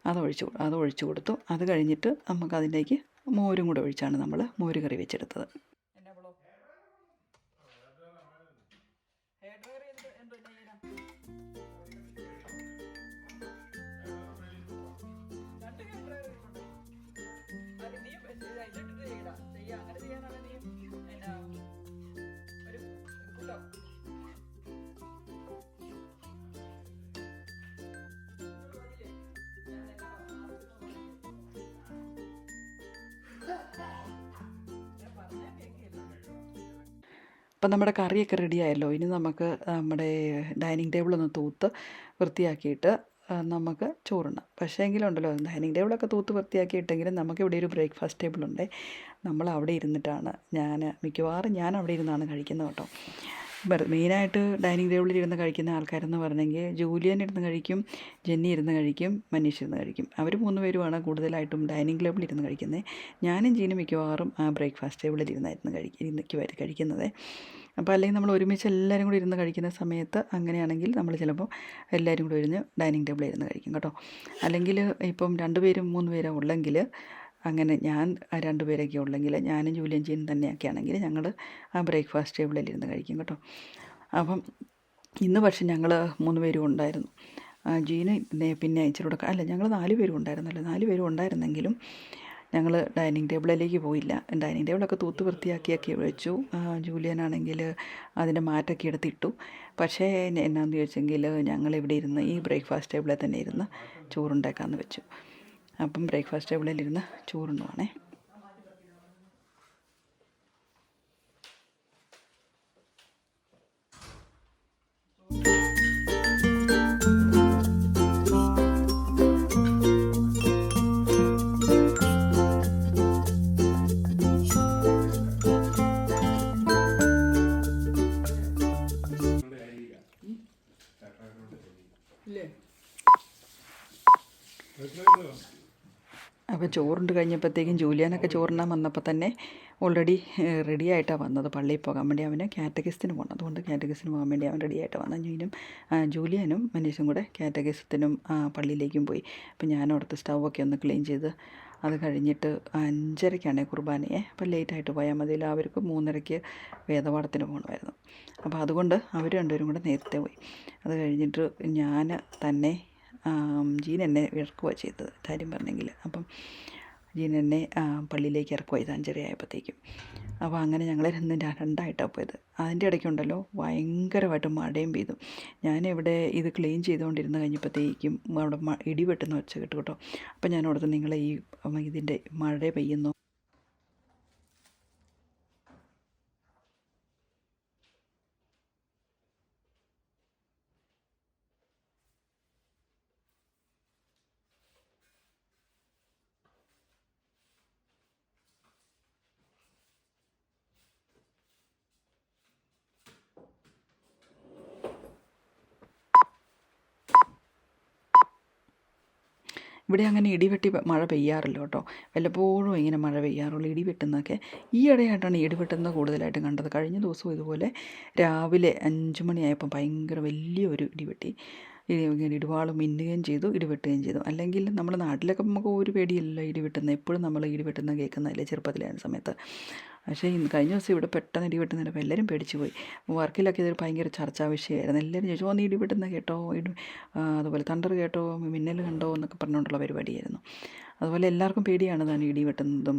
അത് ഒഴിച്ച് കൊടുത്തു. അത് കഴിഞ്ഞിട്ട് നമുക്കതിലേക്ക് മോരും കൂടെ ഒഴിച്ചാണ് നമ്മൾ മോര് കറി വെച്ചെടുത്തത്. അപ്പം നമ്മുടെ കറിയൊക്കെ റെഡിയായല്ലോ. ഇനി നമുക്ക് നമ്മുടെ ഡൈനിങ് ടേബിളൊന്ന് തൂത്ത് വൃത്തിയാക്കിയിട്ട് നമുക്ക് ചോറുണ്ണാം. പക്ഷേ എങ്കിലുണ്ടല്ലോ ഡൈനിങ് ടേബിളൊക്കെ തൂത്ത് വൃത്തിയാക്കിയിട്ടെങ്കിലും നമുക്കിവിടെ ഒരു ബ്രേക്ക്ഫാസ്റ്റ് ടേബിളുണ്ട്. നമ്മൾ അവിടെ ഇരുന്നിട്ടാണ് മിക്കവാറും ഞാൻ അവിടെ ഇരുന്നാണ് കഴിക്കുന്നത് കേട്ടോ. മെയിനായിട്ട് ഡൈനിങ് ടേബിളിൽ ഇരുന്ന് കഴിക്കുന്ന ആൾക്കാരെന്ന് പറഞ്ഞെങ്കിൽ ജൂലിയൻ ഇരുന്ന് കഴിക്കും, ജെന്നി ഇരുന്ന് കഴിക്കും, മനീഷ് ഇരുന്ന് കഴിക്കും. അവർ 3 പേരുമാണ് കൂടുതലായിട്ടും ഡൈനിങ് ടേബിളിൽ ഇരുന്ന് കഴിക്കുന്നത്. ഞാനും ജീനും മിക്കവാറും ആ ബ്രേക്ക്ഫാസ്റ്റ് ടേബിളിൽ ഇരുന്നായിരുന്നു കഴിക്കുന്നത്. അപ്പോൾ അല്ലെങ്കിൽ നമ്മൾ ഒരുമിച്ച് എല്ലാവരും കൂടി ഇരുന്ന് കഴിക്കുന്ന സമയത്ത് അങ്ങനെയാണെങ്കിൽ നമ്മൾ ചിലപ്പോൾ എല്ലാവരും കൂടി ഇരുന്ന് ഡൈനിങ് ടേബിളിൽ ഇരുന്ന് കഴിക്കും കേട്ടോ. അല്ലെങ്കിൽ ഇപ്പം 2 പേരും 3 പേരോ ഉള്ളെങ്കിൽ അങ്ങനെ ഞാൻ 2 പേരൊക്കെ ഉള്ളെങ്കിൽ ഞാനും ജൂലിയൻ ജീനും തന്നെയൊക്കെ ആണെങ്കിൽ ഞങ്ങൾ ആ ബ്രേക്ക്ഫാസ്റ്റ് ടേബിളിൽ ഇരുന്ന് കഴിക്കും കേട്ടോ. അപ്പം ഇന്ന് പക്ഷേ ഞങ്ങൾ 3 പേരും ഉണ്ടായിരുന്നു. ജീന് പിന്നെ ഇച്ചിരി കൂടെ അല്ല ഞങ്ങൾ 4 പേരും ഉണ്ടായിരുന്നല്ലോ. 4 പേരും ഉണ്ടായിരുന്നെങ്കിലും ഞങ്ങൾ ഡൈനിങ് ടേബിളിലേക്ക് പോയില്ല. ഡൈനിങ് ടേബിളൊക്കെ തൂത്ത് വൃത്തിയാക്കിയൊക്കെ വെച്ചു. ജൂലിയനാണെങ്കിൽ അതിൻ്റെ മാറ്റൊക്കെ എടുത്തിട്ടു. പക്ഷേ എന്നാന്ന് ചോദിച്ചെങ്കിൽ ഞങ്ങളിവിടെ ഇരുന്ന് ഈ ബ്രേക്ക്ഫാസ്റ്റ് ടേബിളിൽ തന്നെ ഇരുന്ന് ചോറുണ്ടാക്കാമെന്ന് വെച്ചു. അപ്പം ബ്രേക്ക്ഫാസ്റ്റ് ടേബിളിലിരുന്ന് ചോറുണ്ണുവാണേ. അപ്പോൾ ചോറുണ്ട് കഴിഞ്ഞപ്പോഴത്തേക്കും ജൂലിയാനൊക്കെ ചോറുണ്ണാൻ വന്നപ്പോൾ തന്നെ ഓൾറെഡി റെഡി ആയിട്ടാണ് വന്നത്. പള്ളിയിൽ പോകാൻ വേണ്ടി അവന് കാറ്റഗിസത്തിന് പോകണം. അതുകൊണ്ട് കാറ്റഗിസത്തിന് പോകാൻ വേണ്ടി അവൻ റെഡി ആയിട്ട് വന്നു. ജൂലിയാനും മനീഷും കൂടെ കാറ്റഗിസത്തിനും പള്ളിയിലേക്കും പോയി. അപ്പോൾ ഞാനവിടുത്തെ സ്റ്റൗവൊക്കെ ഒന്ന് ക്ലീൻ ചെയ്ത് അത് കഴിഞ്ഞിട്ട് 5:30ക്കാണ് കുർബാനയെ. അപ്പോൾ ലേറ്റായിട്ട് പോയാൽ മതി. അവർക്ക് 3:30 വേദപാഠത്തിന് പോകണമായിരുന്നു. അപ്പോൾ അതുകൊണ്ട് അവർ 2 പേരും കൂടെ നേരത്തെ പോയി. അത് കഴിഞ്ഞിട്ട് ഞാൻ തന്നെ ജീൻ എന്നെ ഇറക്കുകയാണ് ചെയ്തത് കാര്യം പറഞ്ഞെങ്കിൽ. അപ്പം ജീൻ എന്നെ പള്ളിയിലേക്ക് ഇറക്കുകയാണ് ചെയ്ത് 5:30 ആയപ്പോഴത്തേക്കും. അപ്പോൾ അങ്ങനെ ഞങ്ങൾ രണ്ടായിട്ടാണ് പോയത്. അതിൻ്റെ ഇടയ്ക്കുണ്ടല്ലോ ഭയങ്കരമായിട്ട് മഴയും പെയ്തു. ഞാനിവിടെ ഇത് ക്ലീൻ ചെയ്തുകൊണ്ടിരുന്ന് കഴിഞ്ഞപ്പോഴത്തേക്കും അവിടെ ഇടി വെട്ടുന്ന ഒച്ച കേട്ടു കേട്ടോ. അപ്പം ഞാൻ ഓർത്ത് നിങ്ങളെ ഇതിൻ്റെ മഴ പെയ്യുന്നു. ഇവിടെ അങ്ങനെ ഇടിവെട്ടി മഴ പെയ്യാറില്ല കേട്ടോ. വല്ലപ്പോഴും ഇങ്ങനെ മഴ പെയ്യാറുള്ളൂ. ഇടിവെട്ടുന്നതൊക്കെ ഈ ഇടയായിട്ടാണ് ഇടിവെട്ടുന്നത് കൂടുതലായിട്ടും കണ്ടത്. കഴിഞ്ഞ ദിവസവും ഇതുപോലെ രാവിലെ 5 മണിയായപ്പോൾ ഭയങ്കര വലിയൊരു ഇടിവെട്ടി. ഇടിവാളും മിന്നുകയും ചെയ്തു, ഇടിവെട്ടുകയും ചെയ്തു. അല്ലെങ്കിൽ നമ്മുടെ നാട്ടിലൊക്കെ നമുക്ക് ഒരു പേടിയില്ലല്ലോ ഇടിവെട്ടുന്നത്. എപ്പോഴും നമ്മൾ ഇടിവെട്ടുന്നത് കേൾക്കുന്നതല്ലേ ചെറുപ്പത്തിലായിരുന്ന സമയത്ത്. പക്ഷേ കഴിഞ്ഞ ദിവസം ഇവിടെ പെട്ടെന്ന് ഇടിവെട്ടുന്നതിപ്പോൾ എല്ലാവരും പേടിച്ച് പോയി. വർക്കിലൊക്കെ ഇതൊരു ഭയങ്കര ചർച്ചാ വിഷയമായിരുന്നു. എല്ലാവരും ചോദിച്ചു നീ ഇടിവെട്ടുന്നത് കേട്ടോ, അതുപോലെ തണ്ടർ കേട്ടോ, മിന്നൽ കണ്ടോ എന്നൊക്കെ പറഞ്ഞുകൊണ്ടുള്ള പരിപാടിയായിരുന്നു. അതുപോലെ എല്ലാവർക്കും പേടിയാണ് താൻ ഇടി വെട്ടുന്നതും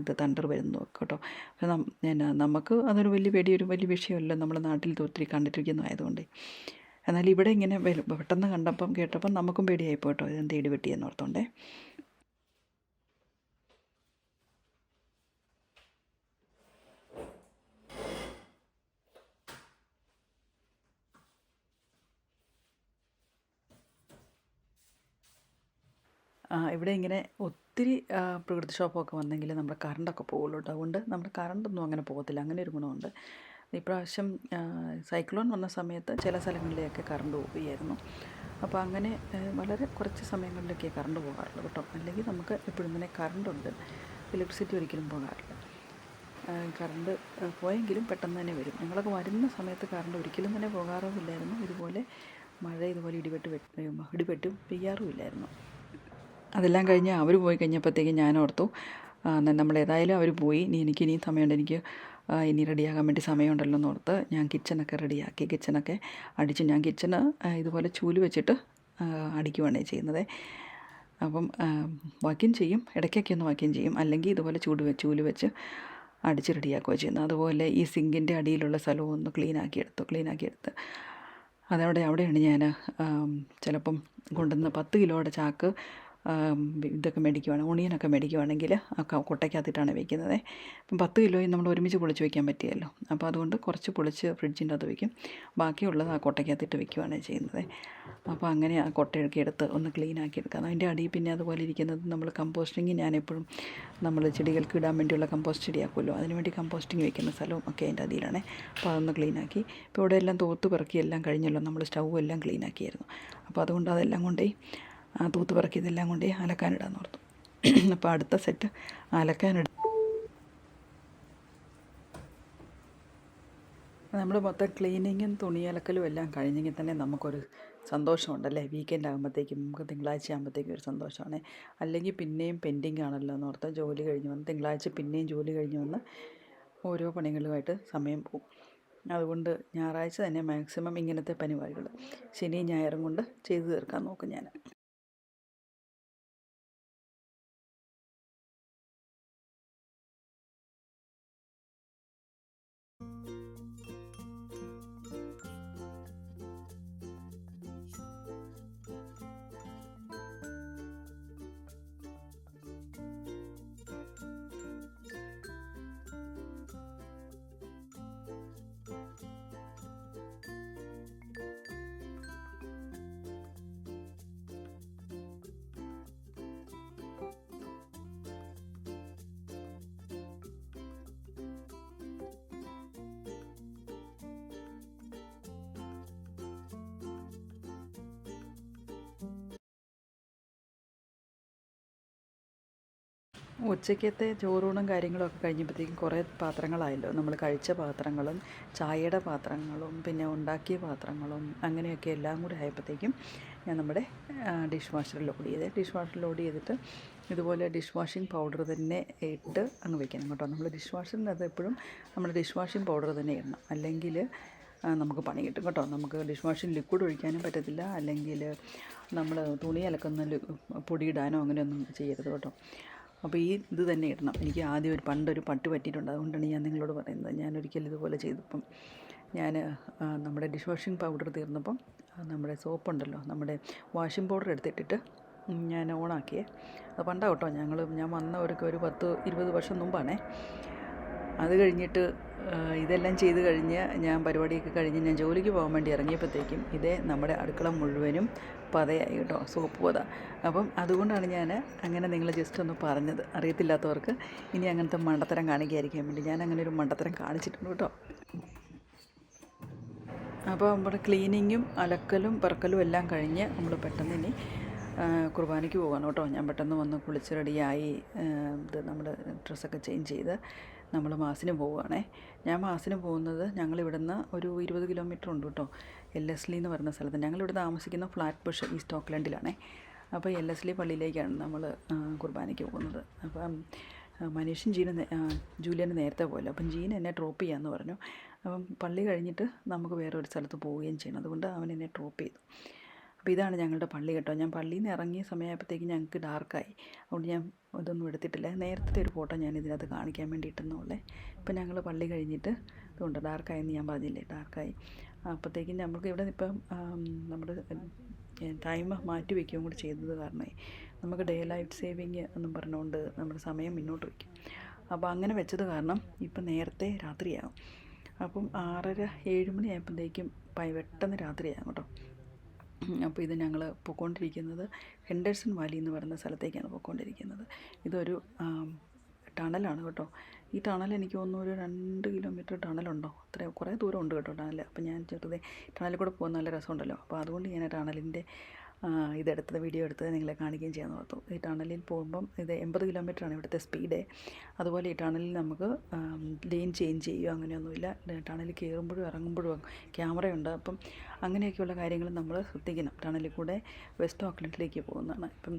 ഇത് തണ്ടർ വരുന്നതും ഒക്കെ കേട്ടോ. പക്ഷേ നമുക്ക് അതൊരു വലിയ വിഷയമല്ല. നമ്മുടെ നാട്ടിൽ ഒത്തിരി കണ്ടിരിക്കുന്നതായതുകൊണ്ട്. എന്നാൽ ഇവിടെ ഇങ്ങനെ പെട്ടെന്ന് കേട്ടപ്പം നമുക്കും പേടിയായിപ്പോൾ കേട്ടോ. ഇതെന്ത് ഇടി വെട്ടിയെന്ന് ഓർത്തോണ്ടേ. ഇവിടെ ഇങ്ങനെ ഒത്തിരി പ്രകൃതിക്ഷോഭമൊക്കെ വന്നെങ്കിൽ നമ്മുടെ കറണ്ടൊക്കെ പോകുള്ളൂ കേട്ടോ. അതുകൊണ്ട് നമ്മുടെ കറണ്ടൊന്നും അങ്ങനെ പോകത്തില്ല. അങ്ങനെ ഒരു ഗുണമുണ്ട്. ഇപ്രാവശ്യം സൈക്ലോൺ വന്ന സമയത്ത് ചില സ്ഥലങ്ങളിലേക്ക് കറണ്ട് പോവുകയായിരുന്നു. അപ്പോൾ അങ്ങനെ വളരെ കുറച്ച് സമയങ്ങളിലൊക്കെ കറണ്ട് പോകാറുള്ളൂ കേട്ടോ. അല്ലെങ്കിൽ നമുക്ക് എപ്പോഴും തന്നെ കറണ്ടുണ്ട്, ഇലക്ട്രിസിറ്റി ഒരിക്കലും പോകാറില്ല. കറണ്ട് പോയെങ്കിലും പെട്ടെന്ന് തന്നെ വരും. ഞങ്ങളൊക്കെ വരുന്ന സമയത്ത് കറണ്ട് ഒരിക്കലും തന്നെ പോകാറുമില്ലായിരുന്നു. ഇതുപോലെ മഴ ഇതുപോലെ ഇടിവെട്ടും പെയ്യാറുമില്ലായിരുന്നു. അതെല്ലാം കഴിഞ്ഞ് അവർ പോയി കഴിഞ്ഞപ്പോഴത്തേക്കും ഞാൻ ഓർത്തു നമ്മളേതായാലും അവർ പോയി, ഇനിയും സമയമുണ്ട്, എനിക്ക് ഇനി റെഡിയാകാൻ വേണ്ടി സമയമുണ്ടല്ലോ എന്ന് ഓർത്ത് ഞാൻ കിച്ചണൊക്കെ റെഡിയാക്കി. കിച്ചണൊക്കെ അടിച്ചു. ഞാൻ കിച്ചണ് ഇതുപോലെ ചൂല് വെച്ചിട്ട് അടിക്കുവാണ് ചെയ്യുന്നത്. അപ്പം വാക്യൂം ചെയ്യും, ഇടയ്ക്കൊക്കെ ഒന്ന് വാക്യൂം ചെയ്യും. അല്ലെങ്കിൽ ഇതുപോലെ ചൂല് വെച്ച് അടിച്ച് റെഡിയാക്കുകയോ ചെയ്യുന്നത്. അതുപോലെ ഈ സിങ്കിൻ്റെ അടിയിലുള്ള സ്ഥലവും ഒന്ന് ക്ലീനാക്കിയെടുത്ത് അവിടെയാണ് ഞാൻ ചിലപ്പം കൊണ്ടുവന്ന് 10 കിലോയുടെ ചാക്ക് ഇതൊക്കെ മേടിക്കുവാണ് ഒണിയനൊക്കെ മേടിക്കുവാണെങ്കിൽ കൊട്ടയ്ക്കകത്തിട്ടാണ് വെക്കുന്നത്. ഇപ്പം 10 കിലോയും നമ്മൾ ഒരുമിച്ച് പൊളിച്ച് വയ്ക്കാൻ പറ്റിയല്ലോ. അപ്പോൾ അതുകൊണ്ട് കുറച്ച് പൊളിച്ച് ഫ്രിഡ്ജിൻ്റെ അകത്ത് വയ്ക്കും, ബാക്കിയുള്ളത് ആ കൊട്ടയ്ക്കകത്തിട്ട് വെക്കുകയാണ് ചെയ്യുന്നത്. അപ്പോൾ അങ്ങനെ ആ കൊട്ടയൊക്കെ എടുത്ത് ഒന്ന് ക്ലീൻ ആക്കി എടുക്കാം. അതിൻ്റെ അടിയിൽ പിന്നെ അതുപോലെ ഇരിക്കുന്നത് നമ്മൾ കമ്പോസ്റ്റിങ്, ഞാനെപ്പോഴും നമ്മൾ ചെടികൾക്ക് ഇടാൻ വേണ്ടിയുള്ള കമ്പോസ്റ്റ് ചെടിയാക്കുമല്ലോ, അതിനുവേണ്ടി കമ്പോസ്റ്റിങ് വെക്കുന്ന സ്ഥലവും ഒക്കെ അതിൻ്റെ അടിയിലാണ്. അപ്പോൾ അതൊന്ന് ക്ലീനാക്കി. ഇപ്പോൾ ഇവിടെ എല്ലാം തൂത്ത് പിറക്കി എല്ലാം കഴിഞ്ഞല്ലോ, നമ്മൾ സ്റ്റൗ എല്ലാം ക്ലീനാക്കിയായിരുന്നു. അപ്പോൾ അതുകൊണ്ട് അതെല്ലാം കൊണ്ടേ തൂത്ത് പിറക്കി ഇതെല്ലാം കൊണ്ടേ അലക്കാനിടാൻ ഓർത്തു. അപ്പോൾ അടുത്ത സെറ്റ് അലക്കാനിടും. നമ്മൾ മൊത്തം ക്ലീനിങ്ങും തുണിയലക്കലും എല്ലാം കഴിഞ്ഞെങ്കിൽ തന്നെ നമുക്കൊരു സന്തോഷമുണ്ടല്ലേ. വീക്കെൻഡ് ആകുമ്പോഴത്തേക്കും നമുക്ക് തിങ്കളാഴ്ച ആകുമ്പോഴത്തേക്കും ഒരു സന്തോഷമാണ്. അല്ലെങ്കിൽ പിന്നെയും പെൻഡിങ് ആണല്ലോ എന്ന് ഓർത്ത് ജോലി കഴിഞ്ഞ് വന്ന് തിങ്കളാഴ്ച പിന്നെയും ജോലി കഴിഞ്ഞ് വന്ന് ഓരോ പണികളുമായിട്ട് സമയം പോകും. അതുകൊണ്ട് ഞായറാഴ്ച തന്നെ മാക്സിമം ഇങ്ങനത്തെ പരിപാടികൾ ശനിയും ഞായറും കൊണ്ട് ചെയ്തു തീർക്കാൻ നോക്കും ഞാൻ. ഉച്ചയ്ക്കത്തെ ചോറൂണും കാര്യങ്ങളൊക്കെ കഴിഞ്ഞപ്പോഴത്തേക്കും കുറേ പാത്രങ്ങളായല്ലോ. നമ്മൾ കഴിച്ച പാത്രങ്ങളും ചായയുടെ പാത്രങ്ങളും പിന്നെ ഉണ്ടാക്കിയ പാത്രങ്ങളും അങ്ങനെയൊക്കെ എല്ലാം കൂടി ആയപ്പോഴത്തേക്കും ഞാൻ നമ്മുടെ ഡിഷ് വാഷറിൽ ലോഡ് ചെയ്തേ. ഡിഷ് വാഷറിൽ ലോഡ് ചെയ്തിട്ട് ഇതുപോലെ ഡിഷ് വാഷിംഗ് പൗഡർ തന്നെ ഇട്ട് അങ്ങ് വെക്കണം കേട്ടോ. നമ്മൾ ഡിഷ് വാഷറിനകത്ത് എപ്പോഴും നമ്മൾ ഡിഷ് വാഷിംഗ് പൗഡർ തന്നെ ഇടണം, അല്ലെങ്കിൽ നമുക്ക് പണി കിട്ടും കേട്ടോ. നമുക്ക് ഡിഷ് വാഷിംഗ് ലിക്വിഡ് ഒഴിക്കാനും പറ്റത്തില്ല, അല്ലെങ്കിൽ നമ്മൾ തുണി അലക്കുന്ന പൊടിയിടാനോ അങ്ങനെയൊന്നും ചെയ്യരുത് കേട്ടോ. അപ്പോൾ ഈ ഇത് തന്നെ ഇടണം. എനിക്ക് ആദ്യം പണ്ടൊരു പട്ടി പറ്റിയിട്ടുണ്ട്, അതുകൊണ്ടാണ് ഞാൻ നിങ്ങളോട് പറയുന്നത്. ഞാനൊരിക്കലും ഇതുപോലെ ചെയ്തപ്പം ഞാൻ നമ്മുടെ ഡിഷ് വാഷിംഗ് പൗഡർ തീർന്നപ്പം നമ്മുടെ സോപ്പുണ്ടല്ലോ, നമ്മുടെ വാഷിംഗ് പൗഡർ എടുത്തിട്ടിട്ട് ഞാൻ ഓണാക്കിയേ. അത് പണ്ടാണ് കേട്ടോ, ഞാൻ വന്ന ഒരു 10-20 വർഷം മുമ്പാണേ. അത് കഴിഞ്ഞിട്ട് ഇതെല്ലാം ചെയ്ത് കഴിഞ്ഞ് ഞാൻ പരിപാടിയൊക്കെ കഴിഞ്ഞ് ഞാൻ ജോലിക്ക് പോകാൻ വേണ്ടി ഇറങ്ങിയപ്പോഴത്തേക്കും ഇതേ നമ്മുടെ അടുക്കള മുഴുവനും പതയായി കേട്ടോ, സോപ്പ് പത. അപ്പം അതുകൊണ്ടാണ് ഞാൻ അങ്ങനെ നിങ്ങളെ ജസ്റ്റ് ഒന്ന് പറഞ്ഞത്. അറിയത്തില്ലാത്തവർക്ക് ഇനി അങ്ങനത്തെ മണ്ടത്തരം കാണിക്കാതിരിക്കാൻ വേണ്ടി ഞാൻ അങ്ങനെ ഒരു മണ്ടത്തരം കാണിച്ചിട്ടുണ്ട് കേട്ടോ. അപ്പോൾ നമ്മുടെ ക്ലീനിങ്ങും അലക്കലും പെറുക്കലും എല്ലാം കഴിഞ്ഞ് നമ്മൾ പെട്ടെന്ന് ഇനി കുർബാനയ്ക്ക് പോകാൻ കേട്ടോ. ഞാൻ പെട്ടെന്ന് വന്ന് കുളിച്ച് റെഡിയായി ഇത് നമ്മുടെ ഡ്രസ്സൊക്കെ ചേഞ്ച് ചെയ്ത് നമ്മൾ മാസിന് പോവുകയാണേ. ഞാൻ മാസിന് പോകുന്നത് ഞങ്ങളിവിടുന്ന് ഒരു 20 കിലോമീറ്റർ ഉണ്ട് കേട്ടോ. എൽഎസ്ലി എന്ന് പറയുന്ന സ്ഥലത്ത്. ഞങ്ങളിവിടെ താമസിക്കുന്ന ഫ്ലാറ്റ് ബുഷ് ഈസ്റ്റ് ഓക്ലൻഡിലാണേ. അപ്പോൾ എൽഎസ്ലി പള്ളിയിലേക്കാണ് നമ്മൾ കുർബാനയ്ക്ക് പോകുന്നത്. അപ്പം മനീഷും ജൂലിയന് നേരത്തെ പോയല്ലോ. അപ്പം ജീൻ എന്നെ ഡ്രോപ്പ് ചെയ്യാമെന്ന് പറഞ്ഞു. അപ്പം പള്ളി കഴിഞ്ഞിട്ട് നമുക്ക് വേറെ ഒരു സ്ഥലത്ത് പോവുകയും ചെയ്യണം, അതുകൊണ്ട് അവൻ എന്നെ ഡ്രോപ്പ് ചെയ്തു. അപ്പോൾ ഇതാണ് ഞങ്ങളുടെ പള്ളി കേട്ടോ. ഞാൻ പള്ളിയിൽ നിന്ന് ഇറങ്ങിയ സമയമായപ്പോഴത്തേക്കും ഞങ്ങൾക്ക് ഡാർക്കായി, അതുകൊണ്ട് ഞാൻ ഇതൊന്നും എടുത്തിട്ടില്ല. നേരത്തെ ഒരു ഫോട്ടോ ഞാൻ ഇതിനകത്ത് കാണിക്കാൻ വേണ്ടിയിട്ടെന്നുള്ളേ. ഇപ്പം ഞങ്ങൾ പള്ളി കഴിഞ്ഞിട്ട് ഇതുകൊണ്ട് ഡാർക്കായെന്ന് ഞാൻ പറഞ്ഞില്ലേ, ഡാർക്കായി. അപ്പോഴത്തേക്കും നമുക്ക് ഇവിടെ ഇപ്പം നമ്മുടെ ടൈം മാറ്റി വയ്ക്കുകയും കൂടി ചെയ്തത് കാരണമേ നമുക്ക് ഡേ ലൈറ്റ് സേവിങ് എന്നും പറഞ്ഞുകൊണ്ട് നമ്മുടെ സമയം മുന്നോട്ട് വയ്ക്കും. അപ്പോൾ അങ്ങനെ വെച്ചത് കാരണം ഇപ്പം നേരത്തെ രാത്രിയാകും. അപ്പം 6:30-7 മണി ആയപ്പോഴത്തേക്കും പെട്ടെന്ന് രാത്രിയാകും കേട്ടോ. അപ്പോൾ ഇത് ഞങ്ങൾ പോയിക്കൊണ്ടിരിക്കുന്നത് ഹെൻഡേഴ്സൺ വാലി എന്ന് പറയുന്ന സ്ഥലത്തേക്കാണ് പോയിക്കൊണ്ടിരിക്കുന്നത്. ഇതൊരു ടണലാണ് കേട്ടോ. ഈ ടണൽ എനിക്ക് തോന്നുന്നു ഒരു 2 കിലോമീറ്റർ ടണലുണ്ടോ, കുറേ ദൂരം ഉണ്ട് കേട്ടോ ടണൽ. അപ്പോൾ ഞാൻ ചെറുതെ ടണലിൽ കൂടെ പോകുന്ന നല്ല രസമുണ്ടല്ലോ, അപ്പോൾ അതുകൊണ്ട് ഞാൻ ടണലിൻ്റെ വീഡിയോ എടുത്തത് നിങ്ങളെ കാണിക്കുകയും ചെയ്യാൻ ഓർത്തു. ഈ ടണലിൽ പോകുമ്പം ഇത് 80 കിലോമീറ്ററാണ് ഇവിടുത്തെ സ്പീഡ്. അതുപോലെ ഈ ടണലിൽ നമുക്ക് ലെയിൻ ചേഞ്ച് ചെയ്യുകയോ അങ്ങനെയൊന്നുമില്ല. ടണലിൽ കയറുമ്പോഴും ഇറങ്ങുമ്പോഴും ക്യാമറയുണ്ട്. അപ്പം അങ്ങനെയൊക്കെയുള്ള കാര്യങ്ങൾ നമ്മൾ ശ്രദ്ധിക്കണം. ടണലിൽ കൂടെ വെസ്റ്റ് ഓക്ലൻഡിലേക്ക് പോകുന്നതാണ്. ഇപ്പം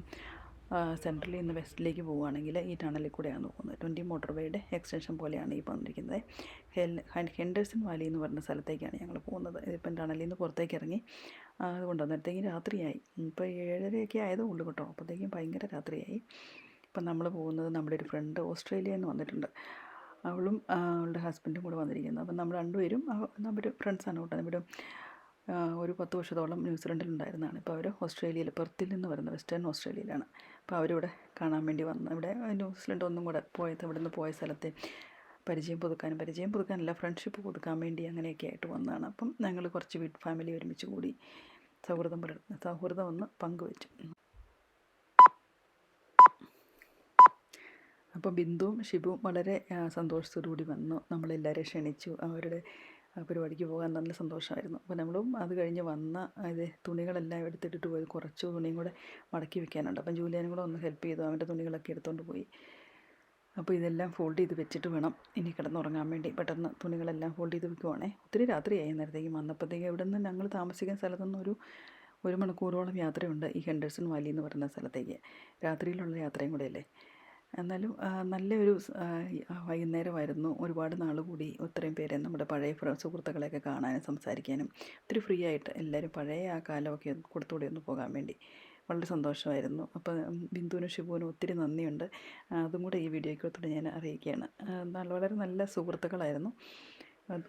സെൻട്രലിൽ നിന്ന് വെസ്റ്റിലേക്ക് പോവുകയാണെങ്കിൽ ഈ ടണലിൽ കൂടെയാണ് പോകുന്നത്. 20 മോട്ടോർ വേയുടെ എക്സ്റ്റൻഷൻ പോലെയാണ് ഈ പറഞ്ഞിരിക്കുന്നത്. ഹെൻഡേഴ്സൺ വാലി എന്ന് പറയുന്ന സ്ഥലത്തേക്കാണ് ഞങ്ങൾ പോകുന്നത്. ഇതിപ്പം ടണലിൽ നിന്ന് പുറത്തേക്ക് ഇറങ്ങി അതുകൊണ്ട് അന്നേരത്തേക്കും രാത്രിയായി. ഇപ്പോൾ 7:30 ആയതേ ഉള്ളൂ കേട്ടോ. അപ്പോഴത്തേക്കും ഭയങ്കര രാത്രിയായി. ഇപ്പം നമ്മൾ പോകുന്നത് നമ്മുടെ ഒരു ഫ്രണ്ട് ഓസ്ട്രേലിയയിൽ നിന്ന് വന്നിട്ടുണ്ട്. അവളും അവളുടെ ഹസ്ബൻഡും കൂടെ വന്നിരിക്കുന്നത്. അപ്പം നമ്മൾ രണ്ടുപേരും അവർ ഫ്രണ്ട്സാണ് കേട്ടോ. ഇവിടെ ഒരു 10 വർഷത്തോളം ന്യൂസിലൻഡിലുണ്ടായിരുന്നതാണ്. ഇപ്പോൾ അവർ ഓസ്ട്രേലിയയിൽ പെർത്തിൽ നിന്ന് വരുന്നത്, വെസ്റ്റേൺ ഓസ്ട്രേലിയയിലാണ്. അപ്പോൾ അവരിവിടെ കാണാൻ വേണ്ടി വന്നു. ഇവിടെ ന്യൂസിലൻഡ് ഒന്നും കൂടെ ഇവിടെ നിന്ന് പോയ സ്ഥലത്തെ പരിചയം പുതുക്കാനല്ല, ഫ്രണ്ട്ഷിപ്പ് പുതുക്കാൻ വേണ്ടി അങ്ങനെയൊക്കെ ആയിട്ട് വന്നതാണ്. അപ്പം ഞങ്ങൾ കുറച്ച് ഫാമിലി ഒരുമിച്ച് കൂടി സൗഹൃദം ഒന്ന് പങ്കുവെച്ചു. അപ്പോൾ ബിന്ദുവും ഷിബുവും വളരെ സന്തോഷത്തോടുകൂടി വന്നു. നമ്മളെല്ലാവരെയും ക്ഷണിച്ചു. അവരുടെ പരിപാടിക്ക് പോകാൻ നല്ല സന്തോഷമായിരുന്നു. അപ്പോൾ നമ്മളും അത് കഴിഞ്ഞ് വന്ന തുണികളെല്ലാം എടുത്തിട്ടിട്ട് പോയി. കുറച്ച് തുണിയും കൂടെ മടക്കി വെക്കാനുണ്ട്. അപ്പം ജൂലിയാനും കൂടെ ഒന്ന് ഹെൽപ്പ് ചെയ്തു. അവൻ്റെ തുണികളൊക്കെ എടുത്തുകൊണ്ട് പോയി. അപ്പോൾ ഇതെല്ലാം ഫോൾഡ് ചെയ്ത് വെച്ചിട്ട് വേണം ഇനി കിടന്നുറങ്ങാൻ വേണ്ടി. പെട്ടെന്ന് തുണികളെല്ലാം ഫോൾഡ് ചെയ്ത് വെക്കുവാണേ. ഒത്തിരി രാത്രിയായി നേരത്തേക്കും വന്നപ്പോഴത്തേക്കും. ഇവിടെ നിന്ന് ഞങ്ങൾ താമസിക്കുന്ന സ്ഥലത്തുനിന്ന് ഒരു മണിക്കൂറോളം യാത്രയുണ്ട് ഈ ഹെൻഡേഴ്സൺ വാലി എന്ന് പറയുന്ന സ്ഥലത്തേക്ക്. രാത്രിയിലുള്ള യാത്രയും കൂടെയല്ലേ. എന്നാലും നല്ലൊരു വൈകുന്നേരമായിരുന്നു. ഒരുപാട് നാൾ കൂടി ഇത്രയും പേരെ നമ്മുടെ പഴയ സുഹൃത്തുക്കളെയൊക്കെ കാണാനും സംസാരിക്കാനും ഒത്തിരി ഫ്രീ ആയിട്ട് എല്ലാവരും പഴയ ആ കാലമൊക്കെ കൊടുത്തുകൂടി ഒന്ന് പോകാൻ വേണ്ടി വളരെ സന്തോഷമായിരുന്നു. അപ്പോൾ ബിന്ദുവിനും ഷിബുവിനും ഒത്തിരി നന്ദിയുണ്ട്. അതും കൂടെ ഈ വീഡിയോയ്ക്കകത്തൂടെ ഞാൻ അറിയിക്കുകയാണ്. വളരെ നല്ല സുഹൃത്തുക്കളായിരുന്നു.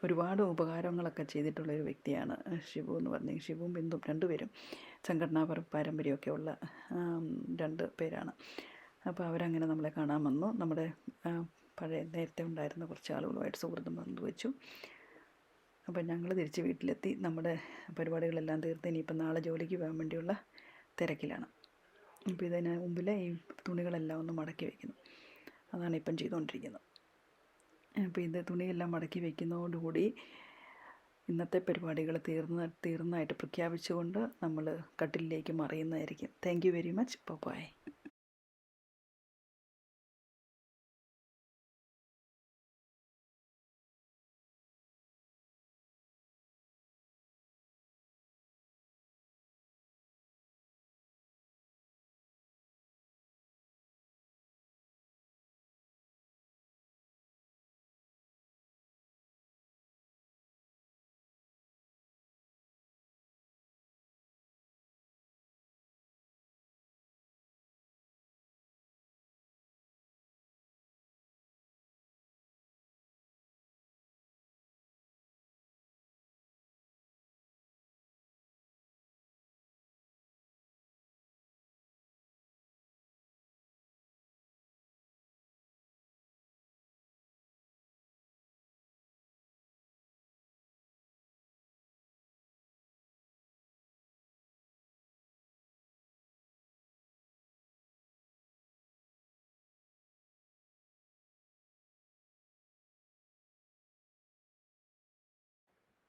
ഒരുപാട് ഉപകാരങ്ങളൊക്കെ ചെയ്തിട്ടുള്ളൊരു വ്യക്തിയാണ് ഷിബു എന്ന് പറഞ്ഞാൽ. ഷിബുവും ബിന്ദുവും രണ്ടുപേരും സംഘടനാ പാരമ്പര്യമൊക്കെ ഉള്ള 2 പേരാണ്. അപ്പോൾ അവരങ്ങനെ നമ്മളെ കാണാൻ വന്നു. നമ്മുടെ നേരത്തെ ഉണ്ടായിരുന്ന കുറച്ച് ആളുകളുമായിട്ട് സുഹൃത്തും പങ്കുവെച്ചു. അപ്പോൾ ഞങ്ങൾ തിരിച്ച് വീട്ടിലെത്തി. നമ്മുടെ പരിപാടികളെല്ലാം തീർത്ത് ഇനിയിപ്പം നാളെ ജോലിക്ക് പോകാൻ വേണ്ടിയുള്ള തിരക്കിലാണ്. അപ്പോൾ ഇതിന് മുമ്പിൽ ഈ തുണികളെല്ലാം ഒന്ന് മടക്കി വയ്ക്കുന്നു. അതാണ് ഇപ്പം ചെയ്തുകൊണ്ടിരിക്കുന്നത്. അപ്പോൾ ഇത് തുണിയെല്ലാം മടക്കി വയ്ക്കുന്നതോടുകൂടി ഇന്നത്തെ പരിപാടികൾ തീർന്നതായിട്ട് പ്രഖ്യാപിച്ചുകൊണ്ട് നമ്മൾ കട്ടിലിലേക്ക് മറിയുന്നതായിരിക്കും. Thank you very much. Bye.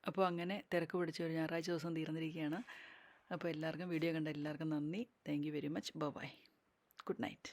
അപ്പോൾ അങ്ങനെ തിരക്ക് പിടിച്ച ഒരു ഞായറാഴ്ച ദിവസം തീർന്നിരിക്കുകയാണ്. അപ്പോൾ എല്ലാവർക്കും വീഡിയോ കണ്ട എല്ലാവർക്കും നന്ദി. Thank you very much. Bye. Good night.